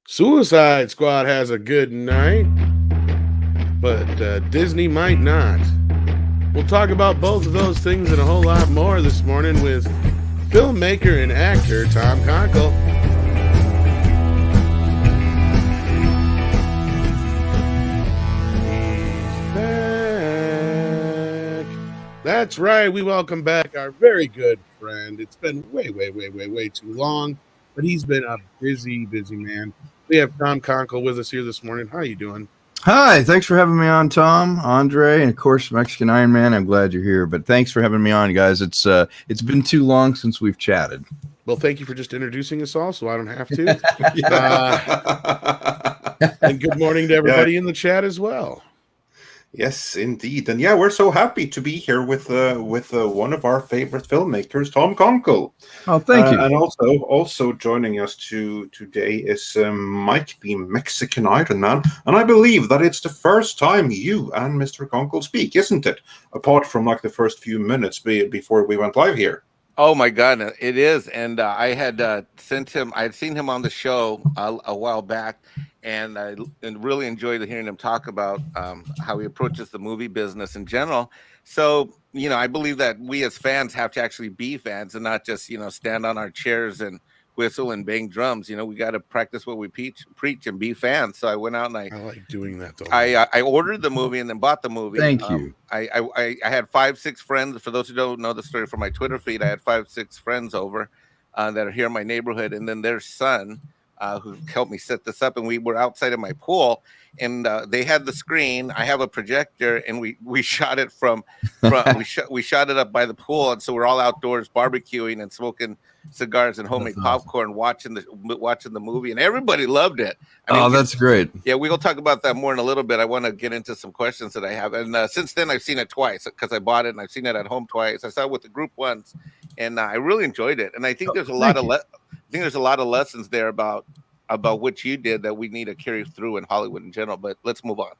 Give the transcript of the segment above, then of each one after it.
Suicide Squad has a good night, but Disney might not. We'll talk about both of those things and a whole lot more this morning with filmmaker and actor Tom Konkle. He's back. That's right. We welcome back our very good friend. It's been way too long, but he's been a busy man. We have Tom Konkle with us here this morning. How are you doing? Hi, thanks for having me on, Tom, Andre, and of course, Mexican Iron Man. I'm glad you're here, but thanks for having me on, guys. It's been too long since we've chatted. Well, thank you for just introducing us all, so I don't have to. And good morning to everybody in the chat as well. Yes, indeed. And yeah, we're so happy to be here with one of our favorite filmmakers, Tom Konkle. Oh, thank you. And also joining us today is Mike, the Mexican Iron Man. And I believe that it's the first time you and Mr. Konkle speak, isn't it? Apart from like the first few minutes before we went live here. Oh my God, it is. And I had sent him. I had seen him on the show a while back, and I really enjoyed hearing him talk about how he approaches the movie business in general. So, I believe that we as fans have to actually be fans and not just, stand on our chairs and whistle and bang drums. We got to practice what we preach and be fans. So I went out and I like doing that, though. I ordered the movie and then bought the movie. Thank you. I had 5-6 friends. For those who don't know the story from my Twitter feed, I had 5-6 friends over that are here in my neighborhood, and then their son who helped me set this up, and we were outside of my pool, and they had the screen. I have a projector, and we shot it from we shot it up by the pool, and so we're all outdoors barbecuing and smoking cigars and homemade popcorn, watching the movie, and everybody loved it. That's great. Yeah, we'll talk about that more in a little bit. I want to get into some questions that I have, and since then I've seen it twice because I bought it and I've seen it at home twice. I saw it with the group once, and I really enjoyed it. And I think there's a lot of lessons there about what you did that we need to carry through in Hollywood in general. But let's move on.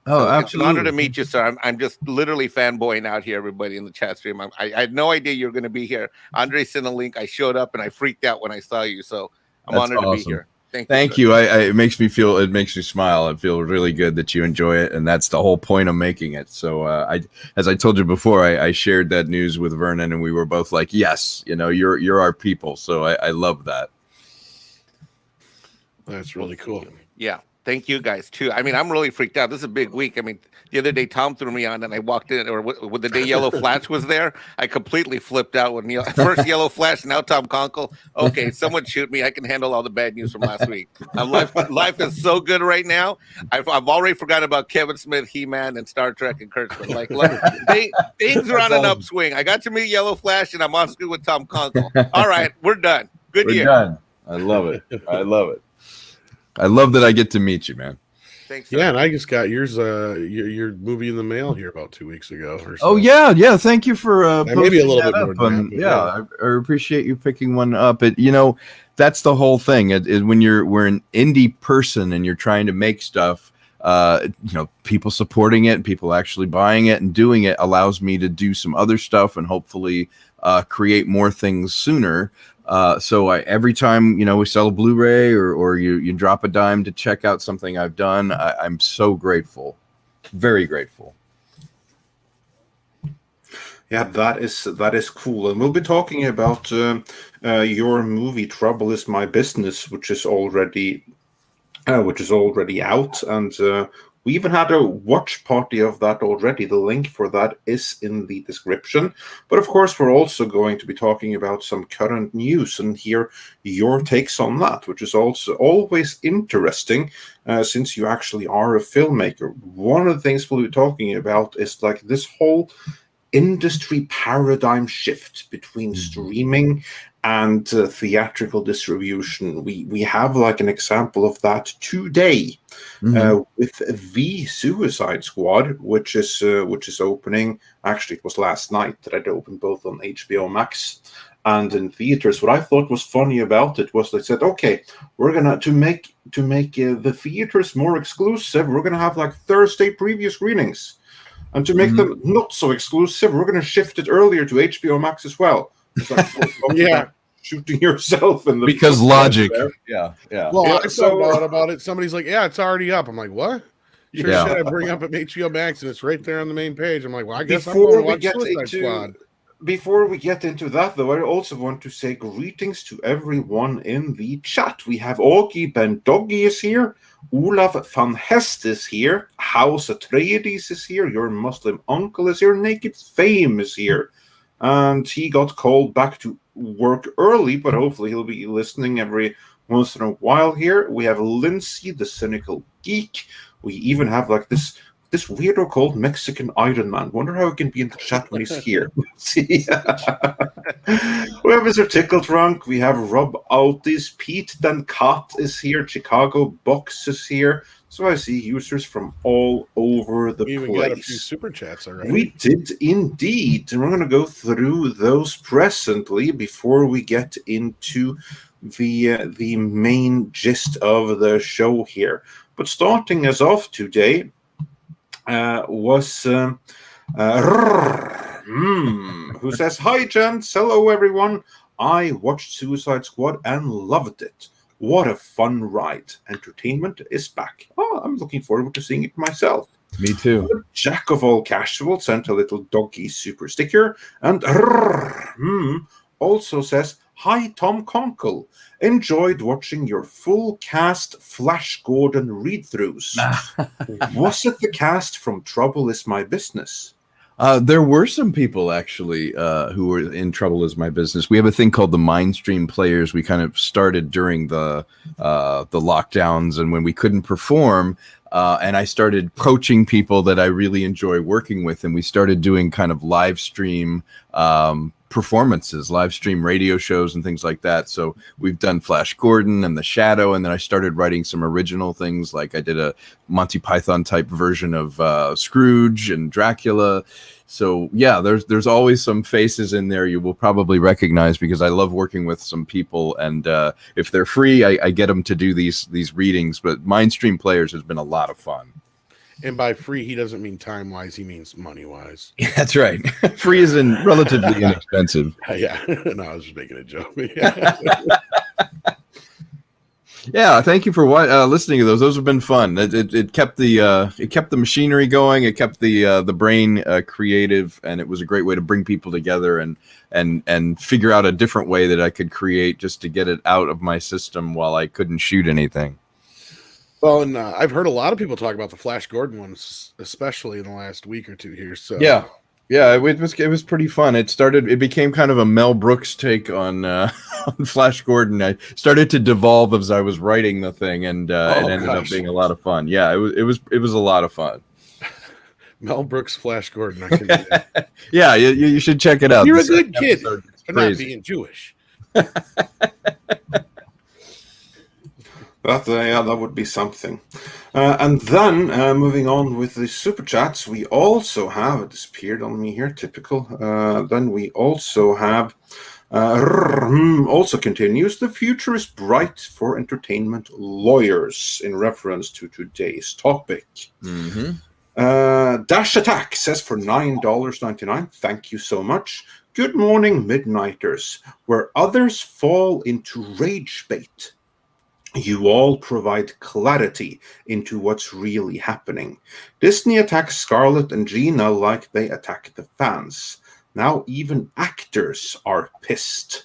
Oh, so absolutely! It's an honor to meet you, sir. I'm just literally fanboying out here, everybody in the chat stream. I had no idea you were going to be here. Andre sent a link. I showed up and I freaked out when I saw you. So I'm honored to be here. Thank you. It makes me smile. It feels really good that you enjoy it, and that's the whole point of making it. So, as I told you before, I shared that news with Vernon, and we were both like, "Yes, you're our people." So I love that. That's really cool. Yeah. Thank you guys too. I'm really freaked out. This is a big week. The other day Tom threw me on, and I walked in, or when the day Yellow Flash was there, I completely flipped out when first Yellow Flash, now Tom Konkle. Okay, someone shoot me. I can handle all the bad news from last week. Life is so good right now. I've already forgotten about Kevin Smith, He-Man, and Star Trek and Kurtzman. Things are on an upswing. I got to meet Yellow Flash, and I'm on screen with Tom Konkle. All right, we're done. Good year. Done. I love it. I love that I get to meet you, man. Thanks. Yeah, and I just got yours, your movie in the mail here about 2 weeks ago. Or so. Oh yeah. Thank you for maybe a little bit more. I appreciate you picking one up. That's the whole thing. When we're an indie person and you're trying to make stuff, people supporting it, people actually buying it and doing it allows me to do some other stuff and hopefully create more things sooner. So every time, we sell a Blu-ray or you drop a dime to check out something I've done, I'm so grateful. Very grateful. Yeah, that is cool. And we'll be talking about your movie Trouble Is My Business, which is already out. And we even had a watch party of that already. The link for that is in the description. But of course, we're also going to be talking about some current news and hear your takes on that, which is also always interesting since you actually are a filmmaker. One of the things we'll be talking about is like this whole industry paradigm shift between streaming and theatrical distribution. We have like an example of that today with The Suicide Squad, which is opening. Actually, it was last night that it opened both on HBO Max and in theaters. What I thought was funny about it was they said, okay, we're gonna to make the theaters more exclusive. We're gonna have like Thursday preview screenings. And to make them not so exclusive, we're going to shift it earlier to HBO Max as well. Like, yeah. shooting yourself in the because foot logic. there. Yeah. Well, Yeah, I so- found out about it. Somebody's like, "Yeah, it's already up." I'm like, "What?" Sure Yeah. shit. I bring up at HBO Max, and it's right there on the main page. I'm like, "Well, I guess I'm Before going to we watch get Suicide into Squad." Before we get into that, though, I also want to say greetings to everyone in the chat. We have Augie Ben Doggy is here, Olaf van Hest is here, House Atreides is here, your Muslim uncle is here, Naked Fame is here, and he got called back to work early, but hopefully he'll be listening every once in a while here. We have Lindsay, the Cynical Geek. We even have like this weirdo called Mexican Iron Man. Wonder how he can be in the chat when he's here. See? We have Mr. Tickle Trunk. We have Rob Altis. Pete Dan Kat is here. Chicago Box is here. So I see users from all over the We even place. got a few super chats already. We did indeed. And we're going to go through those presently before we get into the main gist of the show here. But starting us off today, was who says, "Hi, gents. Hello, everyone. I watched Suicide Squad and loved it. What a fun ride. Entertainment is back. Oh, I'm looking forward to seeing it myself." Me too. Jack of all casual sent a little doggy super sticker. And also says, "Hi, Tom Konkle. Enjoyed watching your full cast Flash Gordon read-throughs. Was it the cast from Trouble Is My Business?" There were some people actually who were in Trouble Is My Business. We have a thing called the Mindstream Players. We kind of started during the lockdowns and when we couldn't perform. And I started coaching people that I really enjoy working with, and we started doing kind of live stream performances, live stream radio shows and things like that. So we've done Flash Gordon and The Shadow, and then I started writing some original things, like I did a Monty Python type version of Scrooge and Dracula. So yeah, there's always some faces in there you will probably recognize, because I love working with some people, and if they're free, I get them to do these readings. But Mindstream Players has been a lot of fun. And by free, he doesn't mean time-wise. He means money-wise. Yeah, that's right. Free is relatively inexpensive. Yeah. No, I was just making a joke. Yeah, thank you for listening to those. Those have been fun. It kept the machinery going. It kept the brain creative, and it was a great way to bring people together and figure out a different way that I could create just to get it out of my system while I couldn't shoot anything. Well, and I've heard a lot of people talk about the Flash Gordon ones, especially in the last week or two here. So yeah, it was pretty fun. It became kind of a Mel Brooks take on Flash Gordon. I started to devolve as I was writing the thing, and it ended up being a lot of fun. Yeah, it was a lot of fun. Mel Brooks Flash Gordon. I can do that. Yeah, you should check it out. You're a good kid for not crazy. being Jewish. That would be something. And then, moving on with the super chats, we also have, it disappeared on me here, typical. Then we also have, also continues, "The future is bright for entertainment lawyers," in reference to today's topic. Mm-hmm. Dash Attack says for $9.99, "Thank you so much. Good morning, Midnighters. Where others fall into rage bait, you all provide clarity into what's really happening. Disney attacks Scarlett and Gina like they attack the fans. Now even actors are pissed."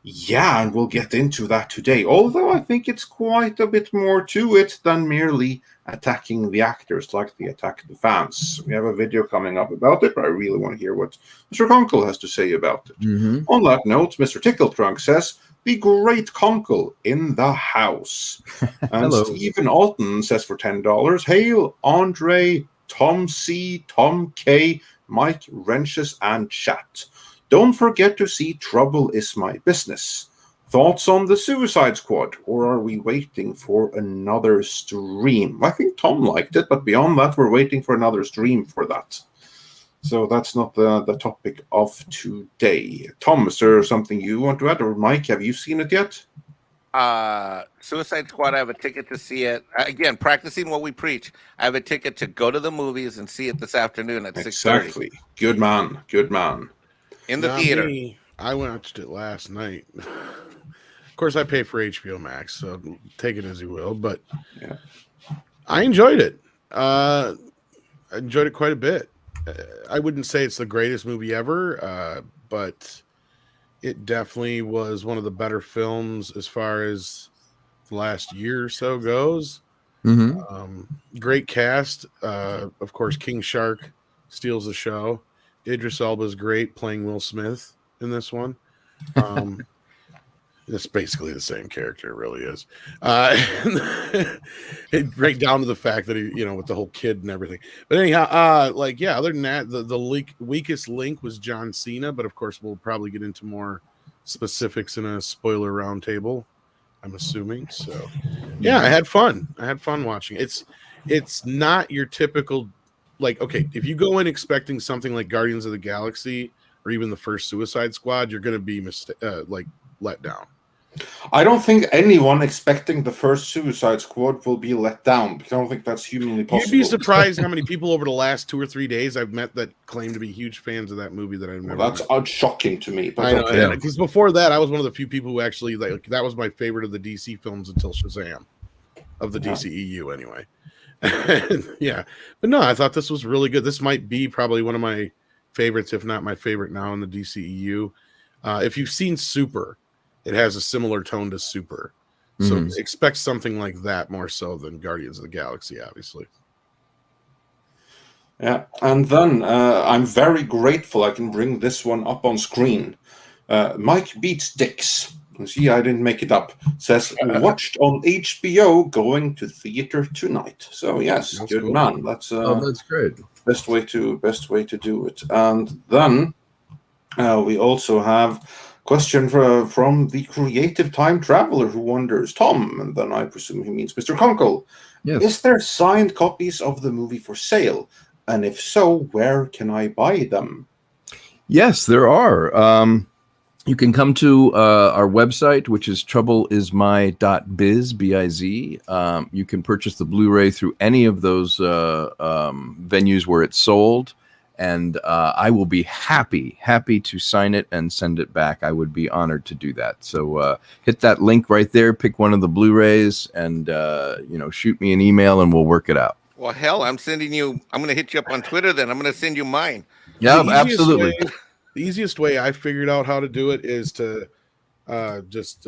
Yeah, and we'll get into that today, although I think it's quite a bit more to it than merely attacking the actors like they attack the fans. We have a video coming up about it, but I really want to hear what Mr. Konkle has to say about it. Mm-hmm. On that note, Mr. Tickletrunk says, "The great Konkle in the house." And Hello. Stephen Alton says for $10, "Hail, Andre, Tom C, Tom K, Mike Wrenches, and chat. Don't forget to see Trouble Is My Business. Thoughts on the Suicide Squad, or are we waiting for another stream?" I think Tom liked it, but beyond that, we're waiting for another stream for that. So that's not the topic of today. Tom, is there something you want to add? Or Mike, have you seen it yet? Suicide Squad, I have a ticket to see it. Again, practicing what we preach. I have a ticket to go to the movies and see it this afternoon at 6:30. Exactly. Good man. Good man. In the Not theater. me. I watched it last night. Of course, I pay for HBO Max, so take it as you will. But Yeah. I enjoyed it. I enjoyed it quite a bit. I wouldn't say it's the greatest movie ever, but it definitely was one of the better films as far as the last year or so goes. Great cast. Of course, King Shark steals the show. Idris Elba's great playing Will Smith in this one. It's basically the same character, it really is. It right down to the fact that he, with the whole kid and everything. But anyhow, other than that, the weakest link was John Cena, but of course we'll probably get into more specifics in a spoiler roundtable, I'm assuming. So yeah, I had fun. Watching it. It's not your typical, okay, if you go in expecting something like Guardians of the Galaxy or even the first Suicide Squad, you're going to be let down. I don't think anyone expecting the first Suicide Squad will be let down, because I don't think that's humanly possible. You'd be surprised how many people over the last 2 or 3 days I've met that claim to be huge fans of that movie that I've never met. That's shocking to me. But I know, because before that, I was one of the few people who actually, that was my favorite of the DC films until Shazam, of the DCEU anyway. Yeah, but no, I thought this was really good. This might be probably one of my favorites, if not my favorite now in the DCEU. If you've seen Super, it has a similar tone to Super. So expect something like that more so than Guardians of the Galaxy, obviously. Yeah, and then I'm very grateful I can bring this one up on screen. Mike Beats Dix. See, I didn't make it up. Says, watched on HBO, going to theater tonight. So yes, that's good cool. man. That's that's great. Best way to do it. And then we also have question from the creative time traveler who wonders, Tom, and then I presume he means Mr. Konkle. Yes. Is there signed copies of the movie for sale? And if so, where can I buy them? Yes, there are. You can come to our website, which is troubleismy.biz, B-I-Z. You can purchase the Blu-ray through any of those venues where it's sold. And I will be happy to sign it and send it back. I would be honored to do that. So hit that link right there, pick one of the Blu-rays, and shoot me an email, and we'll work it out. Well, hell, I'm going to hit you up on Twitter then. I'm going to send you mine. Yeah, absolutely. The easiest way I figured out how to do it is to just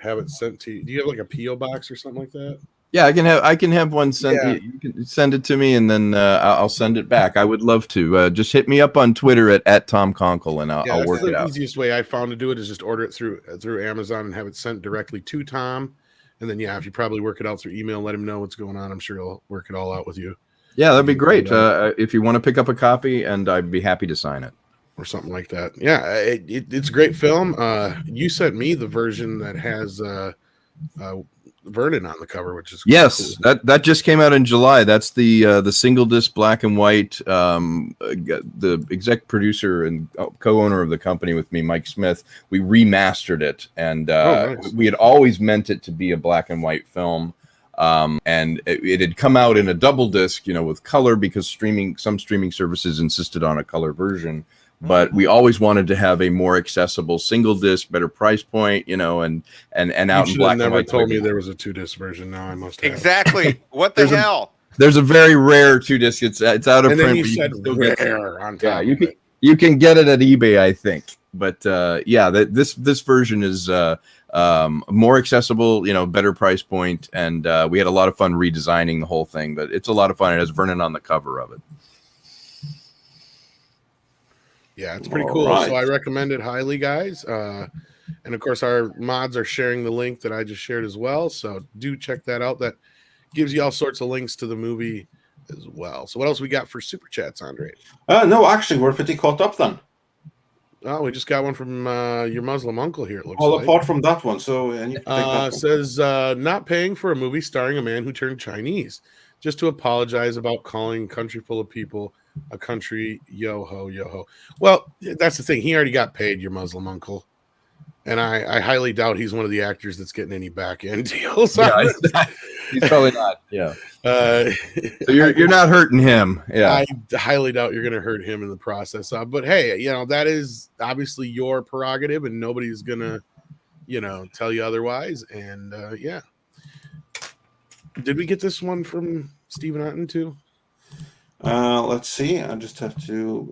have it sent to you. Do you have like a P.O. box or something like that? Yeah, I can have one sent. Yeah. You can send it to me, and then I'll send it back. I would love to. Just hit me up on Twitter at Tom Konkle, and I'll work it out. The easiest way I found to do it is just order it through Amazon and have it sent directly to Tom. And then, if you probably work it out through email, let him know what's going on. I'm sure he'll work it all out with you. Yeah, that'd be great. If you want to pick up a copy, and I'd be happy to sign it. Or something like that. Yeah, it's a great film. You sent me the version that has Vernon on the cover, which is yes, cool. that just came out in July. That's the single disc black and white. The exec producer and co-owner of the company with me, Mike Smith, we remastered it, and nice. We had always meant it to be a black and white film. And it had come out in a double disc, with color, because some streaming services insisted on a color version. But we always wanted to have a more accessible single disc, better price point, and out in black and white. You never told me there was a 2-disc version. Now I must have. Exactly. What the hell? There's a very rare 2-disc. It's out of print. Then you said rare on top. Yeah, you can get it at eBay, I think. But this version is more accessible, better price point, and we had a lot of fun redesigning the whole thing. But it's a lot of fun. It has Vernon on the cover of it. Yeah, it's pretty cool. Right. So I recommend it highly, guys. And of course, our mods are sharing the link that I just shared as well. So do check that out. That gives you all sorts of links to the movie as well. So what else we got for super chats, Andre? No, actually, we're pretty caught up then. Oh, we just got one from your Muslim uncle here. It looks well, like. Apart from that one, so and you can take that one. Says not paying for a movie starring a man who turned Chinese, just to apologize about calling Country Full of People a country yo ho. Well, that's the thing. He already got paid, your Muslim uncle, and I highly doubt he's one of the actors that's getting any back end deals. Yeah, He's probably not. Yeah. Uh, So you're not hurting him. Yeah. I highly doubt you're going to hurt him in the process. But hey, that is obviously your prerogative, and nobody's going to, tell you otherwise. And yeah. Did we get this one from Stephen Otten too? Let's see. I just have to.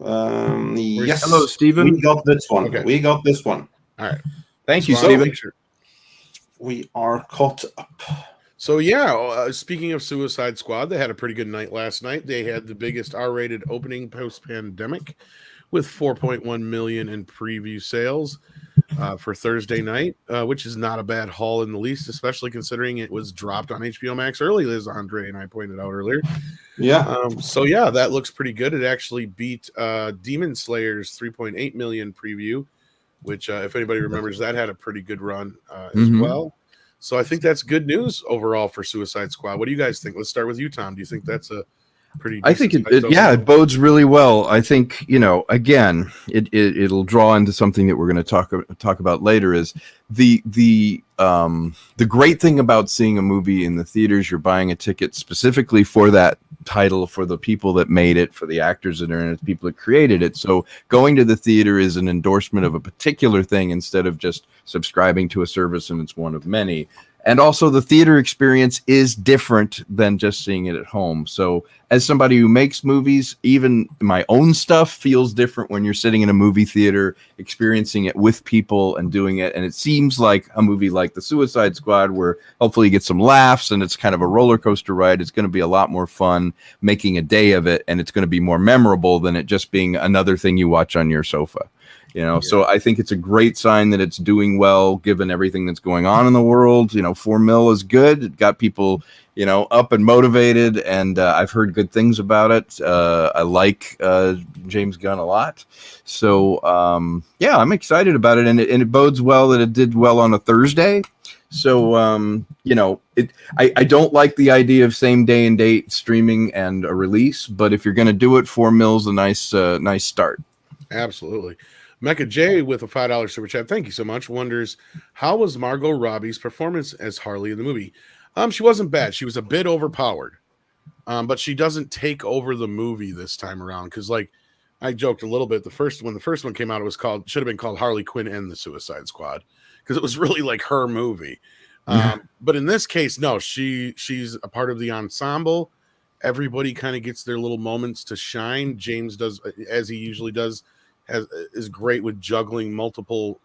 Yes. Hello, Stephen. We got this one. Okay. We got this one. All right. Thank you, So I'll Stephen. make sure. We are caught up. So yeah, speaking of Suicide Squad, they had a pretty good night last night. They had the biggest R-rated opening post-pandemic, with 4.1 million in preview sales for Thursday night, which is not a bad haul in the least, especially considering it was dropped on HBO Max early, as Andre and I pointed out earlier. Yeah. So yeah, that looks pretty good. It actually beat Demon Slayer's 3.8 million preview, which if anybody remembers, that had a pretty good run as well. So I think that's good news overall for Suicide Squad. What do you guys think? Let's start with you, Tom. Do you think that's a pretty? I think it bodes really well. I think, again, it'll draw into something that we're going to talk about later. Is the great thing about seeing a movie in the theaters, you're buying a ticket specifically for that title, for the people that made it, for the actors that are in it, the people that created it. So going to the theater is an endorsement of a particular thing instead of just subscribing to a service and it's one of many. And also the theater experience is different than just seeing it at home. So as somebody who makes movies, even my own stuff feels different when you're sitting in a movie theater, experiencing it with people and doing it. And it seems like a movie like The Suicide Squad, where hopefully you get some laughs and it's kind of a roller coaster ride. It's going to be a lot more fun making a day of it. And it's going to be more memorable than it just being another thing you watch on your sofa. So I think it's a great sign that it's doing well, given everything that's going on in the world. 4 mil is good. It got people, up and motivated, and I've heard good things about it. I like James Gunn a lot. So, yeah, I'm excited about it, and it bodes well that it did well on a Thursday. So, I don't like the idea of same day and date streaming and a release, but if you're going to do it, 4 mil's a nice start. Absolutely. Mecca J with a $5 super chat. Thank you so much. Wonders, how was Margot Robbie's performance as Harley in the movie? She wasn't bad. She was a bit overpowered, but she doesn't take over the movie this time around. Because, I joked a little bit. When the first one came out, should have been called Harley Quinn and the Suicide Squad, because it was really like her movie. But in this case, no, she's a part of the ensemble. Everybody kind of gets their little moments to shine. James does, as he usually does, is great with juggling multiple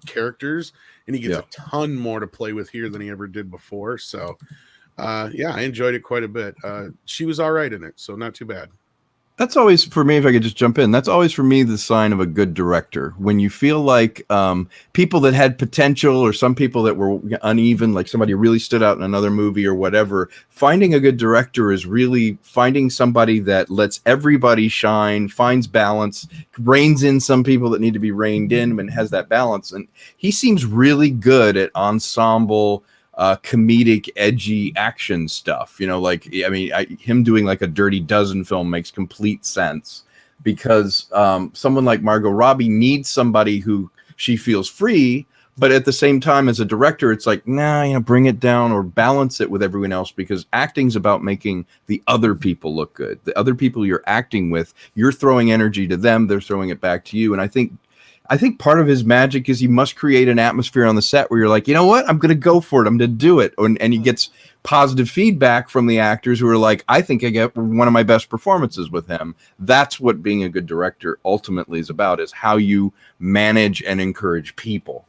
characters, and he gets a ton more to play with here than he ever did before. So yeah, I enjoyed it quite a bit. She was all right in it, so not too bad. That's always, for me, if I could just jump in, that's always for me the sign of a good director. When you feel like people that had potential, or some people that were uneven, like somebody really stood out in another movie or whatever, finding a good director is really finding somebody that lets everybody shine, finds balance, reins in some people that need to be reined in, and has that balance. And he seems really good at ensemble, comedic, edgy action stuff. Him doing like a Dirty Dozen film makes complete sense, because someone like Margot Robbie needs somebody who she feels free, but at the same time, as a director, it's like, bring it down or balance it with everyone else, because acting's about making the other people look good. The other people you're acting with, you're throwing energy to them, they're throwing it back to you. And I think part of his magic is he must create an atmosphere on the set where you're like, you know what, I'm going to go for it. I'm going to do it. And he gets positive feedback from the actors who are like, I think I get one of my best performances with him. That's what being a good director ultimately is about, is how you manage and encourage people.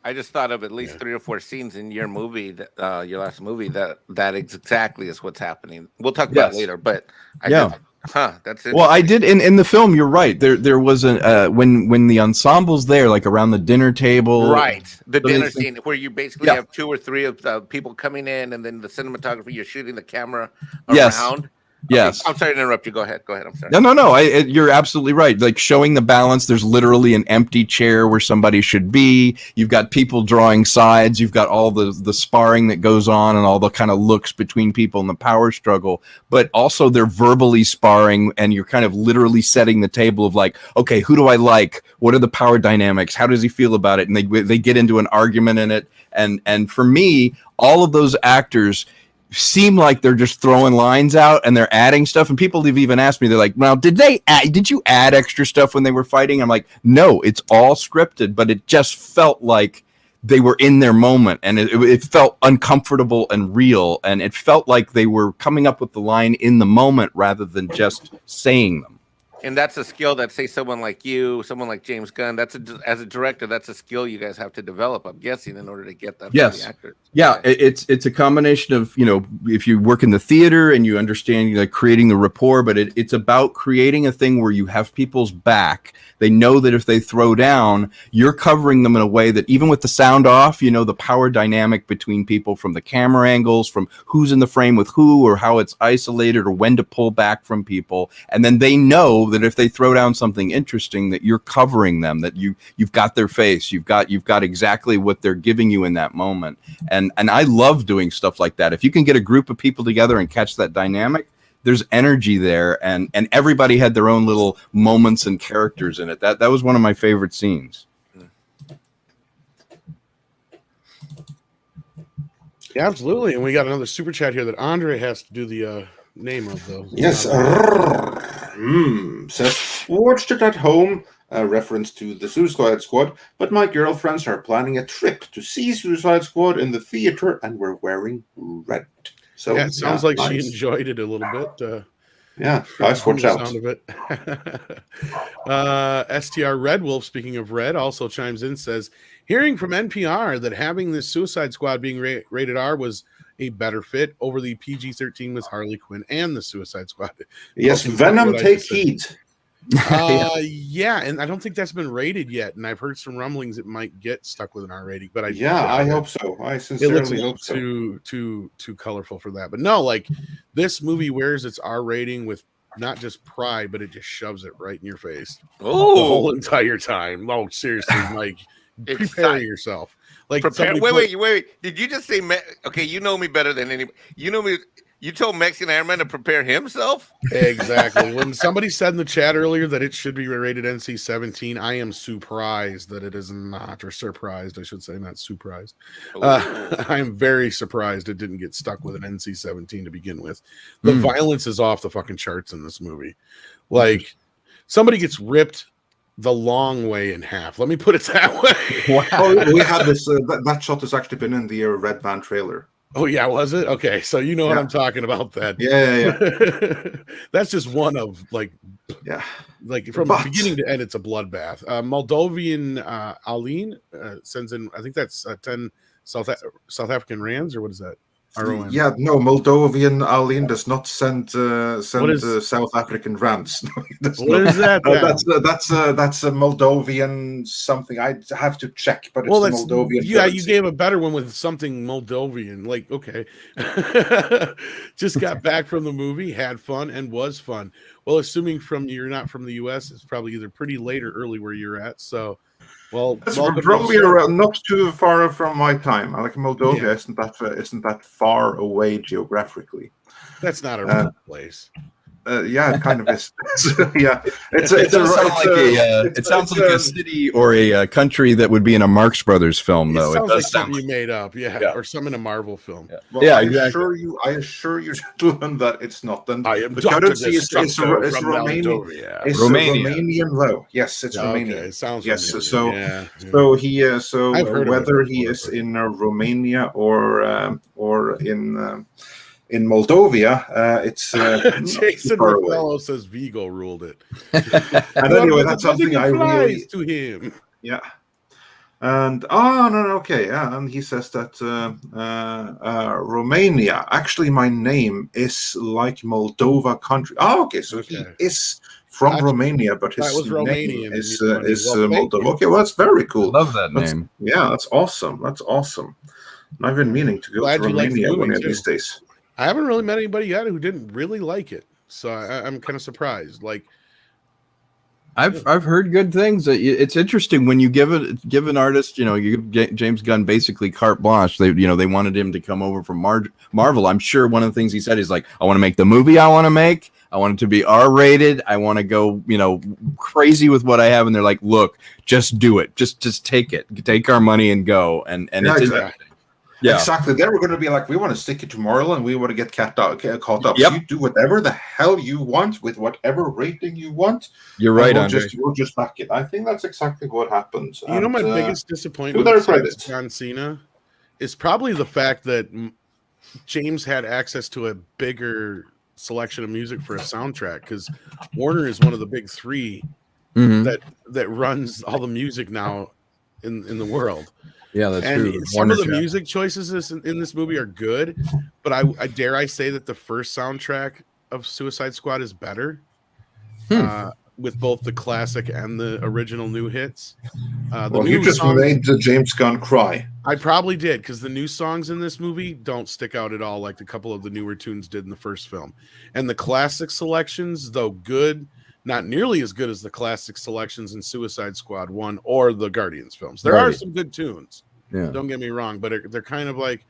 I just thought of at least 3 or 4 scenes in your movie, your last movie, that exactly is what's happening. We'll talk about it later, but that's it. Well, I did in the film. You're right. There was when the ensemble's there, like around the dinner table, right? The dinner scene where you basically have 2 or 3 of people coming in, and then the cinematographer, you're shooting the camera around. Yes. Okay, I'm sorry to interrupt you. Go ahead. I'm sorry. No. You're absolutely right. Like showing the balance. There's literally an empty chair where somebody should be. You've got people drawing sides. You've got all the sparring that goes on and all the kind of looks between people in the power struggle. But also they're verbally sparring, and you're kind of literally setting the table of like, okay, who do I like? What are the power dynamics? How does he feel about it? And they get into an argument in it. And for me, all of those actors seem like they're just throwing lines out and they're adding stuff. And people have even asked me, they're like, well, did you add extra stuff when they were fighting? I'm like, no, it's all scripted, but it just felt like they were in their moment, and it felt uncomfortable and real, and it felt like they were coming up with the line in the moment rather than just saying them. And that's a skill that, say, someone like you, someone like James Gunn, as a director, that's a skill you guys have to develop, I'm guessing, in order to get that from the actors. Yeah, it's a combination of, if you work in the theater and you understand creating the rapport, but it's about creating a thing where you have people's back. They know that if they throw down, you're covering them in a way that even with the sound off, the power dynamic between people from the camera angles, from who's in the frame with who, or how it's isolated, or when to pull back from people. And then they know that if they throw down something interesting, that you're covering them, that you've got their face, you've got exactly what they're giving you in that moment. And I love doing stuff like that. If you can get a group of people together and catch that dynamic, there's energy there, and everybody had their own little moments and characters in it. That was one of my favorite scenes. Yeah, absolutely. And we got another super chat here that Andre has to do the name of, though. Yes. Says, watched it at home, a reference to the Suicide Squad, but my girlfriends are planning a trip to see Suicide Squad in the theater, and we're wearing red. So yeah, it sounds like nice. she enjoyed it a little bit. Yeah, guys, watch out. Sound of it. STR Red Wolf, speaking of red, also chimes in, says, hearing from NPR that having this Suicide Squad being rated R was a better fit over the PG-13 with Harley Quinn and the Suicide Squad. Yes, Venom, take heed. Yeah, and I don't think that's been rated yet, and I've heard some rumblings it might get stuck with an R rating, but I hope so. I it sincerely looks hope so. too colorful for that. But no, like this movie wears its R rating with not just pride, but it just shoves it right in your face the whole entire time. Oh, seriously, Mike, prepare yourself. Like, wait. Did you just say? Okay, you know me better than anybody. You know me. You told Mexican Iron Man to prepare himself? Exactly. When somebody said in the chat earlier that it should be rated NC-17, I am surprised that it is not, or surprised, I should say, not surprised. I am very surprised it didn't get stuck with an NC-17 to begin with. The violence is off the fucking charts in this movie. Like, somebody gets ripped the long way in half. Let me put it that way. Wow. Oh, we had this. That shot has actually been in the Red Band trailer. Oh, yeah, was it? Okay, so you know what I'm talking about then. Yeah. That's just one of, from the beginning to end, it's a bloodbath. Moldovan Aline sends in, I think that's 10 South African rands, or what is that? ROM. Yeah, no, Moldovan Aline does not send South African rands. What is that? That's a Moldovan something. I have to check, but it's Moldovan. Yeah, currency. You gave a better one with something Moldovan. Like, okay, just got back from the movie, had fun, and was fun. Well, assuming you're not from the U.S., it's probably either pretty late or early where you're at. So. Well, it's probably not too far from my time. Like Moldova isn't that far away geographically. That's not a real place. Yeah, it kind of is. Yeah, it sounds like a city or a country that would be in a Marx Brothers film, though. It sounds like something you made up, or some in a Marvel film. Yeah, well, exactly. I assure you, gentlemen, that it's not. Then the currency is Romania. It's Romanian, though. Yes, it's Romanian. It sounds Romanian. So whether he is in Romania or in Moldova, it's Jason Raffello says Vigo ruled it. And anyway, that's something I really to him. Yeah. And okay, yeah. And he says that Romania. Actually, my name is like Moldova country. Oh, okay. So he is from Romania, but his name is Moldova. Okay, well, that's very cool. Love that name. Yeah, that's awesome. I've been meaning to go to Romania one of these days. I haven't really met anybody yet who didn't really like it, so I'm kind of surprised. Like, I've heard good things. It's interesting when you give an artist, you give James Gunn basically carte blanche. They wanted him to come over from Marvel. I'm sure one of the things he said is like, I want to make the movie I want to make. I want it to be R-rated. I want to go, crazy with what I have. And they're like, look, just do it. Just take it. Take our money and go. And it's exactly. Yeah. Exactly. They were going to be like, we want to stick it to moral and we want to get caught up. Yep. So you do whatever the hell you want with whatever rating you want. You're right, we'll Andre. we'll just back it. I think that's exactly what happens. You know, my biggest disappointment with John Cena is probably the fact that James had access to a bigger selection of music for a soundtrack, because Warner is one of the big three that runs all the music now in the world. Yeah, that's true. Some of the music choices in this movie are good, but I dare I say that the first soundtrack of Suicide Squad is better, with both the classic and the original new hits. You just made the James Gunn cry. I probably did, because the new songs in this movie don't stick out at all like a couple of the newer tunes did in the first film. And the classic selections, though good, not nearly as good as the classic selections in Suicide Squad 1 or the Guardians films. There are some good tunes. Yeah. Don't get me wrong, but they're kind of like,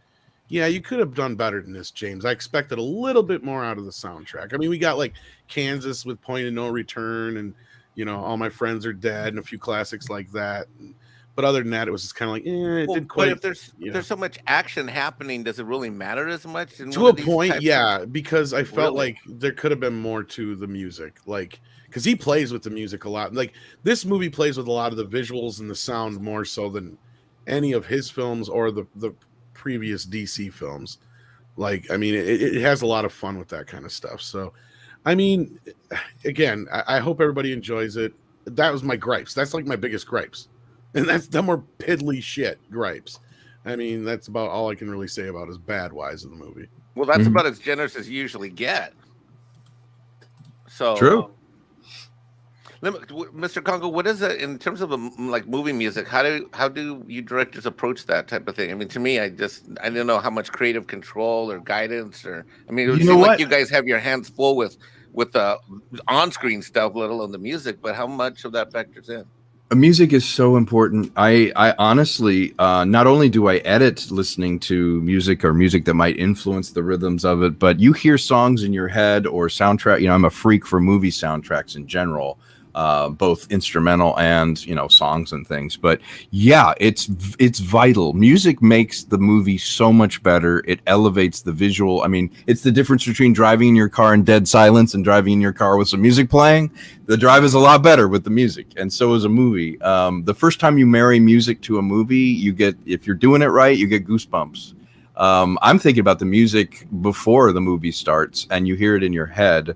yeah, you could have done better than this, James. I expected a little bit more out of the soundtrack. I mean, we got like Kansas with Point of No Return and, you know, All My Friends Are Dead and a few classics like that. But other than that, it was just kind of like, it didn't quite. But if there's so much action happening, does it really matter as much? To a point, yeah, because I felt like there could have been more to the music. Like, because he plays with the music a lot. Like, this movie plays with a lot of the visuals and the sound more so than any of his films or the previous DC films. Like, I mean, it has a lot of fun with that kind of stuff. So, I mean, again, I hope everybody enjoys it. That was my gripes. That's like my biggest gripes. And that's the more piddly shit gripes. I mean, that's about all I can really say about his bad wise of the movie. Well, that's about as generous as you usually get. So true. Mr. Konkle, what is it in terms of like movie music? How do you directors approach that type of thing? I mean, to me, I don't know how much creative control or guidance, or I mean, it would seem like you guys have your hands full with the on-screen stuff, let alone the music. But how much of that factors in? Music is so important. I honestly, not only do I edit listening to music or music that might influence the rhythms of it, but you hear songs in your head or soundtrack. You know, I'm a freak for movie soundtracks in general, both instrumental and, you know, songs and things. But yeah, it's vital. Music makes the movie so much better. It elevates the visual. I mean, it's the difference between driving in your car in dead silence and driving in your car with some music playing. The drive is a lot better with the music, and so is a movie. The first time you marry music to a movie, you get, if you're doing it right, you get goosebumps. I'm thinking about the music before the movie starts, and you hear it in your head.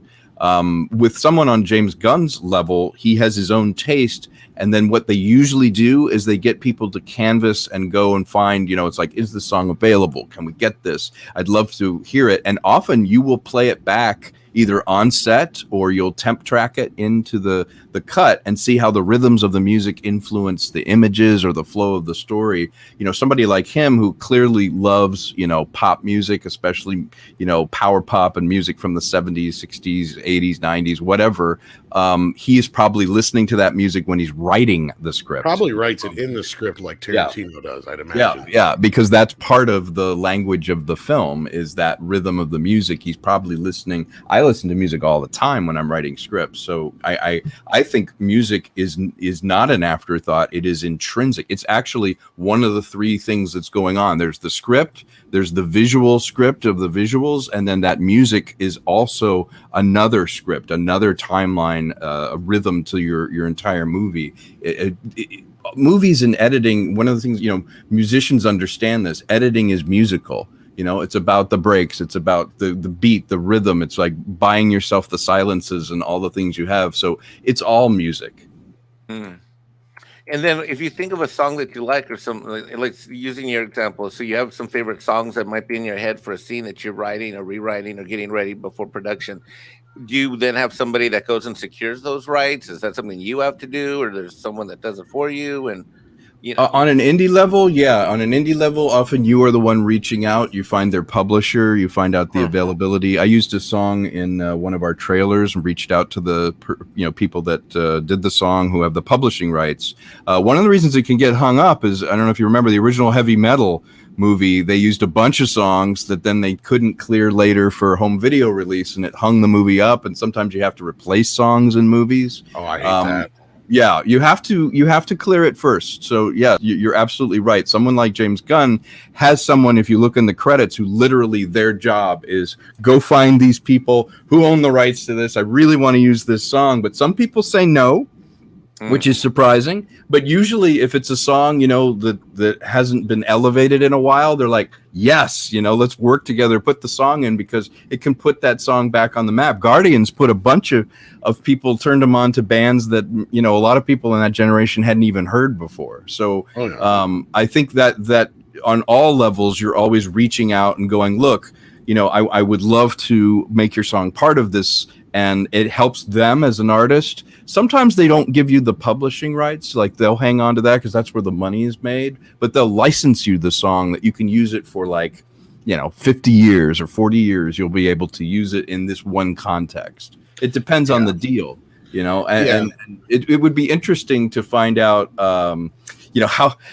With someone on James Gunn's level, he has his own taste, and then what they usually do is they get people to canvas and go and find, you know, it's like, is the song available? Can we get this? I'd love to hear it. And often you will play it back either on set, or you'll temp track it into the cut and see how the rhythms of the music influence the images or the flow of the story. You know, somebody like him who clearly loves, you know, pop music, especially, you know, power pop and music from the 70s, 60s, 80s, 90s, whatever. He is probably listening to that music when he's writing the script. Probably writes it in the script like Tarantino does, I'd imagine. Yeah, because that's part of the language of the film, is that rhythm of the music. He's probably listening. I listen to music all the time when I'm writing scripts. So I think music is not an afterthought. It is intrinsic. It's actually one of the three things that's going on. There's the script, there's the visual script of the visuals, and then that music is also another script, another timeline, a rhythm to your entire movie. Movies and editing, one of the things, you know, musicians understand this. Editing is musical. You know, it's about the breaks. It's about the beat, the rhythm. It's like buying yourself the silences and all the things you have. So it's all music. And then if you think of a song that you like, or some, like using your example, so you have some favorite songs that might be in your head for a scene that you're writing or rewriting or getting ready before production. Do you then have somebody that goes and secures those rights? Is that something you have to do, or there's someone that does it for you? And you know, on an indie level, often you are the one reaching out. You find their publisher, you find out the availability. I used a song in one of our trailers and reached out to the people that did the song who have the publishing rights. One of the reasons it can get hung up is, I don't know if you remember the original Heavy Metal movie. They used a bunch of songs that then they couldn't clear later for home video release, and it hung the movie up. And sometimes you have to replace songs in movies. Oh, I hate that. Yeah, you have to clear it first. So yeah, you're absolutely right. Someone like James Gunn has someone, if you look in the credits, who literally their job is go find these people who own the rights to this. I really want to use this song, but some people say no, which is surprising. But usually if it's a song, that hasn't been elevated in a while, they're like, yes, let's work together, put the song in, because it can put that song back on the map. Guardians put a bunch of people, turned them on to bands that, a lot of people in that generation hadn't even heard before. So I think that on all levels, you're always reaching out and going, look, I would love to make your song part of this. And it helps them as an artist. Sometimes they don't give you the publishing rights. Like they'll hang on to that because that's where the money is made. But they'll license you the song that you can use it for 50 years or 40 years. You'll be able to use it in this one context. It depends on the deal, and it would be interesting to find out,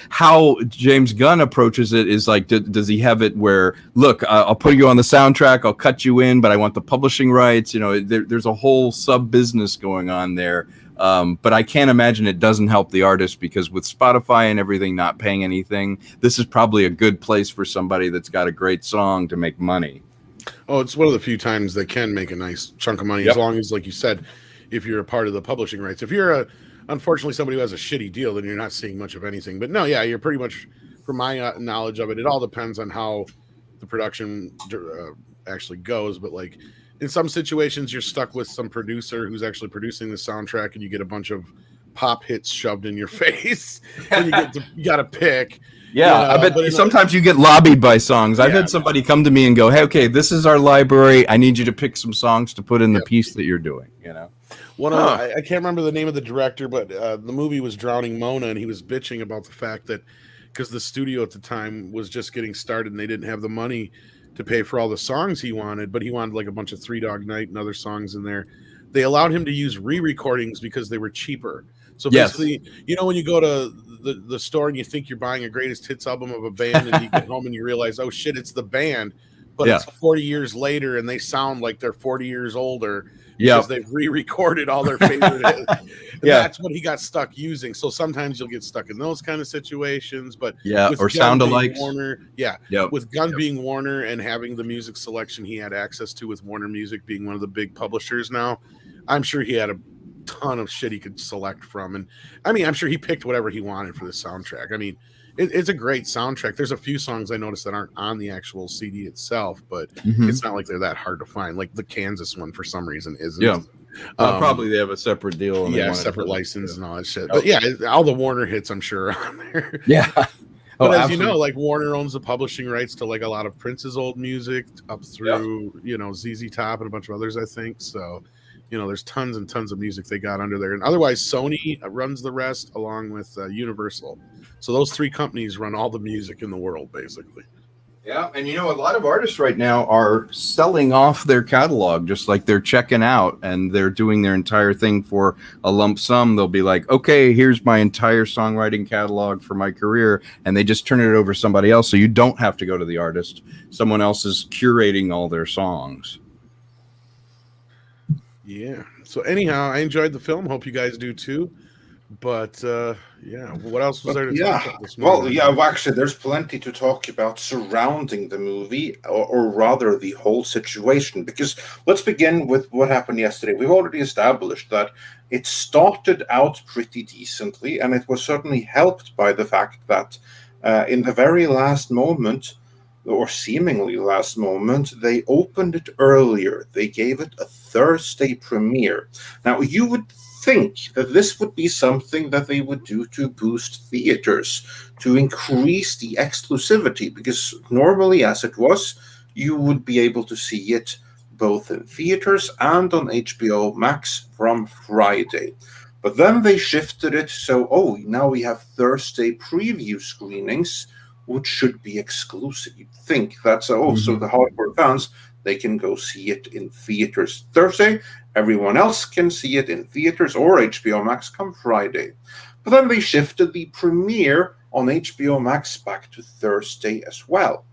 how James Gunn approaches it is like, does he have it where, look, I'll put you on the soundtrack, I'll cut you in, but I want the publishing rights. There's a whole sub business going on there. But I can't imagine it doesn't help the artist, because with Spotify and everything not paying anything, this is probably a good place for somebody that's got a great song to make money. Oh, it's one of the few times they can make a nice chunk of money, as long as, like you said, if you're a part of the publishing rights. If you're unfortunately somebody who has a shitty deal, then you're not seeing much of anything. But no, you're pretty much, from my knowledge of it, it all depends on how the production actually goes. But like in some situations, you're stuck with some producer who's actually producing the soundtrack, and you get a bunch of pop hits shoved in your face, and you got to pick. Yeah, I bet sometimes you get lobbied by songs. I've had somebody come to me and go, hey, okay, this is our library. I need you to pick some songs to put in the piece that you're doing, I can't remember the name of the director, but the movie was Drowning Mona, and he was bitching about the fact that because the studio at the time was just getting started and they didn't have the money to pay for all the songs he wanted, but he wanted like a bunch of Three Dog Night and other songs in there. They allowed him to use re-recordings because they were cheaper. So basically, when you go to the store and you think you're buying a greatest hits album of a band, and you get home and you realize, oh shit, it's the band, but it's 40 years later and they sound like they're 40 years older because they've re-recorded all their favorite hits. And that's what he got stuck using. So sometimes you'll get stuck in those kind of situations, but or sound alike. Warner, with Gunn being Warner and having the music selection he had access to with Warner Music being one of the big publishers now, I'm sure he had a ton of shit he could select from. And I mean, I'm sure he picked whatever he wanted for the soundtrack. I mean, it's a great soundtrack. There's a few songs I noticed that aren't on the actual CD itself, but it's not like they're that hard to find. Like the Kansas one, for some reason, isn't. Probably they have a separate deal. And separate license and all that shit. But all the Warner hits, I'm sure, are on there. But as you know, like Warner owns the publishing rights to like a lot of Prince's old music up through, ZZ Top and a bunch of others, I think. So, there's tons and tons of music they got under there. And otherwise, Sony runs the rest along with Universal. So those three companies run all the music in the world, basically. Yeah, and a lot of artists right now are selling off their catalog, just like they're checking out and they're doing their entire thing for a lump sum. They'll be like, okay, here's my entire songwriting catalog for my career, and they just turn it over to somebody else, so you don't have to go to the artist. Someone else is curating all their songs. Yeah. So anyhow, I enjoyed the film. Hope you guys do too. But what else was there to talk about this movie? Well, actually, there's plenty to talk about surrounding the movie, or rather the whole situation. Because let's begin with what happened yesterday. We've already established that it started out pretty decently, and it was certainly helped by the fact that in the very last moment, or seemingly last moment, they opened it earlier. They gave it a Thursday premiere. Now, you would think that this would be something that they would do to boost theaters, to increase the exclusivity, because normally, as it was, you would be able to see it both in theaters and on HBO Max from Friday. But then they shifted it, so now we have Thursday preview screenings, which should be exclusive. You'd think that's so the hardcore fans, they can go see it in theaters Thursday. Everyone else can see it in theaters or HBO Max come Friday. But then they shifted the premiere on HBO Max back to Thursday as well.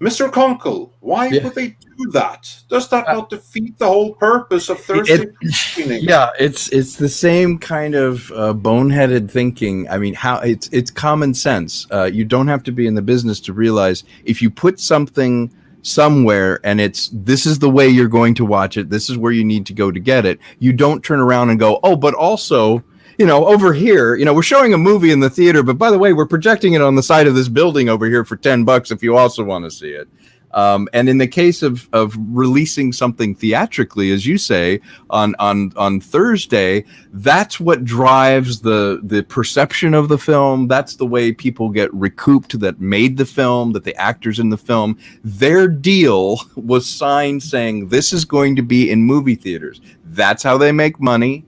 Mr. Konkle, why Yeah. would they do that? Does that not defeat the whole purpose of Thursday screening? Yeah, it's the same kind of boneheaded thinking. I mean, how it's common sense. You don't have to be in the business to realize if you put something somewhere and this is the way you're going to watch it, this is where you need to go to get it. You don't turn around and go, oh, but also, over here, we're showing a movie in the theater, but by the way, we're projecting it on the side of this building over here for $10 if you also want to see it. And in the case of releasing something theatrically, as you say, on Thursday, that's what drives the perception of the film. That's the way people get recouped that made the film, that the actors in the film, their deal was signed saying this is going to be in movie theaters. That's how they make money.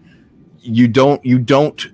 You don't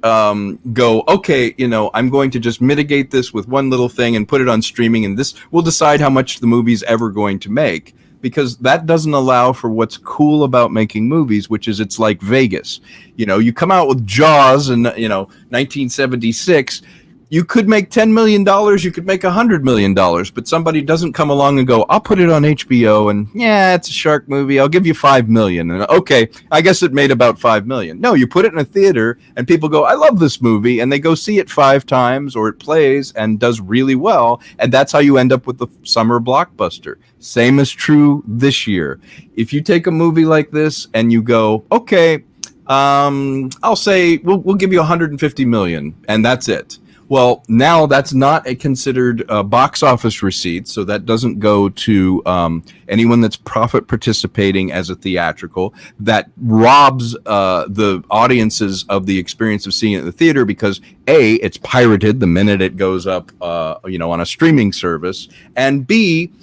go, okay, I'm going to just mitigate this with one little thing and put it on streaming, and this will decide how much the movie's ever going to make, because that doesn't allow for what's cool about making movies, which is it's like Vegas. You come out with Jaws in 1976. You could make $10 million, you could make $100 million, but somebody doesn't come along and go, I'll put it on HBO, and yeah, it's a shark movie, I'll give you $5 million. And okay, I guess it made about $5 million. No, you put it in a theater, and people go, I love this movie, and they go see it 5 times, or it plays and does really well, and that's how you end up with the summer blockbuster. Same is true this year. If you take a movie like this and you go, okay, I'll say we'll give you $150 million, and that's it. Well, now that's not considered box office receipts, so that doesn't go to anyone that's profit participating as a theatrical. That robs the audiences of the experience of seeing it in the theater because A, it's pirated the minute it goes up, on a streaming service, and B,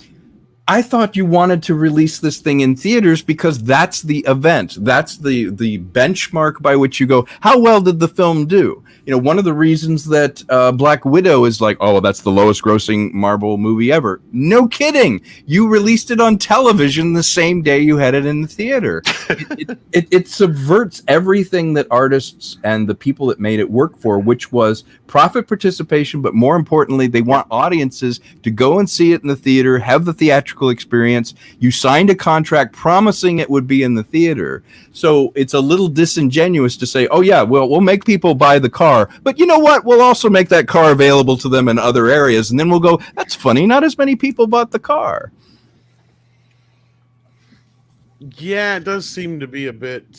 I thought you wanted to release this thing in theaters because that's the event. That's the benchmark by which you go, how well did the film do? One of the reasons that Black Widow is like, oh, that's the lowest grossing Marvel movie ever. No kidding. You released it on television the same day you had it in the theater. It subverts everything that artists and the people that made it work for, which was profit participation, but more importantly, they want audiences to go and see it in the theater, have the theatrical experience. You signed a contract promising it would be in the theater. So it's a little disingenuous to say, oh yeah, well, we'll make people buy the car, but you know what? We'll also make that car available to them in other areas. And then we'll go, that's funny. Not as many people bought the car. Yeah, it does seem to be a bit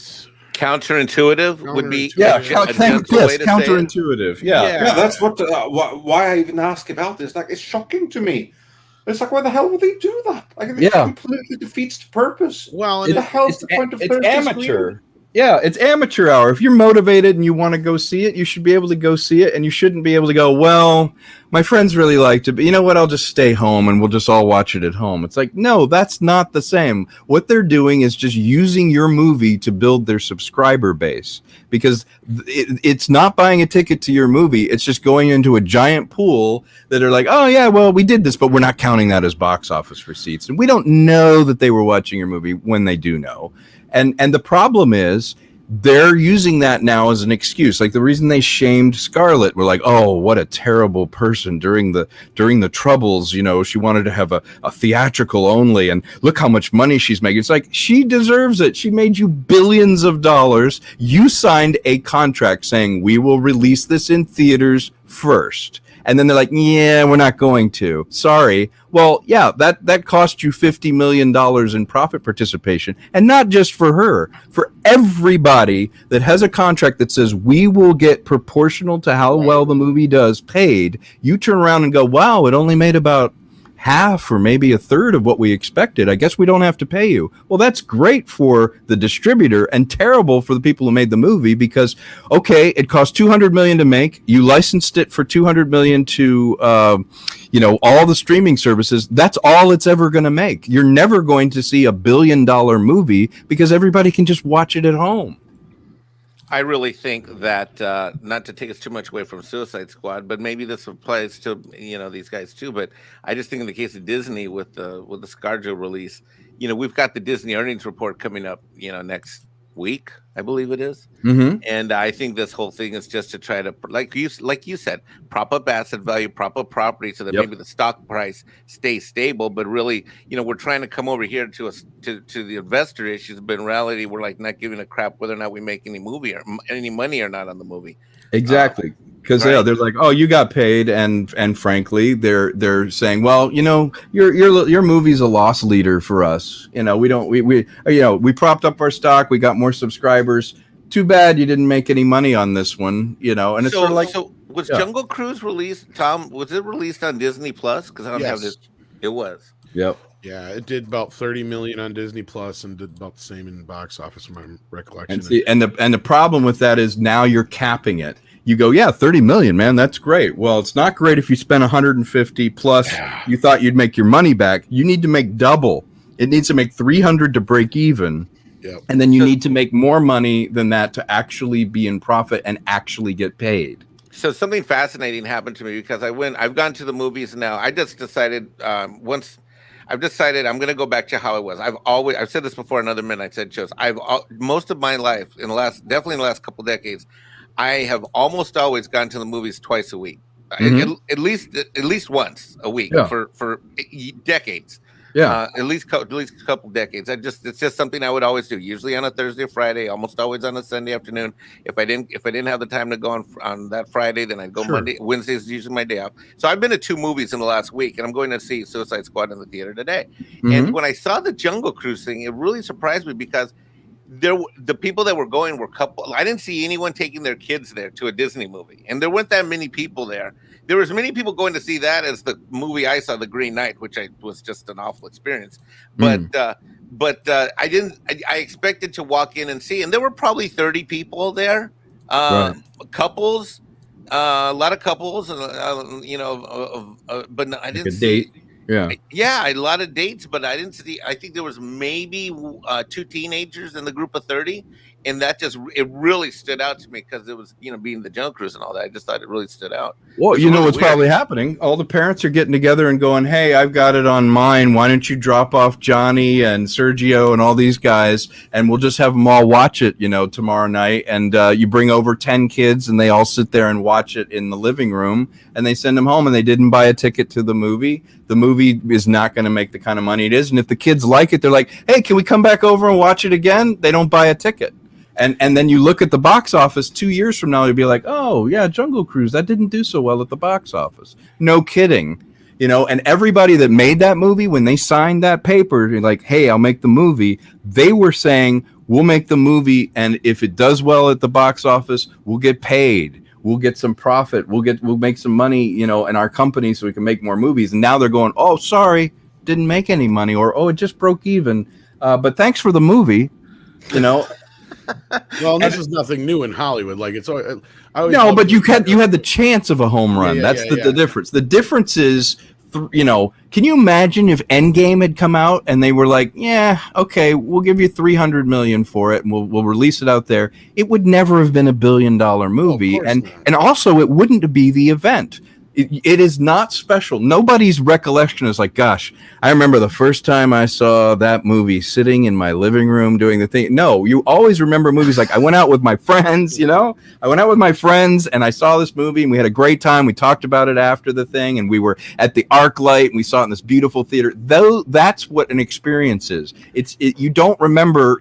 counterintuitive. Would be counterintuitive. Yeah, that's why I even ask about this. Like, it's shocking to me. It's like, why the hell would they do that? Like, it completely defeats the purpose. Well, the hell's the point of it's Thursday amateur. screening? Yeah, it's amateur hour. If you're motivated and you want to go see it, you should be able to go see it, and you shouldn't be able to go, well, my friends really liked it, but you know what? I'll just stay home and we'll just all watch it at home. It's like, no, that's not the same. What they're doing is just using your movie to build their subscriber base, because it's not buying a ticket to your movie. It's just going into a giant pool that are like, oh yeah, well, we did this, but we're not counting that as box office receipts. And we don't know that they were watching your movie when they do know. And the problem is they're using that now as an excuse. Like the reason they shamed Scarlett, we're like, oh, what a terrible person during the Troubles. She wanted to have a theatrical only, and look how much money she's making. It's like, she deserves it. She made you billions of dollars. You signed a contract saying we will release this in theaters first. And then they're like, yeah, we're not going to. Sorry. Well, yeah, that cost you $50 million in profit participation. And not just for her, for everybody that has a contract that says we will get proportional to how well the movie does paid. You turn around and go, wow, it only made about half or maybe a third of what we expected. I guess we don't have to pay you. Well, that's great for the distributor and terrible for the people who made the movie, because, okay, it cost $200 million to make. You licensed it for $200 million to, all the streaming services. That's all it's ever going to make. You're never going to see $1 billion movie because everybody can just watch it at home. I really think that, not to take us too much away from Suicide Squad, but maybe this applies to these guys too. But I just think in the case of Disney with the ScarJo release, we've got the Disney earnings report coming up, next week, I believe it is. Mm-hmm. And I think this whole thing is just to try to, like you said, prop up asset value, prop up property, so that maybe the stock price stays stable. But really, we're trying to come over here to the investor issues. But in reality, we're like not giving a crap whether or not we make any money or not on the movie. Exactly. Because they're like, oh, you got paid, and frankly, they're saying, well, your movie's a loss leader for us. We propped up our stock, we got more subscribers. Too bad you didn't make any money on this one, and it's sort of like. So was Jungle Cruise released, Tom? Was it released on Disney Plus? Because I don't have this. It was. Yep. Yeah, it did about 30 million on Disney Plus and did about the same in box office, from my recollection. And the problem with that is now you're capping it. You go, 30 million, man, that's great. Well, it's not great if you spend 150 plus. You thought you'd make your money back. You need to make double. It needs to make 300 to break even. Yep. And then you need to make more money than that to actually be in profit and actually get paid. So something fascinating happened to me because I've gone to the movies now. I just decided I'm going to go back to how it was. I've said this before in other Midnight Said shows. Most of my life definitely in the last couple decades, I have almost always gone to the movies twice a week, at least once a week for decades. Yeah, at least a couple decades. It's just something I would always do. Usually on a Thursday or Friday, almost always on a Sunday afternoon. If I didn't have the time to go on that Friday, then I'd go Monday. Wednesday is usually my day off. So I've been to 2 movies in the last week, and I'm going to see Suicide Squad in the theater today. And when I saw the Jungle Cruise thing, it really surprised me because the people that were going were couple. I didn't see anyone taking their kids there to a Disney movie, and there weren't that many people there. There was many people going to see that as the movie I saw, The Green Knight, which was just an awful experience. But I didn't. I expected to walk in and see, and there were probably 30 people there, couples, a lot of couples, but I didn't see. Date. Yeah, a lot of dates, but I didn't see. I think there was maybe 2 teenagers in the group of 30, and it really stood out to me because it was being the Jungle Cruise and all that. I just thought it really stood out. Well, what's weird. Probably happening. All the parents are getting together and going, "Hey, I've got it on mine. Why don't you drop off Johnny and Sergio and all these guys, and we'll just have them all watch it, tomorrow night." And you bring over 10 kids, and they all sit there and watch it in the living room, and they send them home, and they didn't buy a ticket to the movie. The movie is not going to make the kind of money it is, and if the kids like it, they're like, "Hey, can we come back over and watch it again?" They don't buy a ticket. And then you look at the box office 2 years from now, you'll be like, oh, yeah, Jungle Cruise, that didn't do so well at the box office. No kidding. And everybody that made that movie, when they signed that paper, like, hey, I'll make the movie, they were saying, we'll make the movie, and if it does well at the box office, we'll get paid. We'll get some profit. We'll make some money, in our company so we can make more movies. And now they're going, oh, sorry, didn't make any money, or, oh, it just broke even. But thanks for the movie, Well, this is nothing new in Hollywood. Like it's always, but you had the chance of a home run. That's the difference. The difference is, can you imagine if Endgame had come out and they were like, yeah, okay, we'll give you $300 million for it and we'll release it out there. It would never have been $1 billion movie, and also it wouldn't be the event. It is not special. Nobody's recollection is like, gosh, I remember the first time I saw that movie sitting in my living room doing the thing. No, you always remember movies like I went out with my friends, I went out with my friends and I saw this movie and we had a great time. We talked about it after the thing and we were at the ArcLight and we saw it in this beautiful theater. Though that's what an experience is. You don't remember,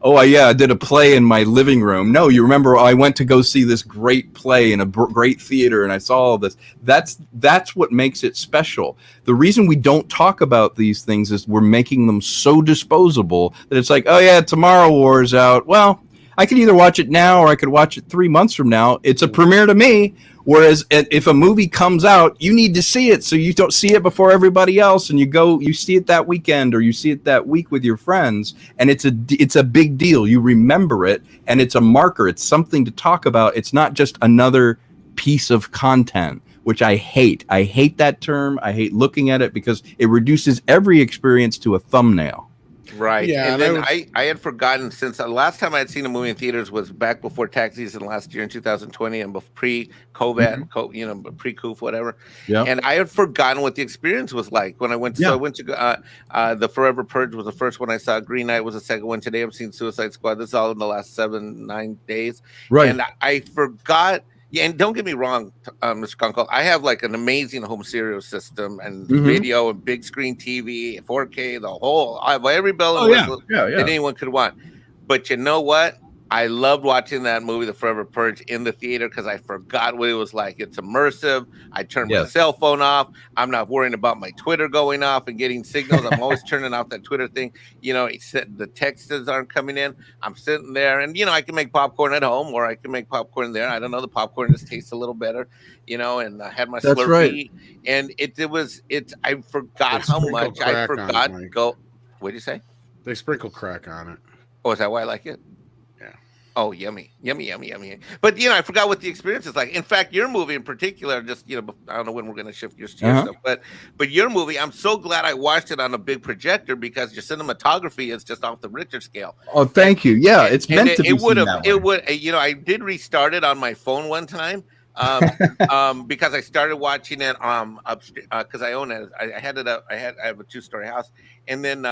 oh, yeah, I did a play in my living room. No, you remember, I went to go see this great play in a great theater, and I saw all this. That's what makes it special. The reason we don't talk about these things is we're making them so disposable that it's like, oh, yeah, Tomorrow War's out. Well, I could either watch it now or I could watch it 3 months from now. It's a premiere to me. Whereas if a movie comes out, you need to see it so you don't see it before everybody else, and you see it that weekend or you see it that week with your friends, and it's a big deal. You remember it, and it's a marker. It's something to talk about. It's not just another piece of content, which I hate. I hate that term. I hate looking at it because it reduces every experience to a thumbnail. Right. Yeah, And and I then was I had forgotten, since the last time I had seen a movie in theaters was back before tax season last year in 2020 and pre-COVID, pre-coof, whatever. Yeah. And I had forgotten what the experience was like when I went. So I Yeah. went to The Forever Purge was the first one I saw. Green Knight was the second one. Today I'm seeing Suicide Squad. This is all in the last 7-9 days. Right. And I forgot. Yeah, and don't get me wrong, Mr. Konkle, I have like an amazing home stereo system and video and big screen TV, 4K, the whole. I have every bell and whistle that anyone could want. But you know what? I loved watching that movie, The Forever Purge, in the theater because I forgot what it was like. It's immersive. I turned my cell phone off. I'm not worrying about my Twitter going off and getting signals. I'm always turning off that Twitter thing. You know, the texts aren't coming in. I'm sitting there, and I can make popcorn at home, or I can make popcorn there. I don't know. The popcorn just tastes a little better, and I had my Slurpee, right. and I forgot how much I forgot. What did you say? They sprinkle crack on it. Oh, is that why I like it? Yeah. Oh, yummy. But I forgot what the experience is like. In fact, your movie in particular, just I don't know when we're going to shift gears to your stuff, but your movie, I'm so glad I watched it on a big projector because your cinematography is just off the Richter scale. Oh, thank you. Yeah, it's meant to be. I did restart it on my phone one time. Because I started watching it because I own it. I had it up. I have a 2-story house, and then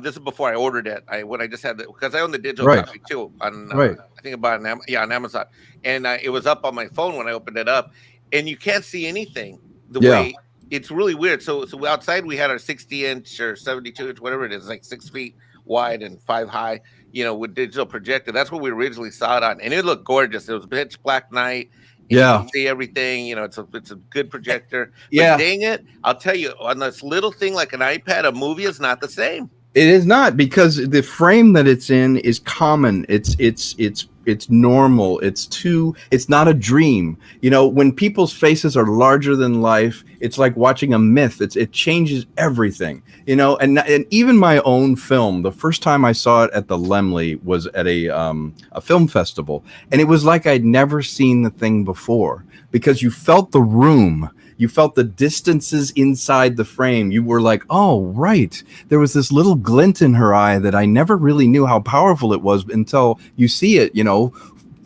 this is before I ordered it. When I just had because I own the digital copy too on I think about on Amazon, and it was up on my phone when I opened it up, and you can't see anything the way. It's really weird. So outside we had our 60-inch or 72-inch, whatever it is, like 6 feet wide and 5 high, with digital projector. That's what we originally saw it on, and it looked gorgeous. It was pitch black night. You can see everything. It's a good projector. But dang it, I'll tell you, on this little thing like an iPad, a movie is not the same. It is not, because the frame that it's in is common. It's normal. It's not a dream. When people's faces are larger than life, it's like watching a myth. It changes everything. And even my own film, the first time I saw it at the Laemmle was at a film festival, and it was like I'd never seen the thing before, because you felt the room. You felt the distances inside the frame. You were like, oh, right. There was this little glint in her eye that I never really knew how powerful it was until you see it,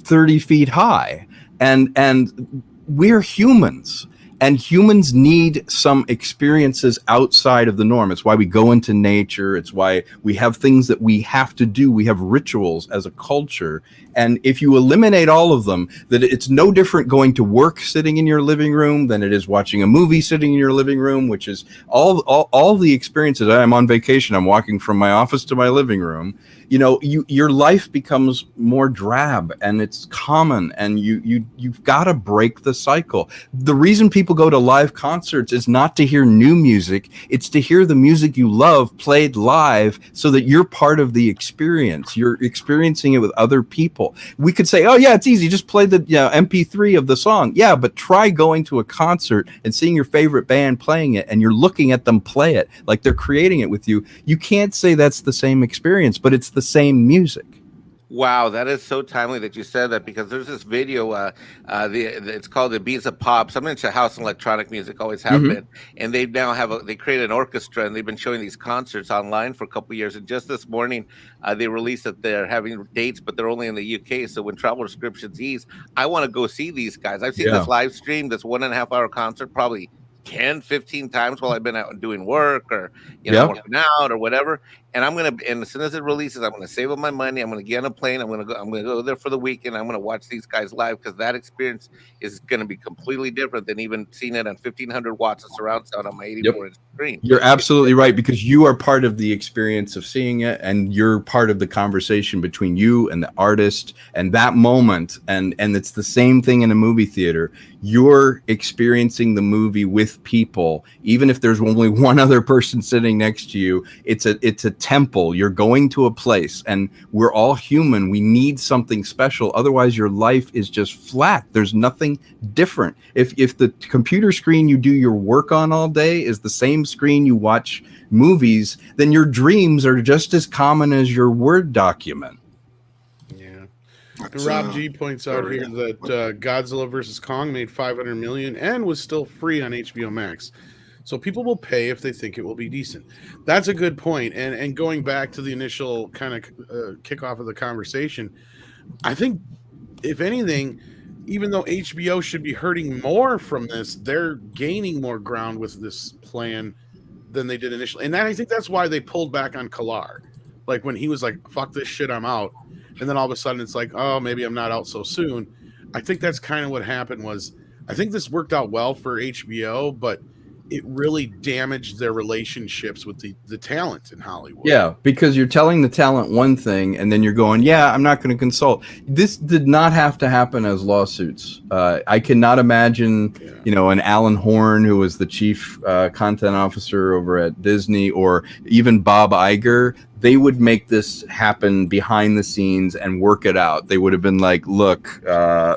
30 feet high. And we're humans. And humans need some experiences outside of the norm. It's why we go into nature. It's why we have things that we have to do. We have rituals as a culture. And if you eliminate all of them, that it's no different going to work sitting in your living room than it is watching a movie sitting in your living room, which is all the experiences. I'm on vacation. I'm walking from my office to my living room. Your life becomes more drab, and it's common, and you've got to break the cycle. The reason people go to live concerts is not to hear new music. It's to hear the music you love played live, so that you're part of the experience. You're experiencing it with other people. We could say, oh yeah, it's easy. Just play the MP3 of the song. Yeah, but try going to a concert and seeing your favorite band playing it, and you're looking at them play it like they're creating it with you. You can't say that's the same experience, but it's the same music. Wow, that is so timely that you said that, because there's this video, it's called Ibiza Pops. I'm into house and electronic music, always have been, and they now they created an orchestra, and they've been showing these concerts online for a couple of years. And just this morning, they released that they're having dates, but they're only in the UK. So when travel restrictions ease, I want to go see these guys. I've seen this live stream, this 1.5-hour concert, probably 10-15 times while I've been out doing work or working out or whatever. And and as soon as it releases, I'm gonna save up my money. I'm gonna get on a plane. I'm gonna go there for the weekend. I'm gonna watch these guys live, because that experience is gonna be completely different than even seeing it on 1,500 watts of surround sound on my 84-inch screen. You're absolutely right, because you are part of the experience of seeing it, and you're part of the conversation between you and the artist and that moment. And it's the same thing in a movie theater. You're experiencing the movie with people, even if there's only one other person sitting next to you. It's a temple. You're going to a place, and we're all human. We need something special. Otherwise, your life is just flat. There's nothing different. If the computer screen you do your work on all day is the same screen you watch movies, then your dreams are just as common as your Word document. Yeah. And Rob G points out here that Godzilla vs. Kong made $500 million and was still free on HBO Max. So people will pay if they think it will be decent. That's a good point. And going back to the initial kind of kickoff of the conversation, I think, if anything, even though HBO should be hurting more from this, they're gaining more ground with this plan than they did initially. And I think that's why they pulled back on Kalar. Like when he was like, fuck this shit, I'm out. And then all of a sudden it's like, oh, maybe I'm not out so soon. I think that's kind of what happened. Was I think this worked out well for HBO, but it really damaged their relationships with the talent in Hollywood. Yeah, because you're telling the talent one thing, and then you're going, yeah, I'm not going to consult. This did not have to happen as lawsuits. I cannot imagine, an Alan Horn, who was the chief content officer over at Disney, or even Bob Iger. They would make this happen behind the scenes and work it out. They would have been like, look,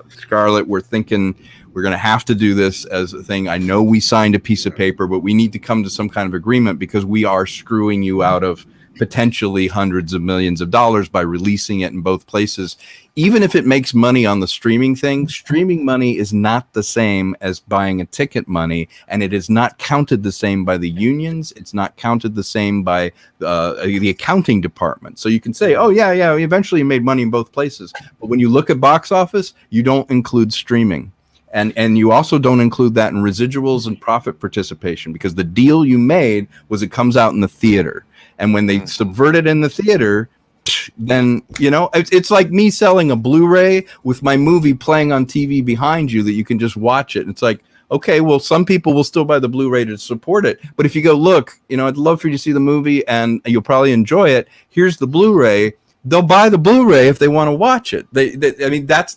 Scarlett, we're thinking we're going to have to do this as a thing. I know we signed a piece of paper, but we need to come to some kind of agreement because we are screwing you out of potentially hundreds of millions of dollars by releasing it in both places. Even if it makes money on the streaming thing, streaming money is not the same as buying a ticket money, and it is not counted the same by the unions. It's not counted the same by the accounting department. So you can say, oh, yeah, we eventually made money in both places. But when you look at box office, you don't include streaming. And you also don't include that in residuals and profit participation, because the deal you made was it comes out in the theater. And when they subvert it in the theater, then, it's like me selling a Blu-ray with my movie playing on TV behind you that you can just watch it. It's like, okay, well, some people will still buy the Blu-ray to support it. But if you go, look, I'd love for you to see the movie and you'll probably enjoy it. Here's the Blu-ray. They'll buy the Blu-ray if they want to watch it. That's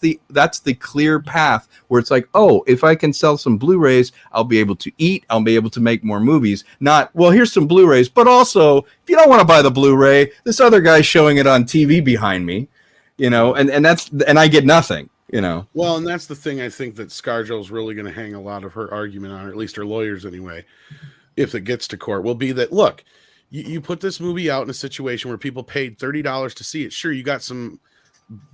the clear path where it's like, oh, if I can sell some Blu-rays, I'll be able to eat. I'll be able to make more movies. Not, well, here's some Blu-rays, but also, if you don't want to buy the Blu-ray, this other guy's showing it on TV behind me, and I get nothing. Well, and that's the thing I think that ScarJo's really going to hang a lot of her argument on, or at least her lawyers anyway, if it gets to court, will be that, look, you put this movie out in a situation where people paid $30 to see it. Sure, you got some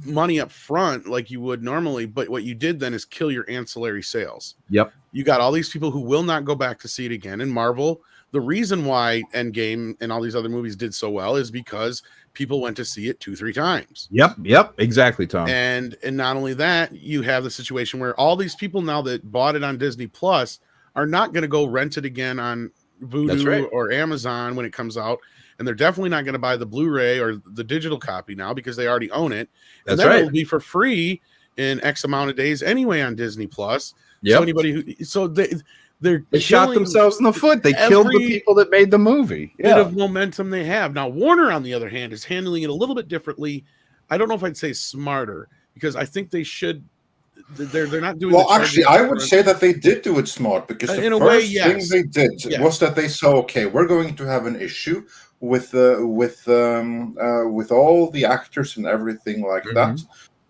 money up front like you would normally, but what you did then is kill your ancillary sales. Yep. You got all these people who will not go back to see it again. And Marvel, the reason why Endgame and all these other movies did so well is because people went to see it 2-3 times. Yep, exactly, Tom. And not only that, you have the situation where all these people now that bought it on Disney Plus are not going to go rent it again on Vudu or Amazon when it comes out, and they're definitely not going to buy the Blu-ray or the digital copy now because they already own it. And then it'll be for free in X amount of days anyway on Disney Plus. Yep. So anybody they shot themselves in the foot. They killed the people that made the movie. Bit of momentum they have. Now Warner, on the other hand, is handling it a little bit differently. I don't know if I'd say smarter, because I think they should. They're not doing. Well, actually, I would say that they did do it smart, because the first thing they did was that they saw, okay, we're going to have an issue with all the actors and everything like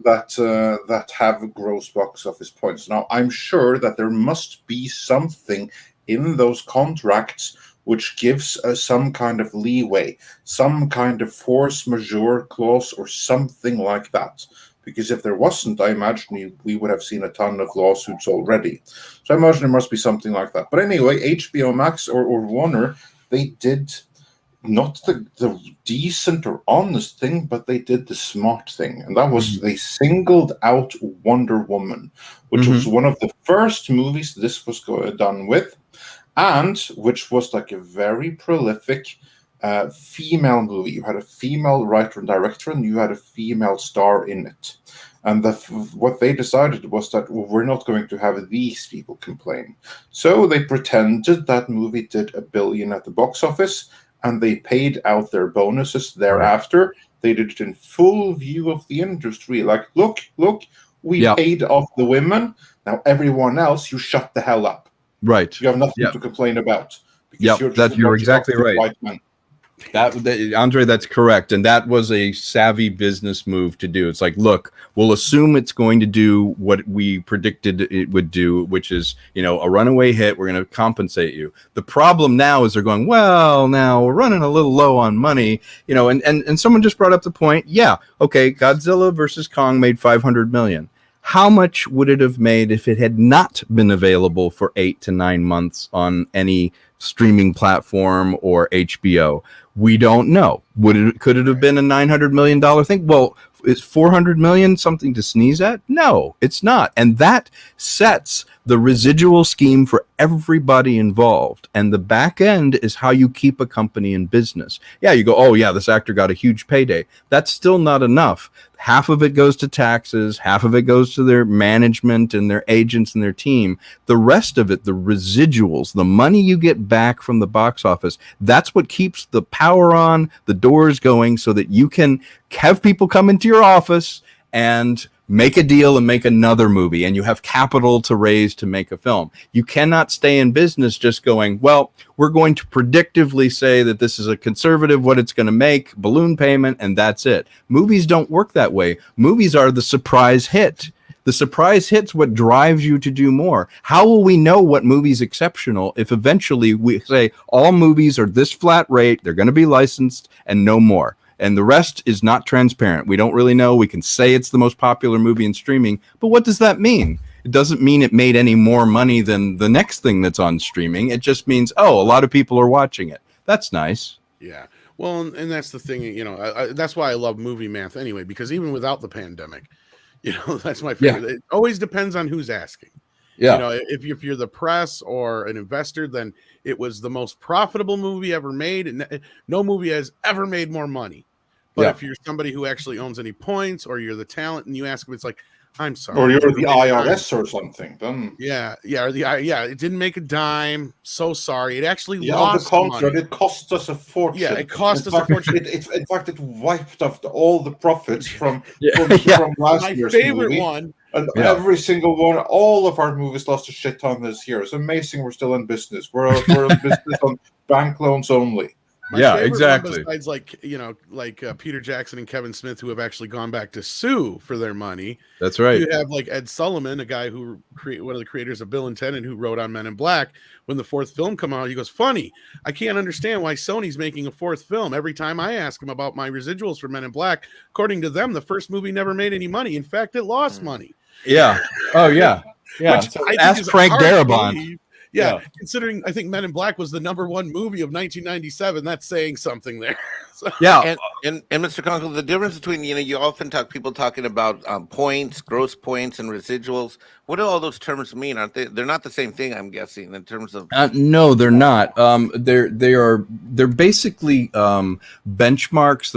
that have gross box office points. Now, I'm sure that there must be something in those contracts which gives some kind of leeway, some kind of force majeure clause or something like that. Because if there wasn't, I imagine we would have seen a ton of lawsuits already. So I imagine there must be something like that. But anyway, HBO Max or Warner, they did not the decent or honest thing, but they did the smart thing. And that was they singled out Wonder Woman, which was one of the first movies this was done with, and which was like a very prolific female movie. You had a female writer and director, and you had a female star in it. And what they decided was that we're not going to have these people complain. So they pretended that movie did $1 billion at the box office, and they paid out their bonuses thereafter. They did it in full view of the industry. Like, look, we paid off the women. Now everyone else, you shut the hell up. Right. You have nothing to complain about. You're exactly right. White men. Andre, that's correct. And that was a savvy business move to do. It's like, look, we'll assume it's going to do what we predicted it would do, which is, a runaway hit. We're going to compensate you. The problem now is they're going, well, now we're running a little low on money, and someone just brought up the point. Yeah. Okay. Godzilla versus Kong made $500 million. How much would it have made if it had not been available for 8 to 9 months on any streaming platform or HBO? We don't know. Could it have been a $900 million thing? Well, is 400 million something to sneeze at? No, it's not. And that sets the residual scheme for everybody involved. And the back end is how you keep a company in business. Yeah, you go, oh yeah, this actor got a huge payday. That's still not enough. Half of it goes to taxes, half of it goes to their management and their agents and their team. The rest of it, the residuals, the money you get back from the box office, that's what keeps the power on, the doors going, so that you can have people come into your office and make a deal and make another movie, and you have capital to raise to make a film. You cannot stay in business just going, well, we're going to predictively say that this is a conservative, what it's going to make, balloon payment, and that's it. Movies don't work that way. Movies are the surprise hit. The surprise hit's what drives you to do more. How will we know what movie's exceptional if eventually we say all movies are this flat rate, they're going to be licensed, and no more? And the rest is not transparent. We don't really know. We can say it's the most popular movie in streaming, but what does that mean? It doesn't mean it made any more money than the next thing that's on streaming. It just means, oh, a lot of people are watching it. That's nice. Yeah. Well, and that's the thing, you know, that's why I love movie math anyway, because even without the pandemic, you know, that's my favorite. Yeah. It always depends on who's asking. Yeah. You know, if you're the press or an investor, then it was the most profitable movie ever made, and no movie has ever made more money. But if you're somebody who actually owns any points, or you're the talent, and you ask them, it's like, I'm sorry. Or you're the IRS or something. Then it didn't make a dime. So sorry. It actually lost the contract. Money. It cost us a fortune. Yeah, it cost us a fortune. In fact, it wiped off all the profits from last year's favorite movie. One. And every single one, all of our movies lost a shit ton this year. It's amazing we're still in business. We're in business on bank loans only. Exactly. Besides, Peter Jackson and Kevin Smith, who have actually gone back to sue for their money. That's right. You have like Ed Sullivan, a guy who one of the creators of Bill and Ted, and who wrote on Men in Black. When the fourth film come out, he goes, "Funny, I can't understand why Sony's making a fourth film. Every time I ask him about my residuals for Men in Black, according to them, the first movie never made any money. In fact, it lost money." Yeah. Oh yeah. Yeah. So ask Frank Darabont. Yeah, considering I think Men in Black was the #1 movie of 1997, that's saying something there. Yeah, and Mr. Konkle, the difference between, you know, you often people talking about points, gross points, and residuals. What do all those terms mean? Aren't they? They're not the same thing, I'm guessing, in terms of. No, they're not. They're basically benchmarks.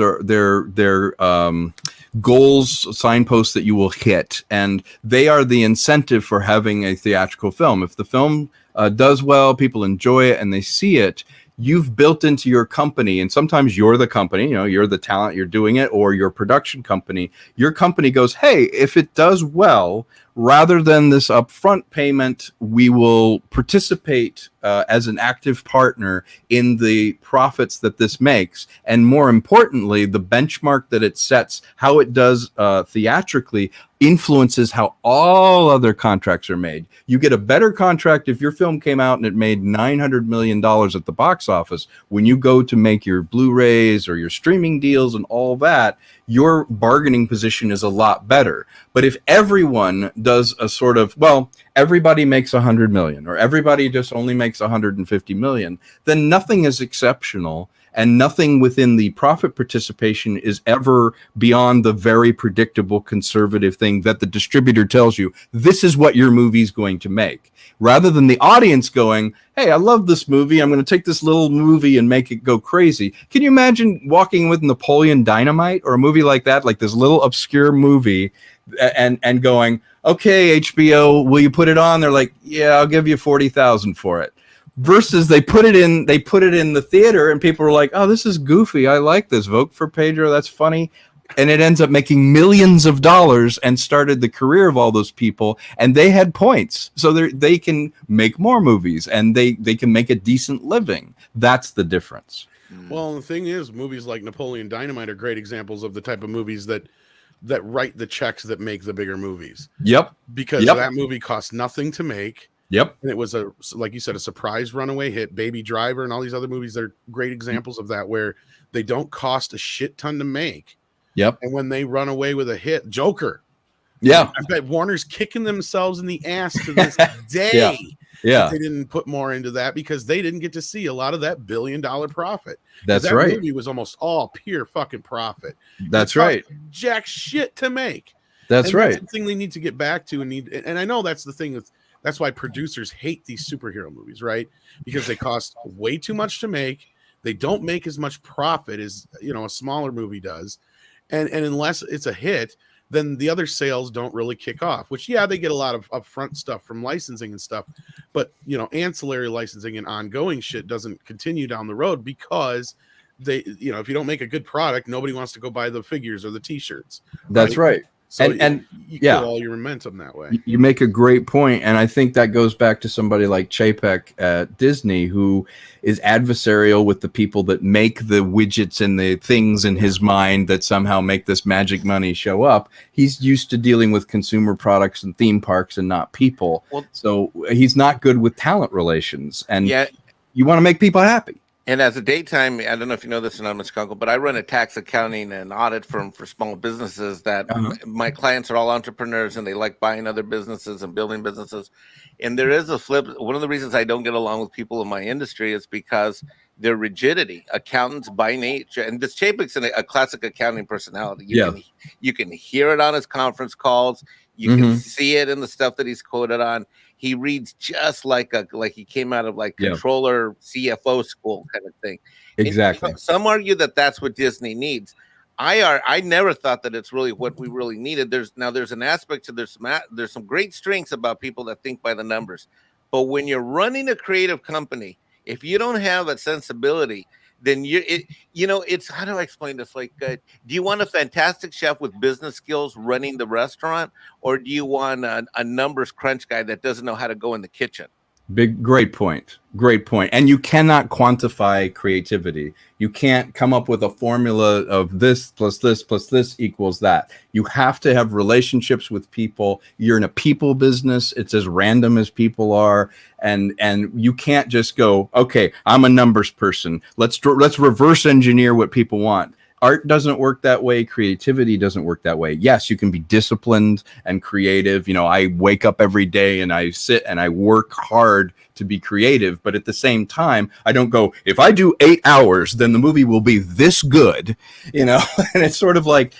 They're goals, signposts that you will hit, and they are the incentive for having a theatrical film. If the film does well, people enjoy it, and they see it, you've built into your company, and sometimes you're the company, you know, you're the talent, you're doing it, or your production company. Your company goes, hey, if it does well, rather than this upfront payment, we will participate as an active partner in the profits that this makes. And more importantly, the benchmark that it sets, how it does theatrically, influences how all other contracts are made. You get a better contract if your film came out and it made $900 million at the box office. When you go to make your Blu-rays or your streaming deals and all that, your bargaining position is a lot better. But if everyone does a sort of, well, everybody makes 100 million, or everybody just only makes 150 million, then nothing is exceptional, and nothing within the profit participation is ever beyond the very predictable conservative thing that the distributor tells you, this is what your movie's going to make. Rather than the audience going, hey, I love this movie, I'm going to take this little movie and make it go crazy. Can you imagine walking with Napoleon Dynamite or a movie like that, like this little obscure movie, and going, okay, HBO, will you put it on? They're like, yeah, I'll give you 40,000 for it. Versus they put it in the theater, and people were like, oh, this is goofy, I like this, vote for Pedro, that's funny. And it ends up making millions of dollars and started the career of all those people, and they had points, so they can make more movies, and they can make a decent living. That's the difference. Well, the thing is, movies like Napoleon Dynamite are great examples of the type of movies that write the checks that make the bigger movies. Yep. Because that movie cost nothing to make. Yep. And it was like you said, a surprise runaway hit. Baby Driver and all these other movies, they're great examples of that, where they don't cost a shit ton to make. Yep. And when they run away with a hit, Joker. Yeah. I bet Warner's kicking themselves in the ass to this day Yeah. They didn't put more into that because they didn't get to see a lot of that $1 billion profit. That's that right. movie was almost all pure fucking profit. That's right. Jack shit to make. That's right. That's the thing they need to get back to, and I know that's the thing. That's why producers hate these superhero movies, right? Because they cost way too much to make. They don't make as much profit as a smaller movie does, and unless it's a hit, then the other sales don't really kick off. Which they get a lot of upfront stuff from licensing and stuff, but ancillary licensing and ongoing shit doesn't continue down the road because they if you don't make a good product, nobody wants to go buy the figures or the T-shirts. That's right. So and you kill all your momentum that way. You make a great point, and I think that goes back to somebody like Chapek at Disney, who is adversarial with the people that make the widgets and the things in his mind that somehow make this magic money show up. He's used to dealing with consumer products and theme parks and not people. Well, so he's not good with talent relations, and you want to make people happy. And as a daytime, I don't know if you know this or not, Mr. Konkle, but I run a tax accounting and audit firm for small businesses that my clients are all entrepreneurs and they like buying other businesses and building businesses. And there is a flip. One of the reasons I don't get along with people in my industry is because their rigidity. Accountants by nature, and this Chapek's a classic accounting personality. You can hear it on his conference calls. You can see it in the stuff that he's quoted on. He reads just like he came out of controller CFO school kind of thing. Exactly. And some argue that that's what Disney needs. I never thought that it's really what we really needed. There's an aspect to there's some great strengths about people that think by the numbers, but when you're running a creative company, if you don't have a sensibility, then it's how do I explain this? Like, do you want a fantastic chef with business skills running the restaurant, or do you want a numbers crunch guy that doesn't know how to go in the kitchen? Great point. And you cannot quantify creativity. You can't come up with a formula of this plus this plus this equals that. You have to have relationships with people. You're in a people business. It's as random as people are. And you can't just go, okay, I'm a numbers person. Let's reverse engineer what people want. Art doesn't work that way. Creativity doesn't work that way. Yes, you can be disciplined and creative. I wake up every day and I sit and I work hard to be creative. But at the same time, I don't go, if I do 8 hours, then the movie will be this good, And it's sort of like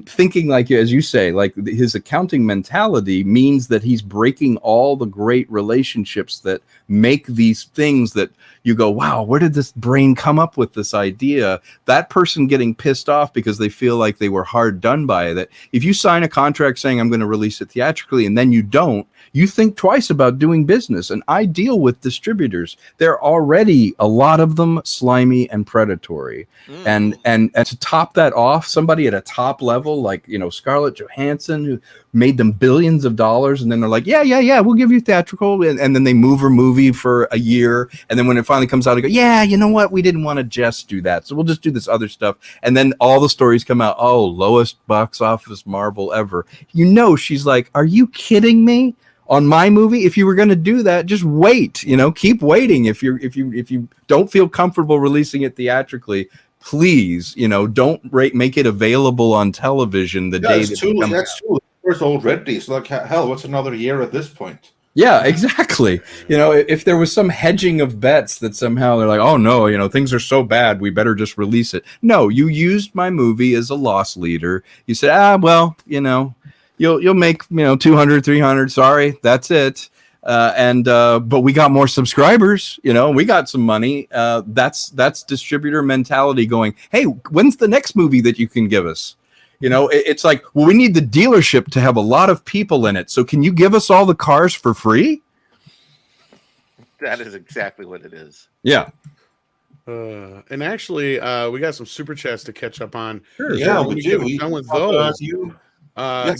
thinking like, as you say, like his accounting mentality means that he's breaking all the great relationships that make these things that you go, wow, where did this brain come up with this idea? That person getting pissed off because they feel like they were hard done by that. If you sign a contract saying I'm going to release it theatrically and then you don't, you think twice about doing business. And I deal with distributors. They're already, a lot of them, slimy and predatory. And to top that off, somebody at a top level like, Scarlett Johansson, who made them billions of dollars, and then they're like, yeah, we'll give you theatrical. And then they move her movie for a year. And then when it finally comes out, they go, yeah, you know what? We didn't want to just do that. So we'll just do this other stuff. And then all the stories come out, oh, lowest box office Marvel ever. She's like, are you kidding me? On my movie, if you were going to do that, just wait. Keep waiting. If you don't feel comfortable releasing it theatrically, please, don't make it available on television the day that it comes out. That's 2 years already. So like, hell, what's another year at this point? Yeah, exactly. If there was some hedging of bets that somehow they're like, oh no, things are so bad, we better just release it. No, you used my movie as a loss leader. You said, well, you'll make 200, 300. Sorry, that's it. But we got more subscribers. We got some money. That's distributor mentality. Going, hey, when's the next movie that you can give us? It's like, well, we need the dealership to have a lot of people in it. So can you give us all the cars for free? That is exactly what it is. Yeah. And actually, we got some super chats to catch up on. Sure. Yeah, we do. Done with those.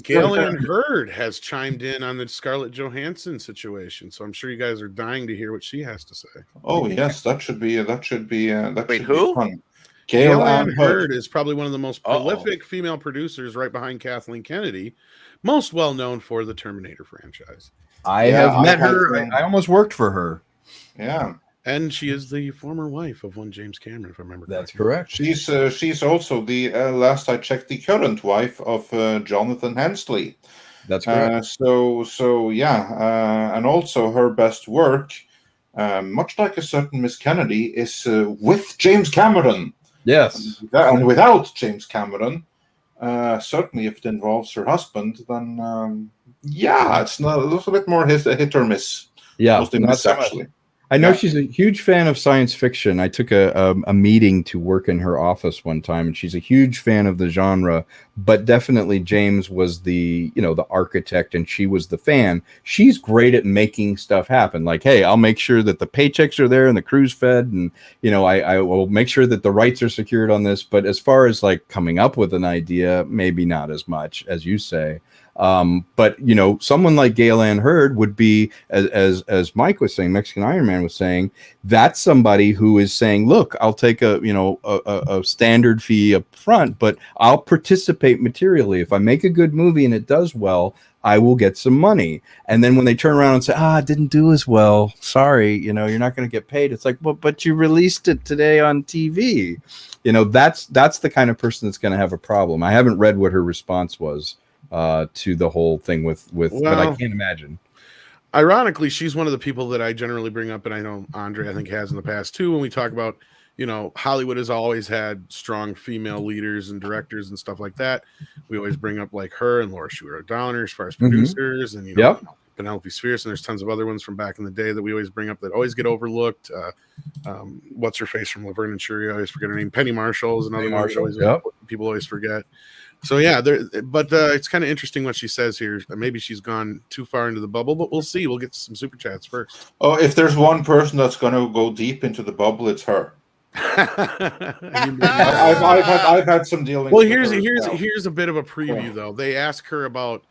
Galen Hurd has chimed in on the Scarlett Johansson situation, so I'm sure you guys are dying to hear what she has to say. Oh yes, that should be Wait, who? Fun. Galen Hurd is probably one of the most prolific female producers, right behind Kathleen Kennedy, most well known for the Terminator franchise. I have met her. I almost worked for her. Yeah. And she is the former wife of one James Cameron, if I remember correctly. That's correct. She's also the last I checked, the current wife of Jonathan Hensleigh. That's correct. So yeah, and also her best work, much like a certain Miss Kennedy, is with James Cameron. Yes. And without James Cameron, certainly if it involves her husband, then yeah, it's not a little bit more hit or miss. Yeah, Mostly not miss, so much. actually. I know Yeah. she's a huge fan of science fiction. I took a meeting to work in her office one time, and she's a huge fan of the genre. But definitely, James was the architect, and she was the fan. She's great at making stuff happen. Like, hey, I'll make sure that the paychecks are there and the crew's fed, and I will make sure that the rights are secured on this. But as far as like coming up with an idea, maybe not as much as you say. But someone like Gail Ann Hurd would be, as Mike was saying, Mexican Iron Man was saying, that's somebody who is saying, look, I'll take a standard fee up front, but I'll participate materially. If I make a good movie and it does well, I will get some money. And then when they turn around and say, it didn't do as well, sorry, you're not going to get paid. It's like, well, but you released it today on TV. That's the kind of person that's going to have a problem. I haven't read what her response was to the whole thing with but I can't imagine. Ironically, she's one of the people that I generally bring up, and I know Andre, I think, has in the past too, when we talk about, Hollywood has always had strong female leaders and directors and stuff like that. We always bring up like her and Laura Schuler O'Donnell as far as producers, and Penelope Spheres, and there's tons of other ones from back in the day that we always bring up that always get overlooked. What's her face from Laverne and Shirley? I always forget her name. Penny Marshall is another one. People always forget. So yeah, but it's kind of interesting what she says here. Maybe she's gone too far into the bubble, but we'll see. We'll get some super chats first. Oh, if there's one person that's going to go deep into the bubble, it's her. I've had some dealings. Well, here's a bit of a preview though. They ask her about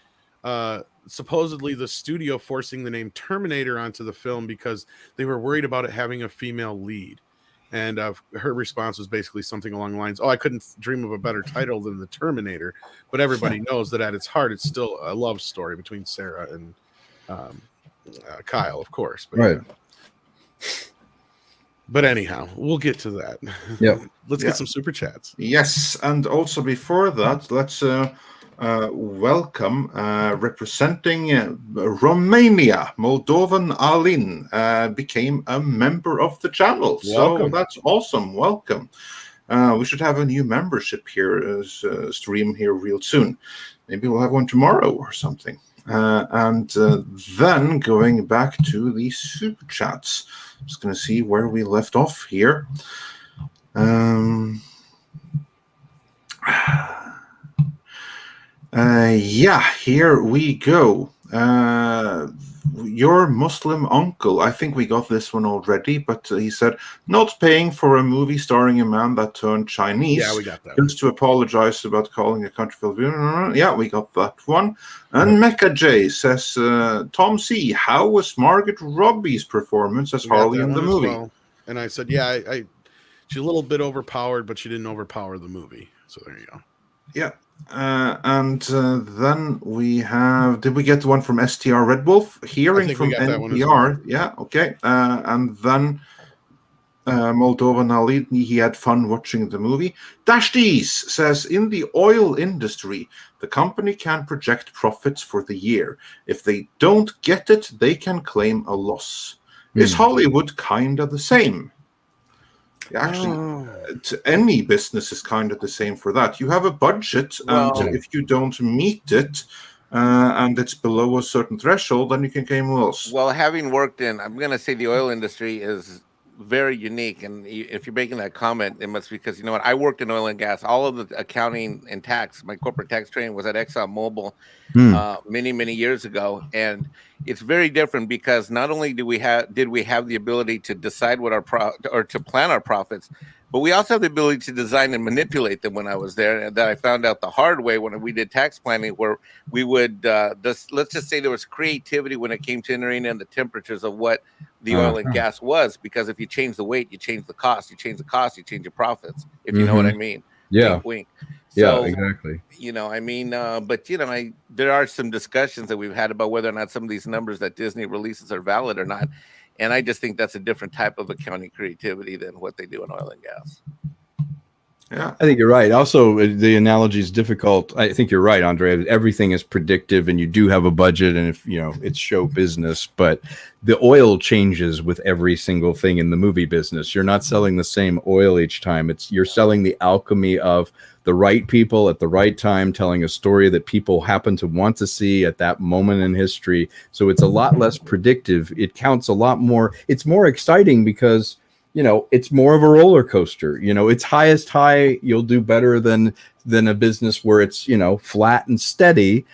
supposedly the studio forcing the name Terminator onto the film because they were worried about it having a female lead. And her response was basically something along the lines, I couldn't dream of a better title than The Terminator. But everybody knows that at its heart, it's still a love story between Sarah and Kyle, of course. But, right. But anyhow, we'll get to that. Yeah. Let's get some super chats. Yes. And also before that, let's welcome representing Romania, Moldovan Alin became a member of the channel. Welcome. So that's awesome. Welcome. We should have a new membership here, stream here real soon. Maybe we'll have one tomorrow or something. And then going back to the super chats, just going to see where we left off here. Here we go. Your Muslim uncle, I think we got this one already, but he said, not paying for a movie starring a man that turned Chinese. Yeah, we got that. Just to apologize about calling a country film. Yeah, we got that one. And Mecha J says, Tom C., how was Margot Robbie's performance as Harley in the movie? Well. And I said, yeah, she's a little bit overpowered, but she didn't overpower the movie. So there you go. Yeah. And then we have, did we get the one from STR Red Wolf? Hearing from NPR. Well. Yeah, okay. And then Moldovan Ali, he had fun watching the movie. Dashties says, in the oil industry, the company can project profits for the year. If they don't get it, they can claim a loss. Is Hollywood kind of the same? Actually, any business is kind of the same for that. You have a budget, and if you don't meet it, and it's below a certain threshold, then you can claim a loss. Well, having worked in, I'm going to say the oil industry is very unique. And if you're making that comment, it must be because, you know what, I worked in oil and gas. All of the accounting and tax, my corporate tax training was at ExxonMobil many, many years ago. And it's very different because not only did we have the ability to decide what or to plan our profits, but we also have the ability to design and manipulate them when I was there. And that I found out the hard way when we did tax planning, where we would, let's just say there was creativity when it came to entering in the temperatures of what the oil and gas was. Because if you change the weight, you change the cost. You change the cost, you change your profits, if you know what I mean. Yeah. Wink, wink. Yeah, So, exactly. you know, I mean, but, you know, there are some discussions that we've had about whether or not some of these numbers that Disney releases are valid or not. And I just think that's a different type of accounting creativity than what they do in oil and gas. Yeah. I think you're right. Also, the analogy is difficult. I think you're right, Andre. Everything is predictive, and you do have a budget, and if it's show business, but the oil changes with every single thing in the movie business. You're not selling the same oil each time. You're selling the alchemy of the right people at the right time, telling a story that people happen to want to see at that moment in history. So it's a lot less predictive. It counts a lot more. It's more exciting because it's more of a roller coaster. It's highest high, you'll do better than a business where it's, flat and steady,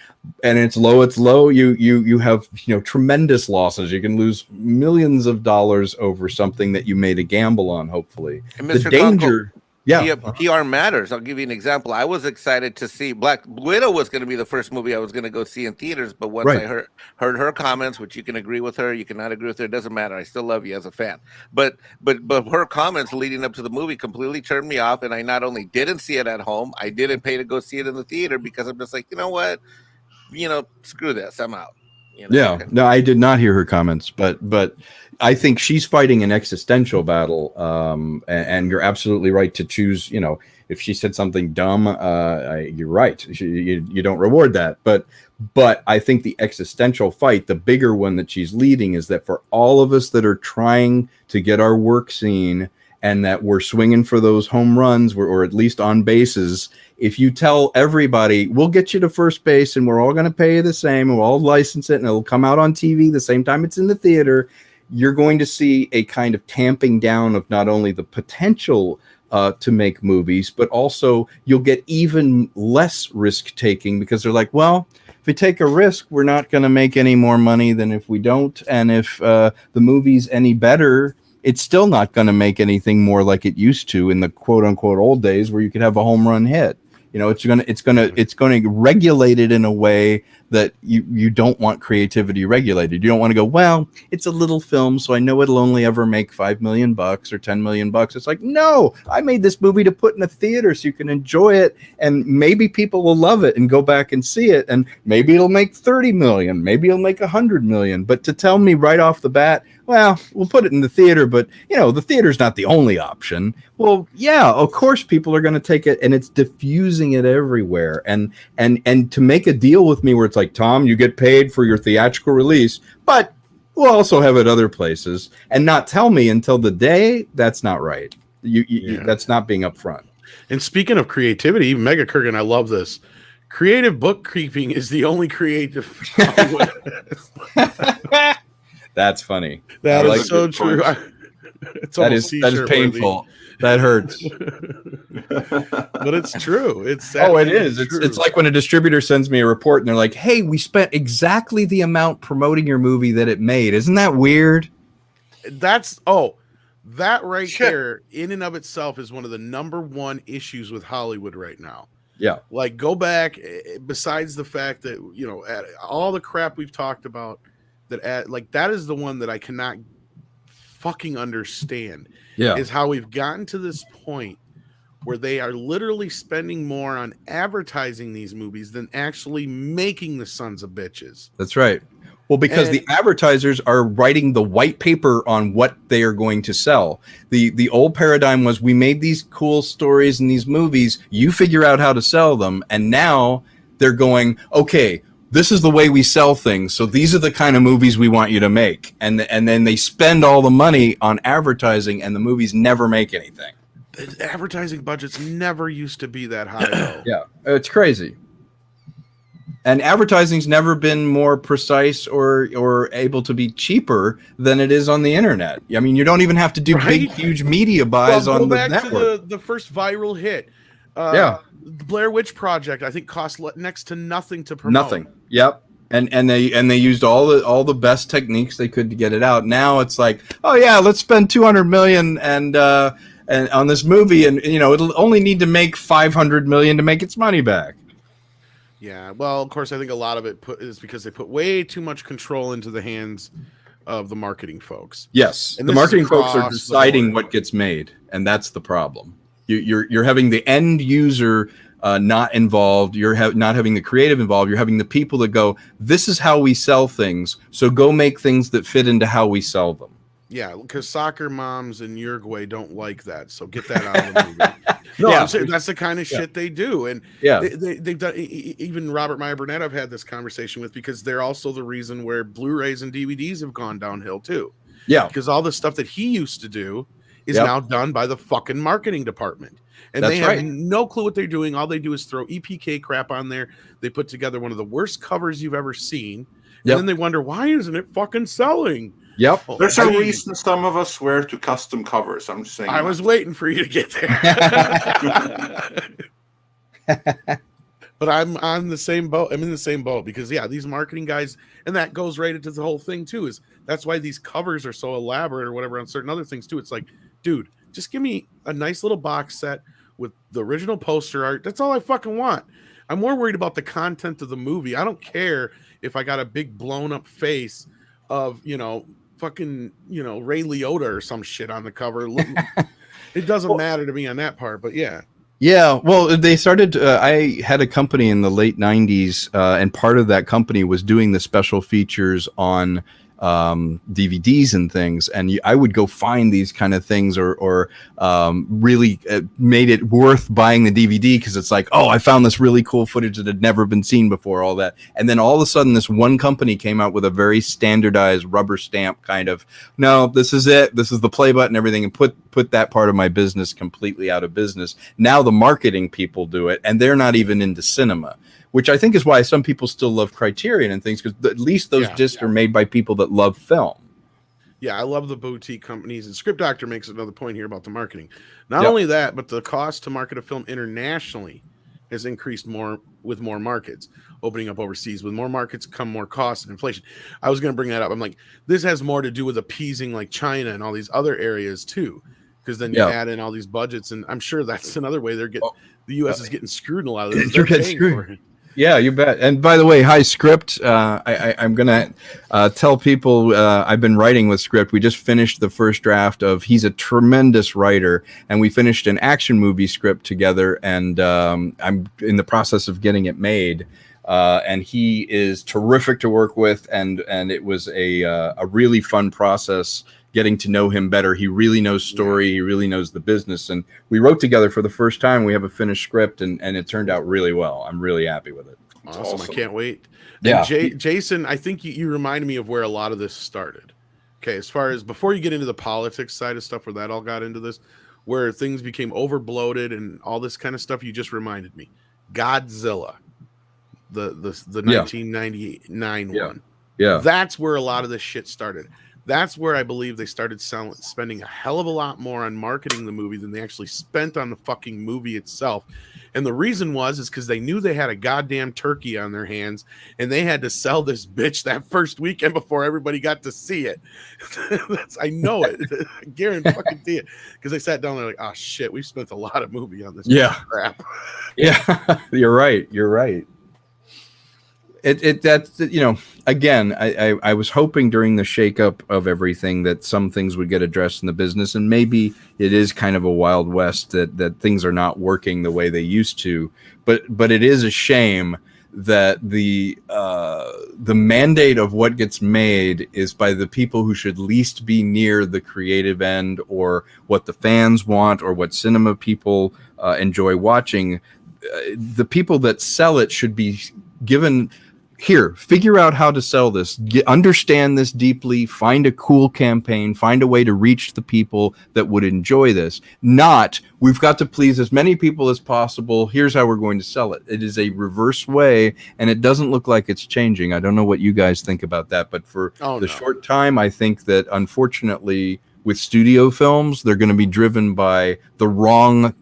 and it's low, you have, tremendous losses. You can lose millions of dollars over something that you made a gamble on, hopefully. And The Mr. danger. Yeah. PR matters. I'll give you an example. I was excited to see Black Widow was going to be the first movie I was going to go see in theaters, but once I heard her comments, which you can agree with her, you cannot agree with her, it doesn't matter. I still love you as a fan. But her comments leading up to the movie completely turned me off, and I not only didn't see it at home, I didn't pay to go see it in the theater because I'm just like, you know what? Screw this. I'm out. Yeah, no, I did not hear her comments, but I think she's fighting an existential battle, and you're absolutely right to choose. If she said something dumb, you're right. You don't reward that, but I think the existential fight, the bigger one that she's leading, is that for all of us that are trying to get our work seen and that we're swinging for those home runs or at least on bases, if you tell everybody, we'll get you to first base and we're all going to pay you the same and we'll all license it and it'll come out on TV the same time it's in the theater, you're going to see a kind of tamping down of not only the potential to make movies, but also you'll get even less risk taking because they're like, well, if we take a risk, we're not going to make any more money than if we don't. And if the movie's any better, it's still not going to make anything more like it used to in the quote unquote old days where you could have a home run hit. It's going to regulate it in a way that you don't want creativity regulated. You don't want to go, well, it's a little film, so I know it'll only ever make $5 million or $10 million. It's like, no, I made this movie to put in a theater so you can enjoy it, and maybe people will love it and go back and see it, and maybe it'll make 30 million, maybe it'll make 100 million. But to tell me right off the bat, well, we'll put it in the theater, but the theater's not the only option. Well, yeah, of course people are going to take it, and it's diffusing it everywhere. And to make a deal with me where it's like, Tom, you get paid for your theatrical release, but we'll also have it other places, and not tell me until the day, that's not right. That's not being upfront. And speaking of creativity, Mega Kurgan, I love this. Creative bookkeeping is the only creative. That's funny. That is so true. That is painful. That hurts. But it's true. It is. It's like when a distributor sends me a report and they're like, hey, we spent exactly the amount promoting your movie that it made. Isn't that weird? That right there in and of itself is one of the number one issues with Hollywood right now. Yeah. Like, go back, besides the fact that, at all the crap we've talked about, that is the one that I cannot fucking understand. Yeah. Is how we've gotten to this point where they are literally spending more on advertising these movies than actually making the sons of bitches. That's right. Well, because the advertisers are writing the white paper on what they are going to sell. The old paradigm was, we made these cool stories and these movies, you figure out how to sell them. And now they're going, okay, this is the way we sell things. So these are the kind of movies we want you to make. And then they spend all the money on advertising and the movies never make anything. The advertising budgets never used to be that high, though. Yeah, it's crazy. And advertising's never been more precise or able to be cheaper than it is on the internet. I mean, you don't even have to do big, huge media buys on the network. Go back to the first viral hit. The Blair Witch Project, I think, cost next to nothing to promote. Nothing. Yep. And they used all the best techniques they could to get it out. Now it's like, oh yeah, let's spend $200 million and on this movie, and it'll only need to make $500 million to make its money back. Yeah, well, of course, I think a lot of it is because they put way too much control into the hands of the marketing folks. Yes, and the marketing folks are deciding what gets made, and that's the problem. You're having the end user not involved. You're not having the creative involved. You're having the people that go, this is how we sell things, so go make things that fit into how we sell them. Yeah, because soccer moms in Uruguay don't like that, so get that out of the movie. No, Yeah. I'm saying that's the kind of shit they do, and Yeah. they've done. Even Robert Meyer Burnett, I've had this conversation with because they're also the reason where Blu-rays and DVDs have gone downhill too. Yeah. Because all the stuff that he used to do is Yep. now done by the fucking marketing department, and That's they have right. no clue what they're doing. All they do is throw EPK crap on there. They put together one of the worst covers you've ever seen, and Yep. then they wonder why isn't it fucking selling. Yep. Well, There's a I mean, reason some of us swear to custom covers. I'm just saying. I was waiting for you to get there. But I'm on the same boat. I'm in the same boat because these marketing guys, and that goes right into the whole thing too, is that's why these covers are so elaborate or whatever on certain other things too. It's like, dude, just give me a nice little box set with the original poster art. That's all I fucking want. I'm more worried about the content of the movie. I don't care if I got a big blown up face of, fucking, Ray Liotta or some shit on the cover. It doesn't matter to me on that part, but yeah. Yeah, well, they started. I had a company in the late '90s, and part of that company was doing the special features on DVDs and things. And I would go find these kind of things, or really made it worth buying the DVD because it's like, oh, I found this really cool footage that had never been seen before. All that, and then all of a sudden, this one company came out with a very standardized rubber stamp kind of, no, this is it. This is the play button, everything, and put that part of my business completely out of business. Now the marketing people do it, and they're not even into cinema, which I think is why some people still love Criterion and things, because at least those discs are made by people that love film. Yeah, I love the boutique companies, and Script Doctor makes another point here about the marketing. Not only that, but the cost to market a film internationally has increased more with more markets opening up overseas. With more markets come more costs and inflation. I was going to bring that up. I'm like, this has more to do with appeasing like China and all these other areas too, because then you add in all these budgets, and I'm sure that's another way they're getting the U.S. is getting screwed in a lot of this. You're getting screwed. Yeah, you bet. And by the way, hi, Script. I'm going to tell people I've been writing with Script. We just finished the first draft of, he's a tremendous writer, and we finished an action movie script together, and I'm in the process of getting it made. And he is terrific to work with, and it was a really fun process getting to know him better. He really knows story. He really knows the business. And we wrote together for the first time. We have a finished script, and it turned out really well. I'm really happy with it. Awesome. I can't wait. Yeah. And Jason, I think you reminded me of where a lot of this started. Okay, as far as before you get into the politics side of stuff, where that all got into this, where things became over bloated and all this kind of stuff, you just reminded me. Godzilla, the 1999 one. Yeah. That's where a lot of this shit started. That's where I believe they started spending a hell of a lot more on marketing the movie than they actually spent on the fucking movie itself. And the reason is because they knew they had a goddamn turkey on their hands, and they had to sell this bitch that first weekend before everybody got to see it. I know it. I guarantee fucking it. Because they sat down there like, oh shit, we've spent a lot of movie on this crap. Yeah, you're right. You're right. That's again, I was hoping during the shakeup of everything that some things would get addressed in the business, and maybe it is kind of a wild west that things are not working the way they used to. But it is a shame that the mandate of what gets made is by the people who should least be near the creative end, or what the fans want, or what cinema people enjoy watching. The people that sell it should be given, here, figure out how to sell this, understand this deeply, find a cool campaign, find a way to reach the people that would enjoy this. Not, we've got to please as many people as possible, here's how we're going to sell it. It is a reverse way, and it doesn't look like it's changing. I don't know what you guys think about that, but for short time, I think that unfortunately with studio films, they're going to be driven by the wrong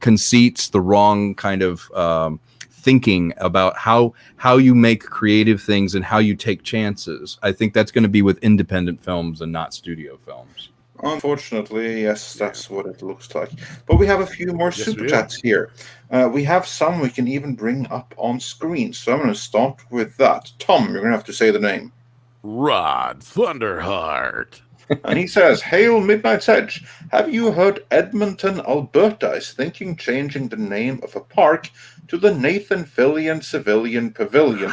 conceits, the wrong kind of thinking about how you make creative things and how you take chances. I think that's going to be with independent films and not studio films. Unfortunately, yes, that's what it looks like. But we have a few more super chats here. We have some we can even bring up on screen. So I'm going to start with that. Tom, you're going to have to say the name. Rod Thunderheart. And he says, "Hail Midnight's Edge. Have you heard Edmonton, Alberta is thinking changing the name of a park to the Nathan Fillion Civilian Pavilion?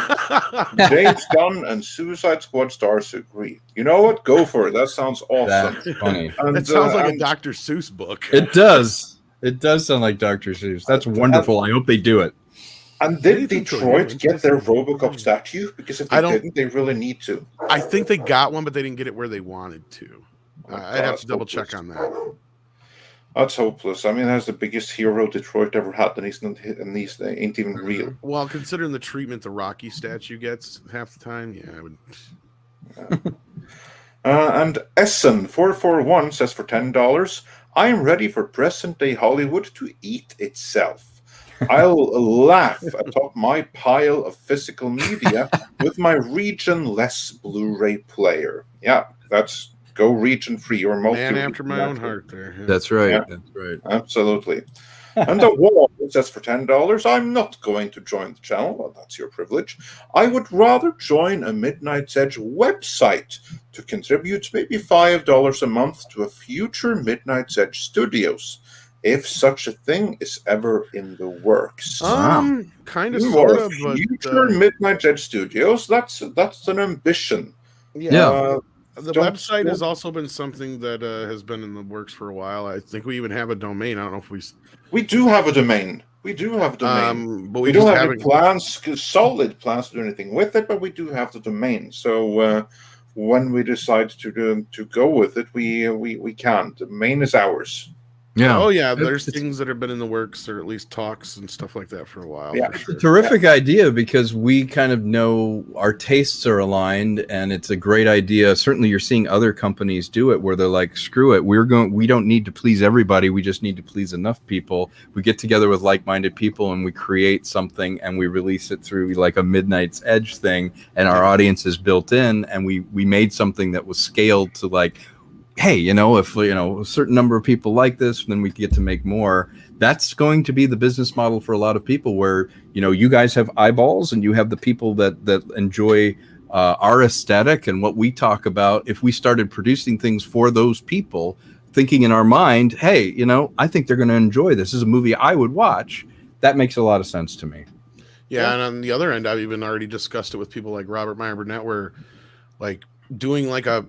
James Gunn and Suicide Squad stars agree. You know what? Go for it. That sounds awesome." That's funny. It sounds like a Dr. Seuss book. It does. It does sound like Dr. Seuss. That's wonderful. I hope they do it. And did Detroit get their RoboCop statue? Because if they didn't, they really need to. I think they got one, but they didn't get it where they wanted to. I'd have to double check on that. That's hopeless. I mean, that's the biggest hero Detroit ever had, and they ain't even real. Well, considering the treatment the Rocky statue gets half the time, yeah, I would. And Essen441 says for $10, "I'm ready for present-day Hollywood to eat itself. I'll laugh atop my pile of physical media with my region-less Blu-ray player." Yeah, that's go region-free or multi. Man after my own heart there. Yeah. That's right. Yeah. That's right. Absolutely. And the wall says for $10, "I'm not going to join the channel." Well, that's your privilege. "I would rather join a Midnight's Edge website to contribute maybe $5 a month to a future Midnight's Edge studios, if such a thing is ever in the works." Kind of, sort of, but future Midnight's Edge studios. That's an ambition. Yeah. The website has also been something that has been in the works for a while. I think we even have a domain. I don't know if we do have a domain. We do have a domain, but we don't have any solid plans to do anything with it. But we do have the domain. So when we decide to go with it, we can. The domain is ours. Yeah. Oh yeah, there's things that have been in the works, or at least talks and stuff like that for a while. Yeah, for sure. Terrific idea, because we kind of know our tastes are aligned, and it's a great idea. Certainly, you're seeing other companies do it where they're like, "Screw it, we don't need to please everybody. We just need to please enough people. We get together with like-minded people and we create something and we release it through like a Midnight's Edge thing, and our audience is built in, and we made something that was scaled to like." Hey, if a certain number of people like this, then we get to make more. That's going to be the business model for a lot of people, where you guys have eyeballs and you have the people that enjoy our aesthetic and what we talk about. If we started producing things for those people, thinking in our mind, hey, I think they're going to enjoy this. This is a movie I would watch. That makes a lot of sense to me. Yeah, and on the other end, I've even already discussed it with people like Robert Meyer Burnett, where like doing like a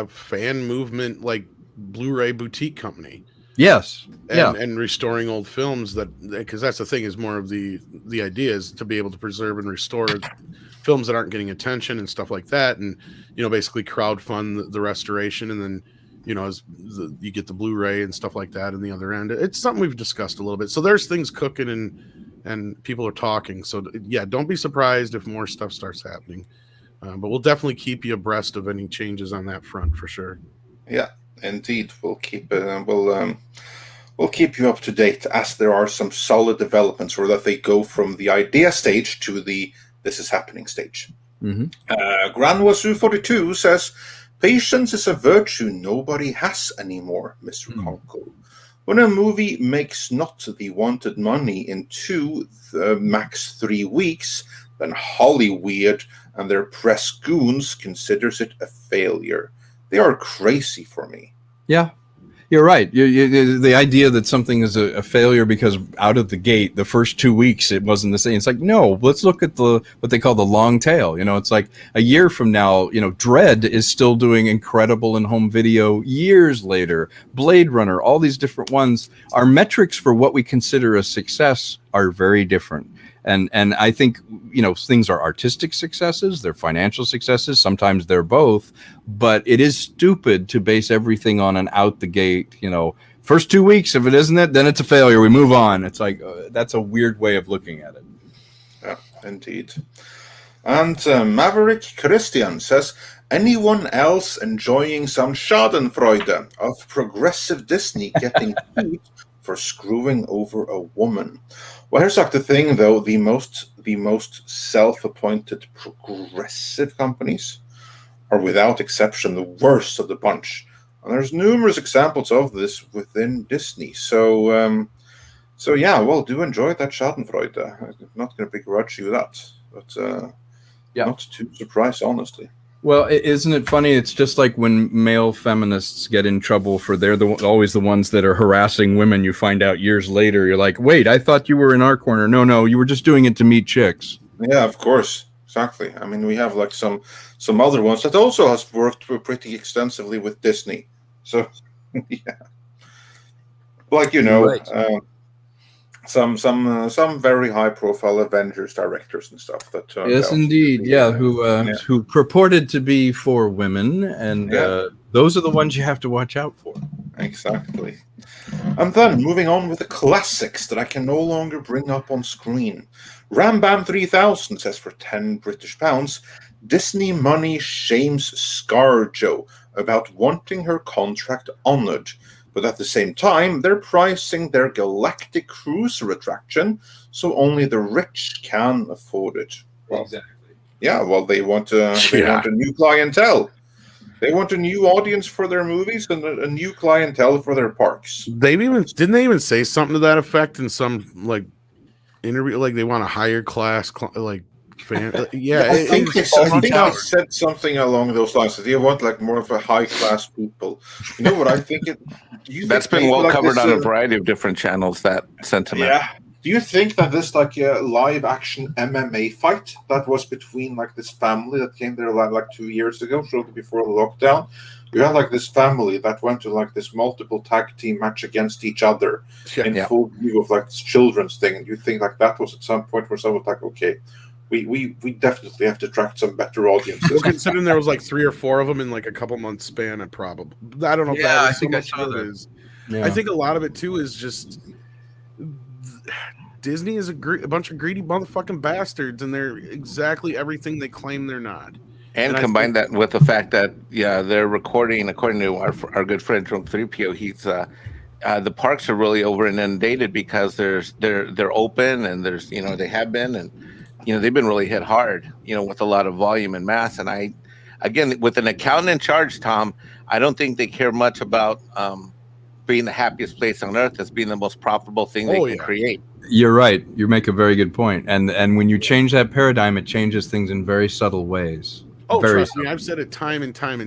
fan movement, like Blu-ray boutique company. Yes. And restoring old films, because that's the thing, is more of the idea is to be able to preserve and restore films that aren't getting attention and stuff like that. And, basically crowdfund the restoration. And then, as you get the Blu-ray and stuff like that in the other end. It's something we've discussed a little bit. So there's things cooking and people are talking. So yeah, don't be surprised if more stuff starts happening. But we'll definitely keep you abreast of any changes on that front for sure. Yeah, indeed. We'll keep we'll keep you up to date as there are some solid developments, or that they go from the idea stage to the this is happening stage. Mm-hmm. Granwasu42 says, "Patience is a virtue nobody has anymore, Mr. Konkle. When a movie makes not the wanted money in 2, max 3 weeks, then Hollywood and their press goons considers it a failure. They are crazy for me." Yeah, you're right. The idea that something is a failure because out of the gate, the first 2 weeks, it wasn't the same. It's like, no, let's look at what they call the long tail. It's like a year from now, Dredd is still doing incredible in home video years later. Blade Runner, all these different ones. Our metrics for what we consider a success are very different. And I think, things are artistic successes, they're financial successes, sometimes they're both, but it is stupid to base everything on an out the gate, first 2 weeks, if it isn't it, then it's a failure, we move on. It's like, that's a weird way of looking at it. Yeah, indeed. And Maverick Christian says, "Anyone else enjoying some schadenfreude of progressive Disney getting sued for screwing over a woman?" Well, here's like the thing, though. The most self-appointed progressive companies are, without exception, the worst of the bunch. And there's numerous examples of this within Disney. So yeah, well, do enjoy that Schadenfreude. I'm not going to begrudge you that, but not too surprised, honestly. Well, isn't it funny? It's just like when male feminists get in trouble for always the ones that are harassing women. You find out years later, you're like, wait, I thought you were in our corner. No, you were just doing it to meet chicks. Yeah, of course. Exactly. I mean, we have like some other ones that also has worked pretty extensively with Disney. So, yeah. Like, Right. some very high profile Avengers directors and stuff that Yes, indeed. Yeah, who purported to be for women, and those are the ones you have to watch out for. Exactly. And then moving on with the classics that I can no longer bring up on screen. Rambam 3000 says for £10 Disney money shames ScarJo about wanting her contract honored. But at the same time, they're pricing their galactic cruiser attraction so only the rich can afford it. Well, exactly. Yeah, well, they want a new clientele. They want a new audience for their movies and a new clientele for their parks. Didn't they even say something to that effect in some like interview? Like they want a higher class fan. Yeah, I think they said something along those lines. They want like more of a high class people. You know what I think? That's been well covered on a variety of different channels. That sentiment. Yeah. Do you think that this like a live action MMA fight that was between like this family that came there like 2 years ago, shortly before the lockdown? You had like this family that went to like this multiple tag team match against each other in full view of like this children's thing. And you think like that was at some point where someone was like, okay, we definitely have to attract some better audiences. Well, considering there was like 3 or 4 of them in like a couple months span, I don't know. If that I think I saw that. I think a lot of it too is just Disney is a bunch of greedy motherfucking bastards, and they're exactly everything they claim they're not. And combine that with the fact that they're recording, according to our good friend from 3PO, he's the parks are really over and inundated because they're open, and there's they have been, and they've been really hit hard with a lot of volume and mass. And again, with an accountant in charge, Tom, I don't think they care much about being the happiest place on earth as being the most profitable thing they can create. You're right. You make a very good point. And when you change that paradigm, it changes things in very subtle ways. Oh, trust me, I've said it time and time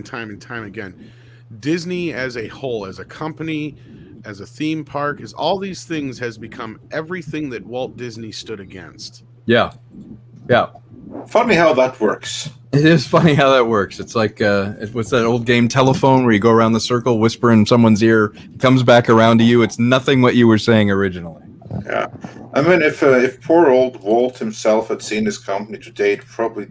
again. Disney as a whole, as a company, as a theme park, as all these things has become everything that Walt Disney stood against. Yeah. Funny how that works. It is funny how that works. It's like what's that old game Telephone where you go around the circle, whisper in someone's ear, it comes back around to you. It's nothing what you were saying originally. Yeah, I mean, if poor old Walt himself had seen his company today, he'd probably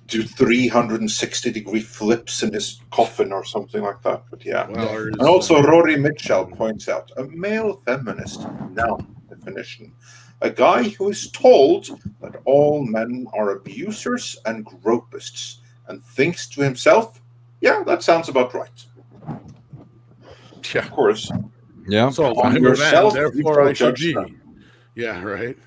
do 360-degree flips in his coffin or something like that. But yeah, and also Rory Mitchell points out a male feminist noun definition. A guy who is told that all men are abusers and gropists and thinks to himself, yeah, that sounds about right. Yeah. Of course. Yeah. So on I'm yourself, a man, therefore I should be. Yeah, right.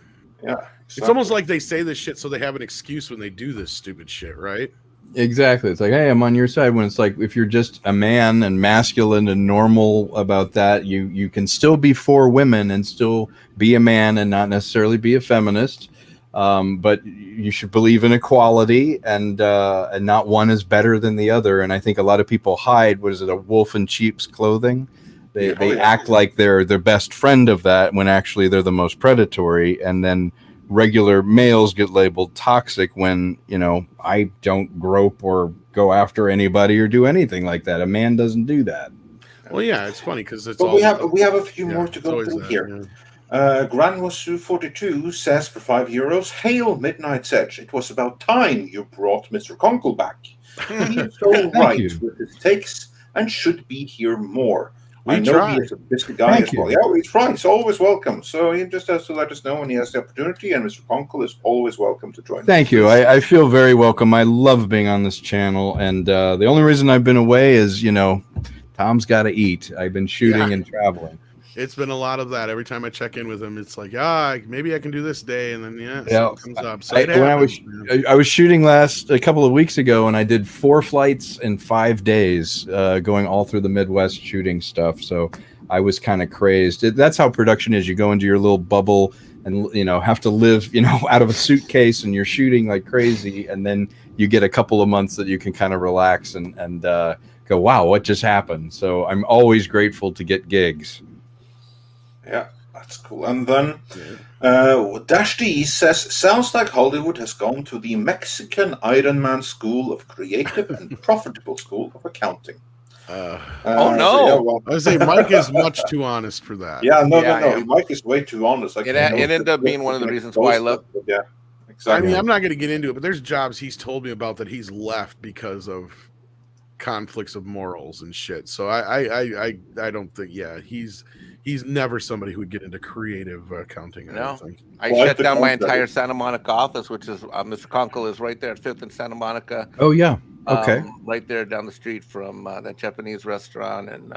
Yeah. Exactly. It's almost like they say this shit so they have an excuse when they do this stupid shit, right? Exactly. It's like, hey, I'm on your side. When it's like, if you're just a man and masculine and normal about that, you can still be for women and still be a man and not necessarily be a feminist. But you should believe in equality and not one is better than the other. And I think a lot of people hide, what is it, a wolf in sheep's clothing? They act like they're their best friend of that when actually they're the most predatory. And then regular males get labeled toxic when, I don't grope or go after anybody or do anything like that. A man doesn't do that. Well, yeah, it's funny because it's. But we have a few more to go through here. Yeah. Granwasu42 says for €5, Hail Midnight's Edge. It was about time you brought Mr. Konkle back. He's so right with his takes and should be here more. I know he is a busy guy as well. Yeah, he's right. He's always welcome. So he just has to let us know when he has the opportunity, and Mr. Konkle is always welcome to join us. Thank you. I feel very welcome. I love being on this channel, and the only reason I've been away is, Tom's got to eat. I've been shooting and traveling. It's been a lot of that. Every time I check in with him, it's like, maybe I can do this day, and then it comes up. So I was shooting a couple of weeks ago, and I did 4 flights in 5 days, going all through the Midwest shooting stuff. So I was kind of crazed. That's how production is. You go into your little bubble and, you know, have to live, you know, out of a suitcase, and you're shooting like crazy. And then you get a couple of months that you can kind of relax and go, wow, what just happened? So I'm always grateful to get gigs. Yeah, that's cool. And then Dash D says, sounds like Hollywood has gone to the Mexican Iron Man School of Creative and Profitable School of Accounting. Oh no! So, yeah, well, I would say Mike is much too honest for that. yeah, no. Yeah. Mike is way too honest. Like, It ended up being one of the reasons why I love. Yeah, I exactly. mean, I'm not going to get into it, but there's jobs he's told me about that he's left because of conflicts of morals and shit. So I don't think. Yeah, he's never somebody who would get into creative accounting. I don't think. I Well, shut the down my concept entire is- Santa Monica office, which is Mr. Konkle is right there at 5th and Santa Monica. Oh, yeah. Okay. Right there down the street from that Japanese restaurant, and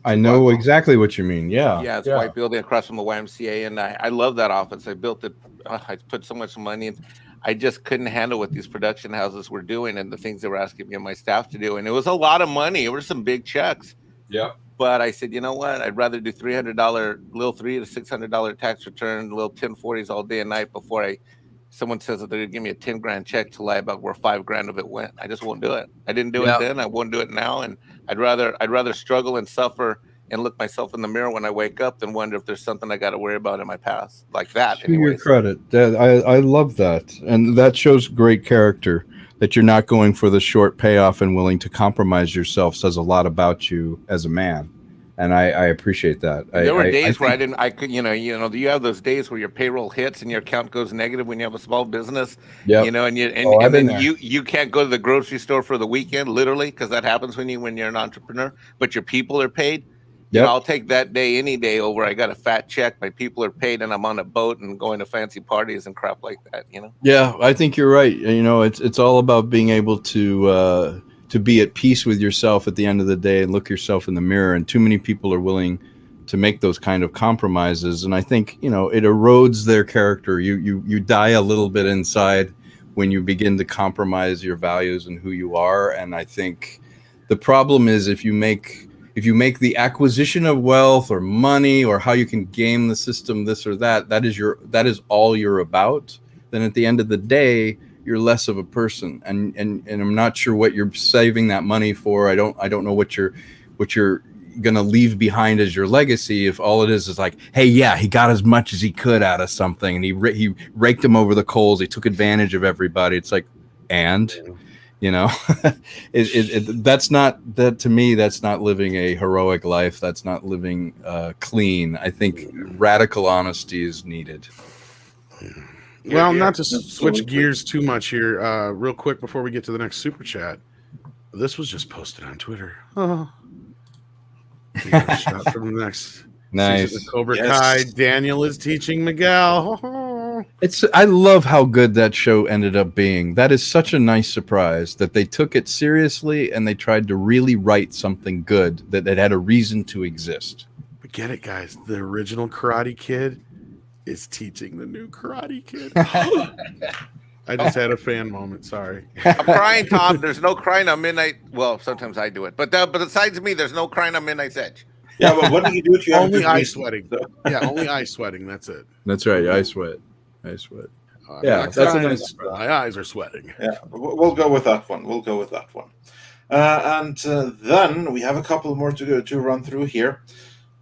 I know exactly what you mean. Yeah. yeah, it's a white building across from the YMCA, and I love that office. I built it. I put so much money in. I just couldn't handle what these production houses were doing and the things they were asking me and my staff to do, and it was a lot of money. It were some big checks. Yeah. But I said, you know what? I'd rather do $300, little $300 to $600 tax return, little 1040s all day and night before someone says that they're gonna give me a 10 grand check to lie about where $5,000 of it went. I just won't do it. I didn't do it then. I won't do it now. And I'd rather struggle and suffer and look myself in the mirror when I wake up than wonder if there's something I got to worry about in my past like that. To your credit, I love that, and that shows great character. That you're not going for the short payoff and willing to compromise yourself says a lot about you as a man, and I appreciate that. There were days where I could, you have those days where your payroll hits and your account goes negative when you have a small business, Yep. you know, and I've been then there. you can't go to the grocery store for the weekend, literally, because that happens when you're an entrepreneur, but your people are paid. You know, I'll take that day any day over. I got a fat check, my people are paid, and I'm on a boat and going to fancy parties and crap like that, you know? Yeah, I think you're right. You know, it's all about being able to be at peace with yourself at the end of the day and look yourself in the mirror. And too many people are willing to make those kind of compromises. And I think, you know, it erodes their character. You die a little bit inside when you begin to compromise your values and who you are. And I think the problem is if you make the acquisition of wealth or money or how you can game the system, this or that is all you're about, then at the end of the day, you're less of a person. And I'm not sure what you're saving that money for. I don't know what you're gonna leave behind as your legacy if all it is like, hey, yeah, he got as much as he could out of something and he raked him over the coals. He took advantage of everybody. It's like, and you know, that's not living a heroic life. That's not living clean. I think radical honesty is needed. Well, not to switch gears too much here, real quick before we get to the next super chat. This was just posted on Twitter. Oh, we got a shot from the next. Nice. Season of Cobra Kai. Daniel is teaching Miguel. I love how good that show ended up being. That is such a nice surprise that they took it seriously and they tried to really write something good that had a reason to exist. But get it, guys. The original Karate Kid is teaching the new Karate Kid. I just had a fan moment. Sorry. I'm crying, Tom. There's no crying on midnight. Well, sometimes I do it, but besides me, there's no crying on Midnight's Edge. Yeah, but what do you do if you have Only to eye read- sweating. Yeah, only eye sweating. That's it. That's right. I sweat. Yeah, I'm not that's a crying, nice. my eyes are sweating. Yeah, we'll go with that one. And then we have a couple more to run through here.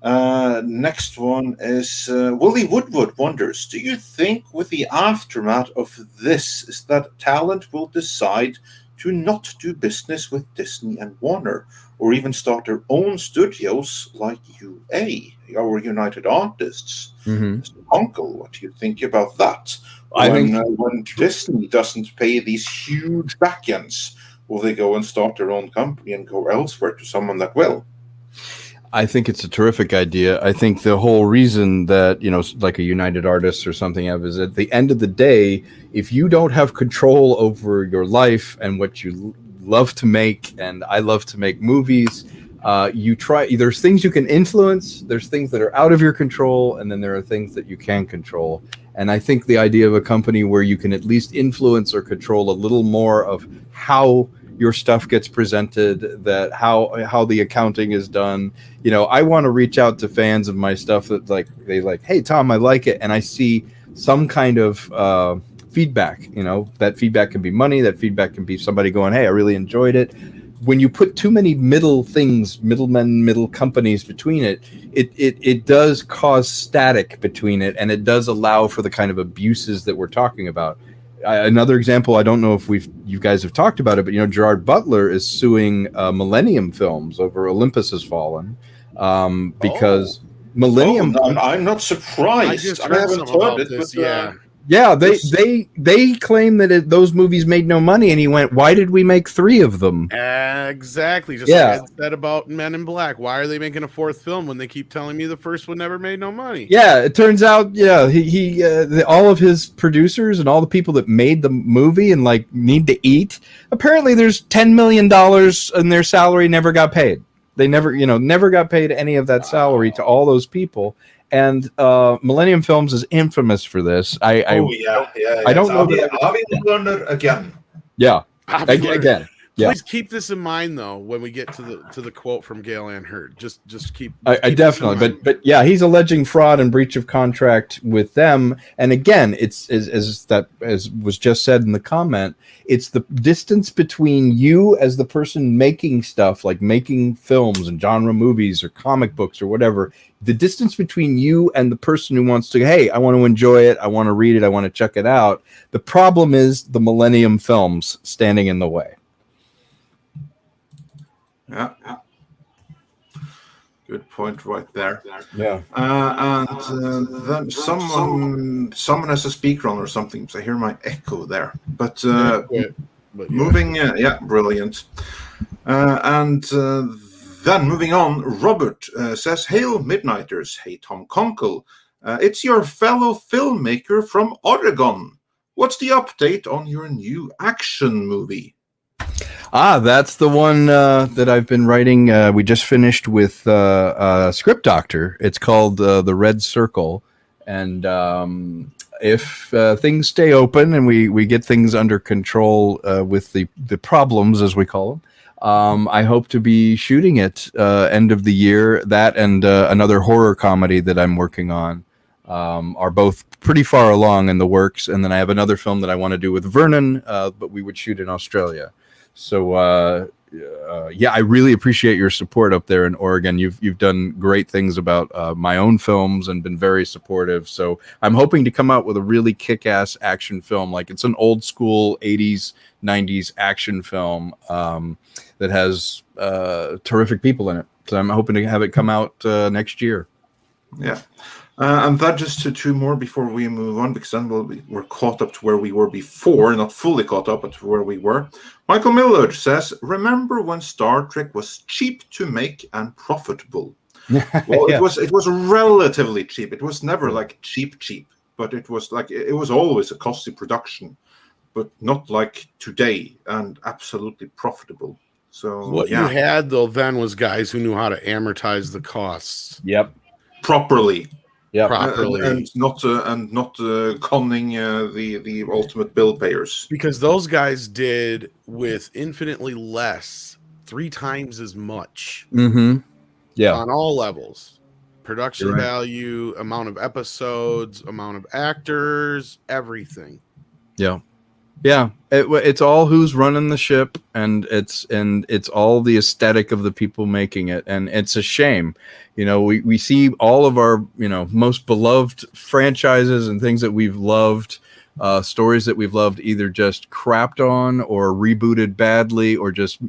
Next one is Willie Woodward wonders, do you think with the aftermath of this is that talent will decide to not do business with Disney and Warner or even start their own studios like UA, our United Artists? Mr. Konkle, what do you think about that? When Disney doesn't pay these huge back-ends, will they go and start their own company and go elsewhere to someone that will? I think it's a terrific idea. I think the whole reason that, you know, like a United Artists or something is at the end of the day, if you don't have control over your life and what you love to make, and I love to make movies, there's things you can influence, there's things that are out of your control, and then there are things that you can control. And I think the idea of a company where you can at least influence or control a little more of how your stuff gets presented, that how the accounting is done. You know, I want to reach out to fans of my stuff that they like, hey Tom, I like it, and I see some kind of feedback. You know, that feedback can be money, that feedback can be somebody going, hey, I really enjoyed it. When you put too many middlemen, middle companies between it does cause static between it, and it does allow for the kind of abuses that we're talking about. Another example, I don't know if you guys have talked about it, but you know, Gerard Butler is suing Millennium Films over Olympus Has Fallen, because Millennium. I'm not surprised. I just I heard haven't some about heard it, this. but, Yeah. Yeah, they claim that those movies made no money, and he went, "Why did we make 3 of them?" Exactly. Just like I said about Men in Black. Why are they making a 4th film when they keep telling me the first one never made no money? Yeah, it turns out, all of his producers and all the people that made the movie and like need to eat. Apparently, there's $10 million in their salary never got paid. They never got paid any of that salary to all those people. And Millennium Films is infamous for this. I don't know that again. Yeah, again. Yeah. Please keep this in mind, though, when we get to the quote from Gail Ann Hurd. Just keep. I definitely, but yeah, he's alleging fraud and breach of contract with them. And again, it's as was just said in the comment, it's the distance between you as the person making stuff, like making films and genre movies or comic books or whatever. The distance between you and the person who wants to, hey, I want to enjoy it, I want to read it, I want to check it out. The problem is the Millennium Films standing in the way. Yeah. Good point right there. Yeah. And then someone has a speaker on or something, so I hear my echo there. But moving, brilliant. Then moving on, Robert says, "Hail Midnighters, hey Tom Konkle. It's your fellow filmmaker from Oregon. What's the update on your new action movie?" That's the one that I've been writing. We just finished with Script Doctor. It's called The Red Circle. And if things stay open and we get things under control with the problems, as we call them, I hope to be shooting it end of the year. That and another horror comedy that I'm working on are both pretty far along in the works. And then I have another film that I want to do with Vernon, but we would shoot in Australia. So I really appreciate your support up there in Oregon. You've done great things about my own films and been very supportive. So I'm hoping to come out with a really kick-ass action film. Like, it's an old school 80s, 90s action film that has terrific people in it. So I'm hoping to have it come out next year. Yeah. And that just to 2 more before we move on, because then we're caught up to where we were before, not fully caught up, but to where we were. Michael Miller says, "Remember when Star Trek was cheap to make and profitable?" Well, yeah. It was relatively cheap. It was never like cheap, but it was always a costly production, but not like today, and absolutely profitable. So what you had though then was guys who knew how to amortize the costs. Yep. Properly. Yeah, properly, and not conning the ultimate bill payers. Because those guys did with infinitely less, 3 times as much. Mm-hmm. Yeah, on all levels, production value, amount of episodes, amount of actors, everything. Yeah. Yeah, it's all who's running the ship, and it's all the aesthetic of the people making it, and it's a shame. You know, we see all of our most beloved franchises and things that we've loved, stories that we've loved, either just crapped on or rebooted badly or just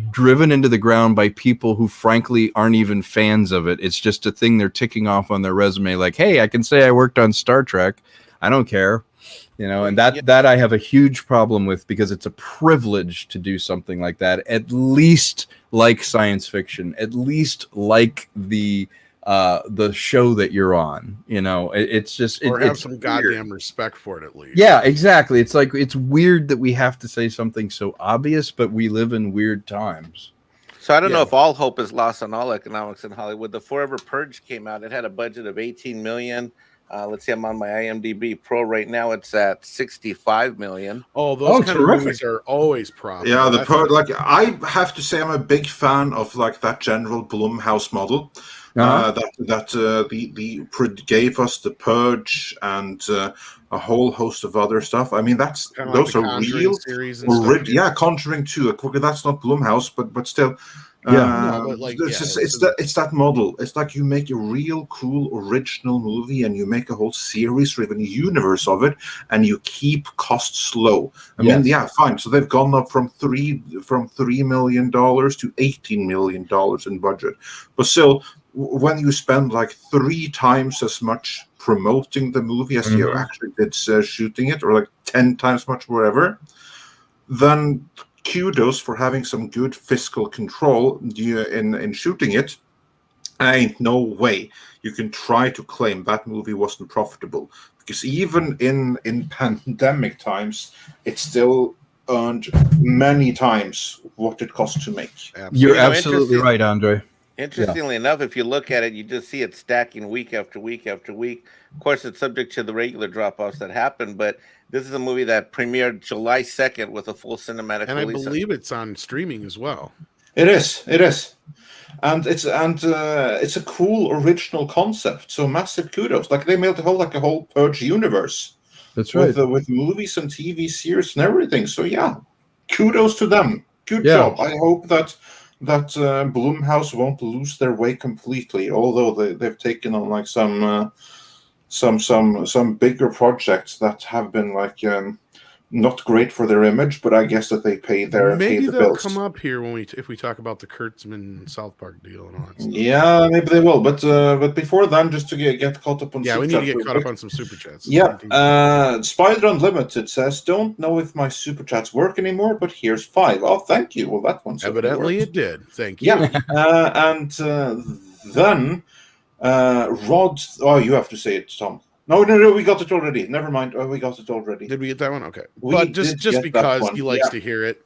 driven into the ground by people who frankly aren't even fans of it. It's just a thing they're ticking off on their resume, like, hey, I can say I worked on Star Trek. I don't care. And that I have a huge problem with, because it's a privilege to do something like that, at least like science fiction, at least like the show that you're on. It's just have some goddamn respect for it, at least. Yeah, exactly. It's like, it's weird that we have to say something so obvious, but we live in weird times. So I don't know if all hope is lost on all economics in Hollywood. The Forever Purge came out. It had a budget of $18 million. Let's see, I'm on my IMDb Pro right now. It's at 65 million. Oh, those kind terrific. of movies are always profitable. Yeah, That's I have to say I'm a big fan of like that general Blumhouse model. That gave us The Purge and a whole host of other stuff. I mean, kinda like those the are Conjuring real. series and stuff. Yeah, Conjuring 2. That's not Blumhouse, but still. No, but like, it's that model. It's like you make a real cool original movie and you make a whole series or even a universe of it, and you keep costs low. I mean, yeah, fine. So they've gone up from $3 million to $18 million in budget, but still, when you spend like 3 times as much promoting the movie as you actually did shooting it, or like 10 times much, whatever, then kudos for having some good fiscal control in shooting it. Ain't no way you can try to claim that movie wasn't profitable, because even in pandemic times, it still earned many times what it cost to make. You're absolutely right, Andre. Interestingly enough, if you look at it, you just see it stacking week after week after week. Of course, it's subject to the regular drop-offs that happen, but this is a movie that premiered July 2nd with a full cinematic and release. I believe it's on streaming as well. It is, and it's a cool original concept. So massive kudos! Like they made a whole Purge universe. That's right. With movies and TV series and everything. So yeah, kudos to them. Good job. I hope that Blumhouse won't lose their way completely, although they've taken on like some bigger projects that have been like not great for their image, but I guess that they pay the they'll bills. come up here if we talk about the Kurtzman South Park deal and all that stuff. Yeah, maybe they will, but before then, just to get caught up on we need to get caught up on some super chats. Yeah, Spider Unlimited says, "Don't know if my super chats work anymore, but here's 5." Oh, thank you. Well, that one's evidently it did. Thank you. Yeah, and then Rod. Oh, you have to say it, Tom. No, we got it already. Never mind. Oh, we got it already. Did we get that one? Okay. We but just because he likes to hear it.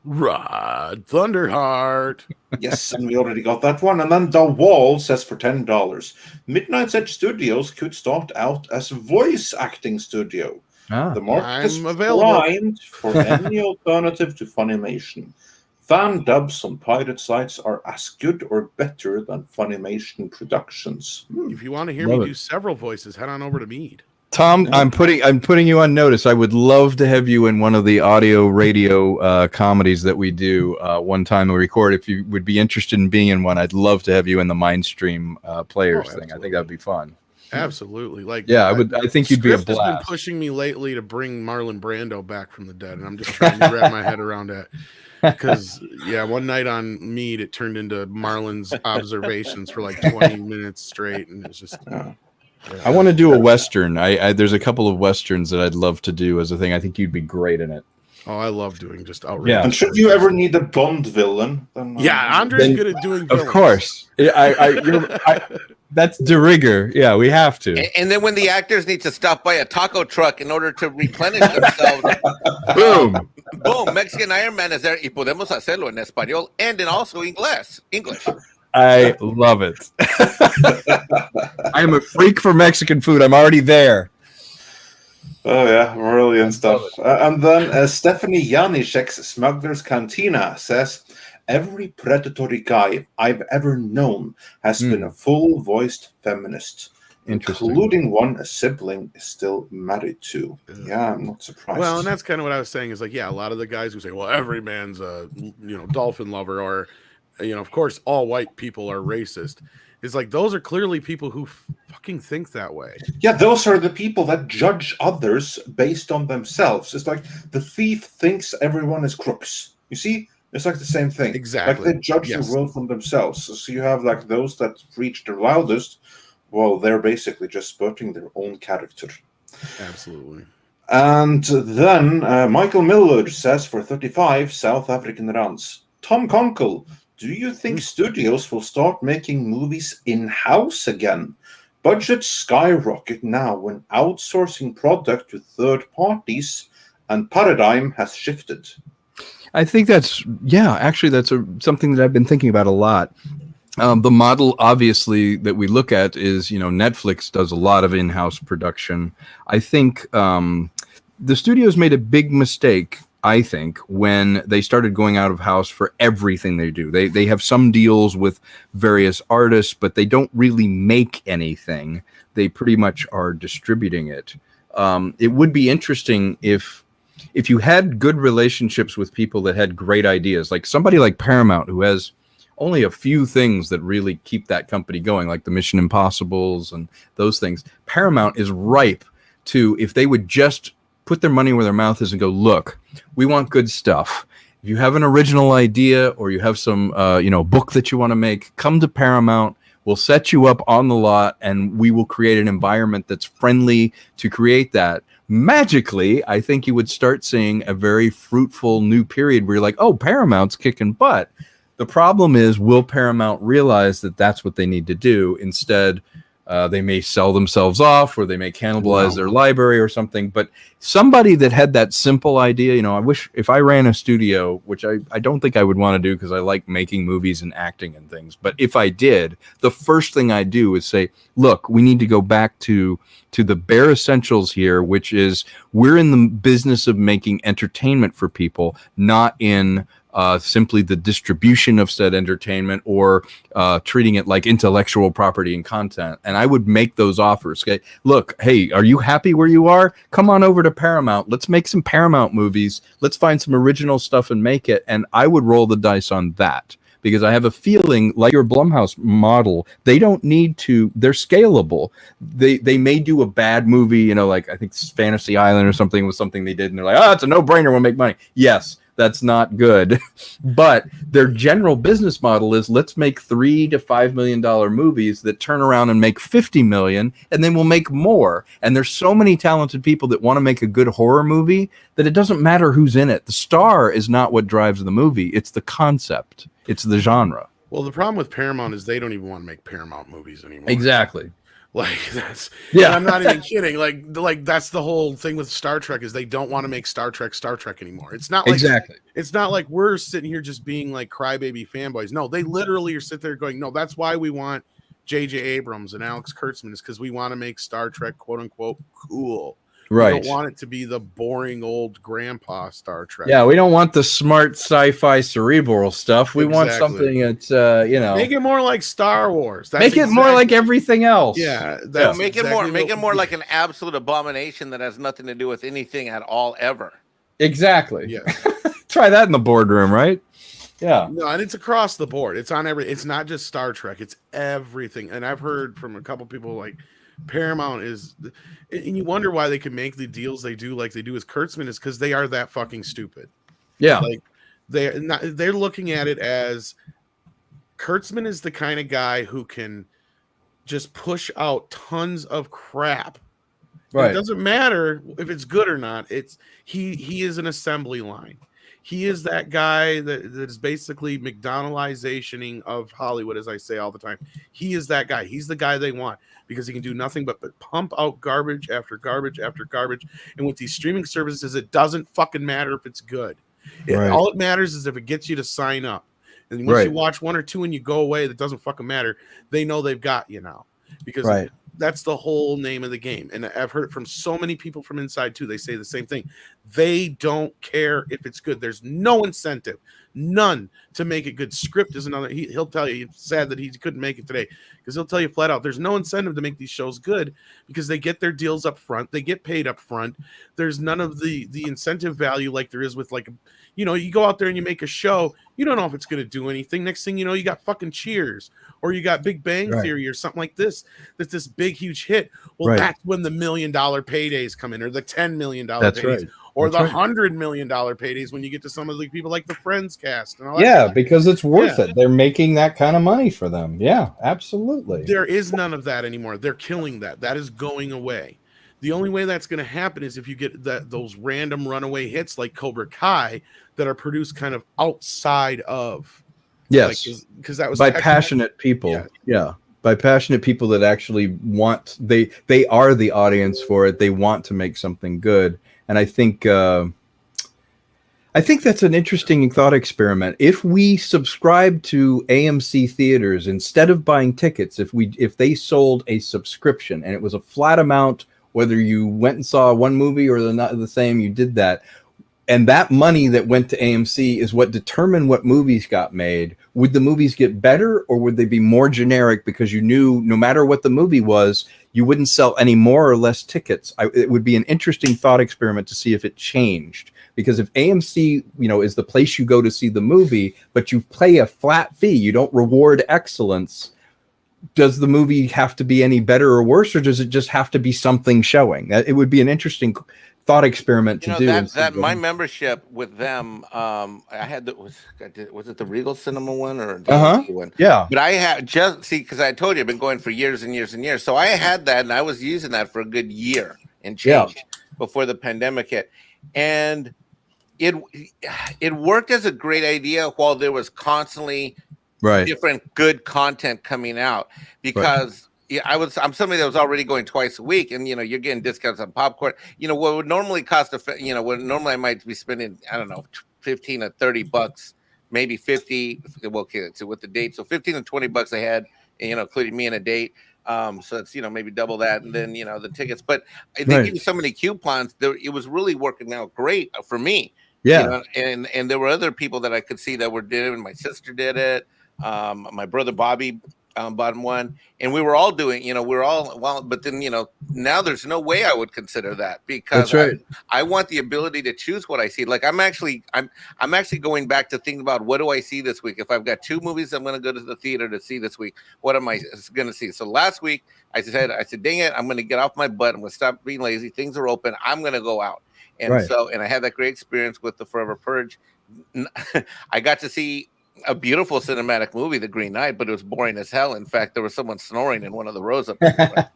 Rod Thunderheart. Yes, and we already got that one. And then The Wall says for $10, Midnight's Edge Studios could start out as a voice acting studio. The market is primed for any alternative to Funimation. Fan dubs on pirate sites are as good or better than Funimation productions. If you want to hear me do several voices, head on over to Mead. Tom, I'm putting you on notice. I would love to have you in one of the audio radio comedies that we do one time we record. If you would be interested in being in one, I'd love to have you in the Mindstream Players thing. I think that'd be fun. Absolutely. I think you'd be a blast. Has been pushing me lately to bring Marlon Brando back from the dead, and I'm just trying to wrap my head around that. Because one night on Mead, it turned into Marlon's observations for like 20 minutes straight, and it's just. I want to do a Western. There's a couple of Westerns that I'd love to do as a thing. I think you'd be great in it. Oh, I love doing just outrageous. Yeah. And should you ever need a Bond villain? Andre's good at doing villains. Of course. That's de rigueur. Yeah, we have to. And then when the actors need to stop by a taco truck in order to replenish themselves, boom, Mexican Iron Man is there. Y podemos hacerlo en español and in also English. I love it. I am a freak for Mexican food. I'm already there. Oh yeah, brilliant stuff. And then Stephanie Janishek's Smuggler's Cantina says, every predatory guy I've ever known has been a full-voiced feminist, including one a sibling is still married to. Yeah, I'm not surprised. Well, and that's kind of what I was saying is like, a lot of the guys who say, well, every man's a dolphin lover, or of course all white people are racist. It's like those are clearly people who fucking think that way. Yeah, those are the people that judge others based on themselves. It's like the thief thinks everyone is crooks. You see? It's like the same thing. Exactly. Like they judge the world from themselves. So you have like those that preach the loudest. Well, they're basically just spurting their own character. Absolutely. And then Michael Millwood says for 35 South African rands, Tom Konkle, do you think studios will start making movies in-house again? Budgets skyrocket now when outsourcing product to third parties and paradigm has shifted. I think that's something that I've been thinking about a lot. The model, obviously, that we look at is, Netflix does a lot of in-house production. I think the studios made a big mistake, I think, when they started going out of house for everything they do. They have some deals with various artists, but they don't really make anything. They pretty much are distributing it. It would be interesting if you had good relationships with people that had great ideas, like somebody like Paramount, who has only a few things that really keep that company going, like the Mission Impossibles and those things. Paramount is ripe to, if they would just put their money where their mouth is and go, look, we want good stuff. If you have an original idea or you have some, book that you want to make, come to Paramount. We'll set you up on the lot and we will create an environment that's friendly to create that. Magically, I think you would start seeing a very fruitful new period where you're like, oh, Paramount's kicking butt. The problem is, will Paramount realize that that's what they need to do? Instead, they may sell themselves off, or they may cannibalize their library or something. But somebody that had that simple idea, I wish if I ran a studio, which I don't think I would want to do because I like making movies and acting and things. But if I did, the first thing I do is say, look, we need to go back to the bare essentials here, which is we're in the business of making entertainment for people, not in simply the distribution of said entertainment or treating it like intellectual property and content. And I would make those offers. Okay, look, hey, are you happy where you are? Come on over to Paramount. Let's make some Paramount movies. Let's find some original stuff and make it. And I would roll the dice on that, because I have a feeling, like your Blumhouse model, they don't need to, they're scalable. They may do a bad movie, like I think Fantasy Island or something was something they did, and they're like, oh, it's a no-brainer, we'll make money. Yes, that's not good. But their general business model is, let's make $3 to $5 million movies that turn around and make 50 million, and then we'll make more. And there's so many talented people that want to make a good horror movie that it doesn't matter who's in it. The star is not what drives the movie. It's the concept. It's the genre. Well, the problem with Paramount is they don't even want to make Paramount movies anymore. Exactly. Like that's yeah. I'm not even kidding. Like that's the whole thing with Star Trek is they don't want to make Star Trek anymore. It's not like exactly. It's not like we're sitting here just being like crybaby fanboys. No, they literally are sitting there going, no, that's why we want J.J. Abrams and Alex Kurtzman, is because we want to make Star Trek quote unquote cool. Right. We don't want it to be the boring old grandpa Star Trek. Yeah, we don't want the smart sci-fi cerebral stuff. We want something that's, make it more like Star Wars. Make it more like everything else. Yeah, make it more like an absolute abomination that has nothing to do with anything at all ever. Exactly. Yeah. Try that in the boardroom, right? Yeah. No, and it's across the board. It's on it's not just Star Trek. It's everything. And I've heard from a couple people like Paramount is, and you wonder why they can make the deals they do, like they do with Kurtzman, is because they are that fucking stupid. Yeah, like they're looking at it as Kurtzman is the kind of guy who can just push out tons of crap. Right. It doesn't matter if it's good or not. He is an assembly line. He is that guy that is basically McDonaldization of Hollywood, as I say all the time. He is that guy. He's the guy they want because he can do nothing but pump out garbage after garbage after garbage. And with these streaming services, it doesn't fucking matter if it's good. All it matters is if it gets you to sign up. And once you watch one or two and you go away, that doesn't fucking matter. They know they've got you now. Because that's the whole name of the game. And I've heard it from so many people from inside too. They say the same thing. They don't care if it's good. There's no incentive, none, to make it good. Script is another. He'll tell you, it's sad that he couldn't make it today, because he'll tell you flat out, there's no incentive to make these shows good because they get their deals up front. They get paid up front. There's none of the incentive value like there is with, like, you go out there and you make a show. You don't know if it's going to do anything. Next thing you know, you got fucking Cheers, or you got Big Bang Theory or something like this. That's this big, huge hit. Well, that's when the $1 million paydays come in, or the $10 million paydays, or the $100 million paydays when you get to some of the people like the Friends cast. And all that because it's worth it. They're making that kind of money for them. Yeah, absolutely. There is none of that anymore. They're killing that. That is going away. The only way that's going to happen is if you get those random runaway hits like Cobra Kai that are produced kind of outside of. Yes, because that was by passionate people. Yeah, by passionate people that actually want. They are the audience for it. They want to make something good, and I think I think that's an interesting thought experiment. If we subscribe to AMC theaters instead of buying tickets, if they sold a subscription and it was a flat amount, whether you went and saw one movie or the same, you did that. And that money that went to AMC is what determined what movies got made. Would the movies get better, or would they be more generic because you knew no matter what the movie was, you wouldn't sell any more or less tickets? It would be an interesting thought experiment to see if it changed. Because if AMC, is the place you go to see the movie, but you pay a flat fee, you don't reward excellence, does the movie have to be any better or worse, or does it just have to be something showing? It would be an interesting thought experiment to do. That my membership with them, I had was it the Regal Cinema one or the one? Yeah. But I had because I told you I've been going for years and years and years. So I had that, and I was using that for a good year and change before the pandemic hit, and it worked as a great idea while there was constantly different good content coming out, because I'm somebody that was already going twice a week, and you're getting discounts on popcorn. What would normally cost what normally I might be spending, I don't know, $15 or $30, maybe 50. Well, okay, so with the date, so $15 to $20 I had, including me and a date. So it's maybe double that, and then the tickets. But they give you so many coupons. It was really working out great for me. Yeah, and there were other people that I could see that were doing it. My sister did it. My brother Bobby bought one, and we were all doing. But then now there's no way I would consider that, because I want the ability to choose what I see. Like I'm actually going back to think about what do I see this week. If I've got 2 movies I'm going to go to the theater to see this week, what am I going to see? So last week I said, dang it, I'm going to get off my butt. I'm going to stop being lazy. Things are open. I'm going to go out. And I had that great experience with the Forever Purge. I got to see a beautiful cinematic movie, The Green Knight, but it was boring as hell. In fact, there was someone snoring in one of the rows up there.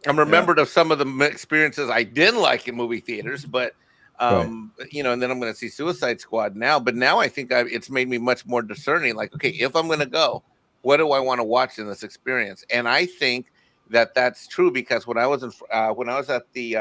I'm remembered of some of the experiences I didn't like in movie theaters, but and then I'm going to see Suicide Squad now. But now I think it's made me much more discerning. Like, okay, if I'm going to go, what do I want to watch in this experience? And I think that's true, because when I was at the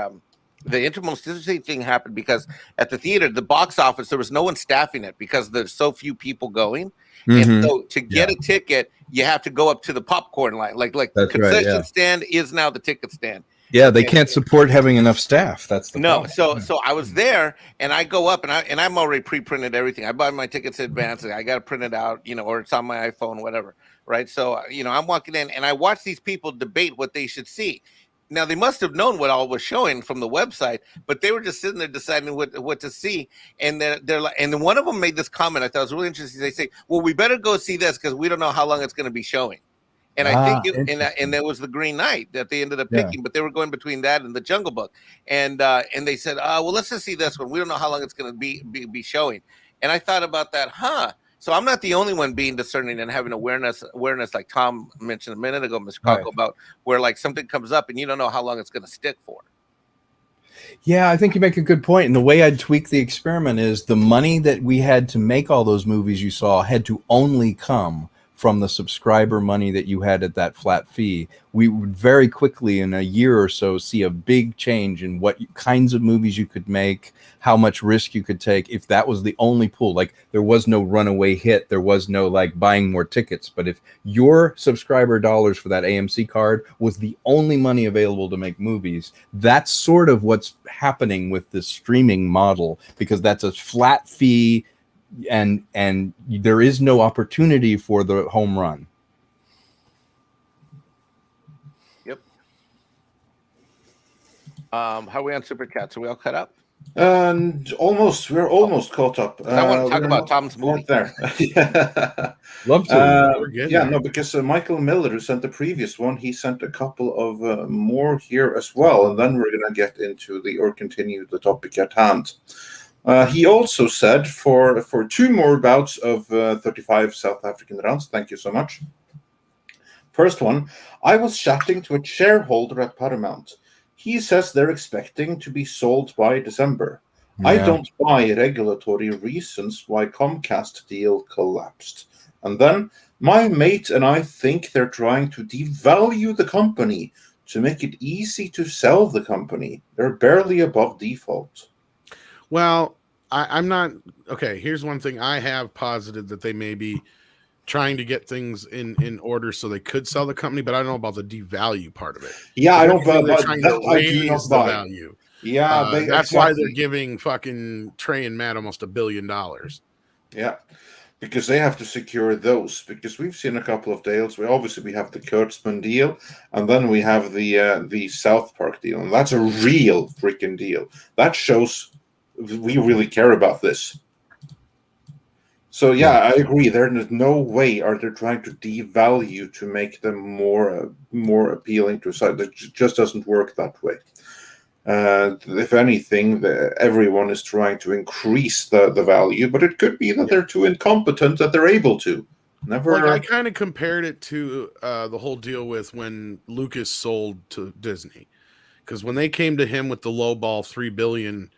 intermulticity thing happened because at the theater, the box office, there was no one staffing it because there's so few people going. And so to get a ticket, you have to go up to the popcorn line. Like the concession stand is now the ticket stand. Yeah, they can't support having enough staff. That's the problem. So I was there, and I go up, and I'm already pre-printed everything. I bought my tickets in advance. I got to print it out, or it's on my iPhone, whatever. Right. So, I'm walking in, and I watch these people debate what they should see. Now, they must have known what all was showing from the website, but they were just sitting there deciding what to see. And they're like, and one of them made this comment I thought was really interesting. They say, well, we better go see this because we don't know how long it's going to be showing. And I think and there was The Green Knight that they ended up picking, but they were going between that and The Jungle Book. And they said, well, let's just see this one. We don't know how long it's going to be showing. And I thought about that, So I'm not the only one being discerning and having awareness, like Tom mentioned a minute ago, Mr. Konkle, about where like something comes up and you don't know how long it's going to stick for. Yeah, I think you make a good point. And the way I'd tweak the experiment is the money that we had to make all those movies you saw had to only come from the subscriber money that you had at that flat fee. We would very quickly in a year or so see a big change in what kinds of movies you could make, how much risk you could take if that was the only pool. Like there was no runaway hit, there was no like buying more tickets. But if your subscriber dollars for that AMC card was the only money available to make movies, that's sort of what's happening with this streaming model, because that's a flat fee and there is no opportunity for the home run. Yep. How are we on Super Chats? Are we all cut up? And we're almost caught up. I want to talk about Tom's movie. There. Love to. Because Michael Miller, who sent the previous one, he sent a couple of more here as well, and then we're going to get into continue the topic at hand. He also said for 2 more bouts of 35 South African rounds. Thank you so much. First one, I was chatting to a shareholder at Paramount. He says they're expecting to be sold by December. Yeah. I don't buy regulatory reasons why Comcast deal collapsed. And then my mate and I think they're trying to devalue the company to make it easy to sell the company. They're barely above default. Well, I'm not okay. Here's one thing I have posited that they may be trying to get things in order so they could sell the company, but I don't know about the devalue part of it. Yeah, I don't. They're But trying that to I do not raise the buy. value. Yeah, That's why they're exactly. giving fucking Trey and Matt almost $1 billion. Yeah, because they have to secure those. Because we've seen a couple of deals. We have the Kurtzman deal, and then we have the South Park deal, and that's a real freaking deal. That shows we really care about this. So yeah, I agree. There's no way are they trying to devalue to make them more appealing to a side. That just doesn't work that way. If anything, everyone is trying to increase the value, but it could be that they're too incompetent that they're able to. Never. Like I kind of compared it to the whole deal with when Lucas sold to Disney, because when they came to him with the lowball $3 billion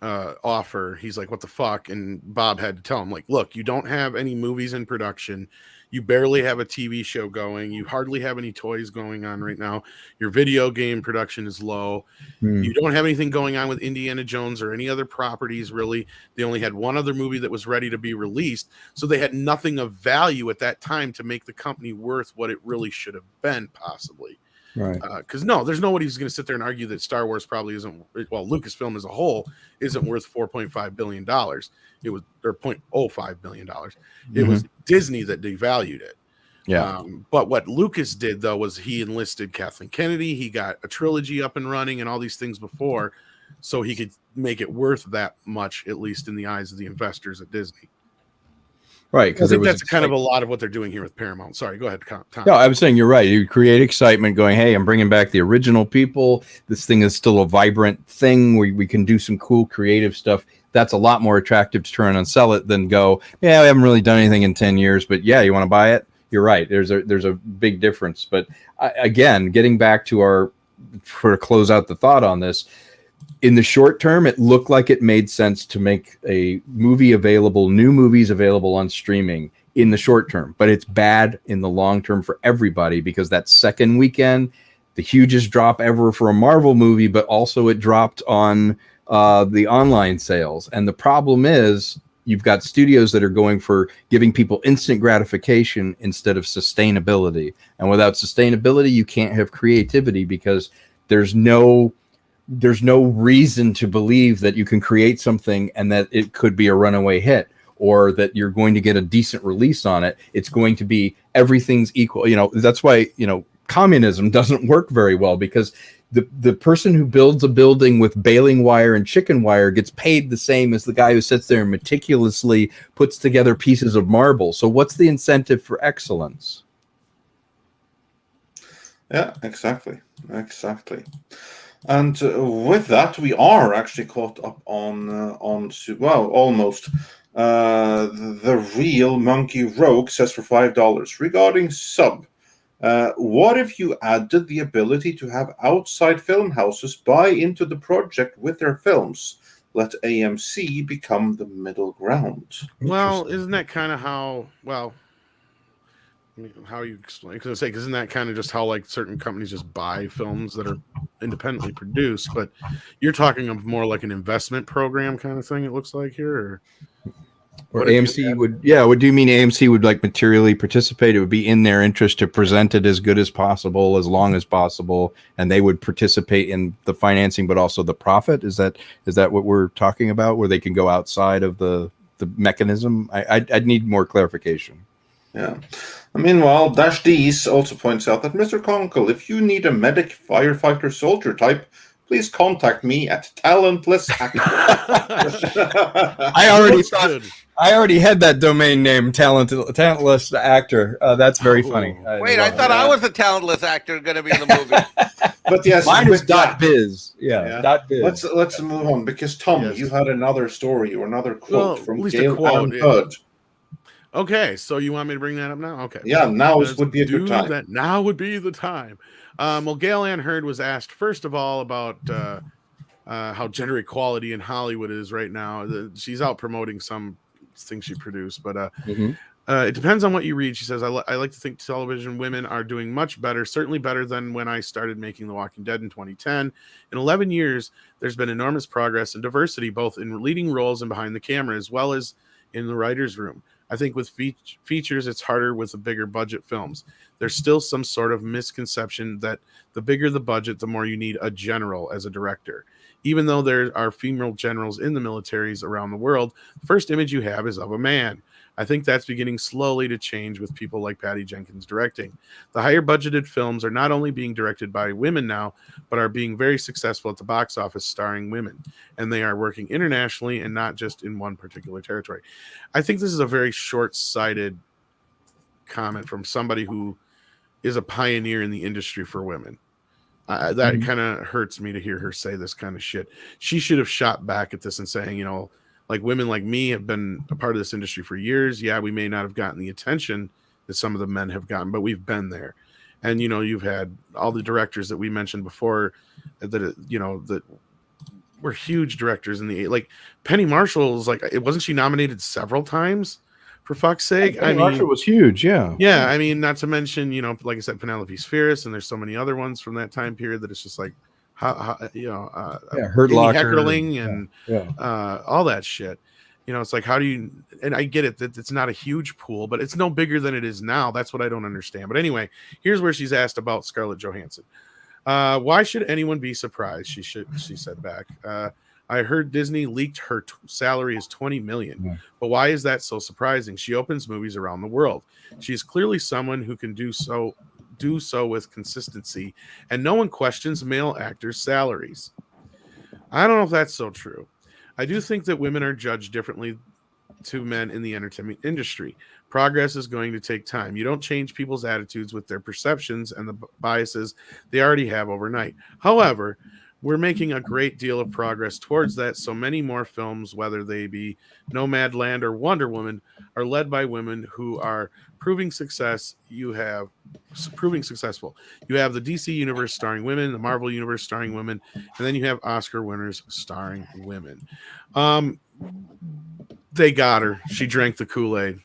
offer, he's like, what the fuck? And Bob had to tell him, like, look, you don't have any movies in production, you barely have a TV show going, you hardly have any toys going on right now, your video game production is low, you don't have anything going on with Indiana Jones or any other properties really. They only had one other movie that was ready to be released, so they had nothing of value at that time to make the company worth what it really should have been, possibly. Right. Because no, there's nobody who's going to sit there and argue that Star Wars probably isn't, well, Lucasfilm as a whole isn't worth $4.5 billion. It was, or $0.05 billion. It was Disney that devalued it. Yeah. But what Lucas did, though, was he enlisted Kathleen Kennedy. He got a trilogy up and running and all these things before, so he could make it worth that much, at least in the eyes of the investors at Disney. Right, because that's kind of a lot of what they're doing here with Paramount. Sorry, go ahead, Tom. No, I was saying you're right. You create excitement going, hey, I'm bringing back the original people. This thing is still a vibrant thing. We can do some cool creative stuff. That's a lot more attractive to turn and sell it than go, yeah, we haven't really done anything in 10 years, but yeah, you want to buy it? You're right. There's a big difference. But again, getting back to to close out the thought on this, in the short term, it looked like it made sense to make a movie available, new movies available on streaming in the short term, but it's bad in the long term for everybody because that second weekend, the hugest drop ever for a Marvel movie, but also it dropped on the online sales. And the problem is you've got studios that are going for giving people instant gratification instead of sustainability. And without sustainability, you can't have creativity because there's no reason to believe that you can create something and that it could be a runaway hit or that you're going to get a decent release on it. It's going to be everything's equal. That's why, communism doesn't work very well because the person who builds a building with baling wire and chicken wire gets paid the same as the guy who sits there and meticulously puts together pieces of marble. So what's the incentive for excellence? Yeah, exactly. And with that, we are actually caught up on almost. The real Monkey Rogue says for $5 regarding sub. What if you added the ability to have outside film houses buy into the project with their films? Let AMC become the middle ground. Well, isn't that kind of how? Well, how you explain? Because isn't that kind of just how like certain companies just buy films that are independently produced? But you're talking of more like an investment program kind of thing. It looks like here, or AMC would. Do you mean AMC would like materially participate? It would be in their interest to present it as good as possible, as long as possible, and they would participate in the financing, but also the profit. Is that what we're talking about? Where they can go outside of the mechanism? I'd need more clarification. Yeah. Meanwhile, Dash D's also points out that Mr. Konkle, if you need a medic, firefighter, soldier type, please contact me at Talentless Actor. I already had that domain name, Talentless Actor. That's very funny. Wait, I thought I was the talentless actor going to be in the movie. But yes, mine is .biz. Yeah. .biz. Let's move on because Tom, you had another story or another quote from Gail Allen Hood. Okay, so you want me to bring that up now? Okay. Yeah, now would be a good time. Now would be the time. Well, Gail Ann Hurd was asked, first of all, about how gender equality in Hollywood is right now. She's out promoting some things she produced, but It depends on what you read. She says, I like to think television women are doing much better, certainly better than when I started making The Walking Dead in 2010. In 11 years, there's been enormous progress and diversity, both in leading roles and behind the camera, as well as in the writer's room. I think with features, it's harder with the bigger budget films. There's still some sort of misconception that the bigger the budget, the more you need a general as a director. Even though there are female generals in the militaries around the world, the first image you have is of a man. I think that's beginning slowly to change with people like Patty Jenkins directing. The higher budgeted films are not only being directed by women now, but are being very successful at the box office starring women. And they are working internationally and not just in one particular territory. I think this is a very short-sighted comment from somebody who is a pioneer in the industry for women. That kind of hurts me to hear her say this kind of shit. She should have shot back at this and saying, you know, like women like me have been a part of this industry for years. Yeah, we may not have gotten the attention that some of the men have gotten, but we've been there. And, you know, you've had all the directors that we mentioned before that, you know, that were huge directors in the, like Penny Marshall's, like, it wasn't she nominated several times, for fuck's sake? Penny Marshall was huge. Yeah. Yeah. I mean, not to mention, you know, like I said, Penelope Spheris, and there's so many other ones from that time period that it's just like, you know, Hurt Locker, Heckerling and all that shit. You know, it's like, how do you, and I get it that it's not a huge pool, but it's no bigger than it is now. That's what I don't understand. But anyway, here's where she's asked about Scarlett Johansson. Why should anyone be surprised? She said back. I heard Disney leaked her salary is $20 million, but why is that so surprising? She opens movies around the world. She's clearly someone who can do so with consistency, and no one questions male actors' salaries. I don't know if that's so true. I do think that women are judged differently to men in the entertainment industry. Progress is going to take time. You don't change people's attitudes with their perceptions and the biases they already have overnight. However, we're making a great deal of progress towards that. So many more films, whether they be Nomadland or Wonder Woman, are led by women who are proving successful. You have the DC universe starring women, the Marvel universe starring women, and then you have Oscar winners starring women. They got her. She drank the Kool-Aid.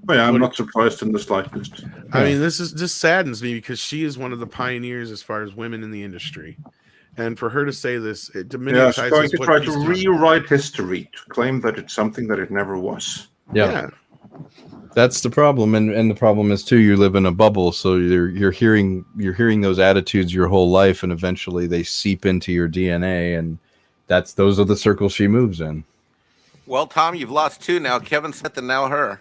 Well, yeah, I'm not surprised in the slightest. I mean, this saddens me because she is one of the pioneers as far as women in the industry. And for her to say this, it diminishes. Yeah, she's going to try to rewrite history, to claim that it's something that it never was. Yeah. That's the problem, and the problem is too, you live in a bubble, so you're hearing those attitudes your whole life, and eventually they seep into your DNA, and those are the circles she moves in. Well, Tom, you've lost two now. Kevin Smith and now her.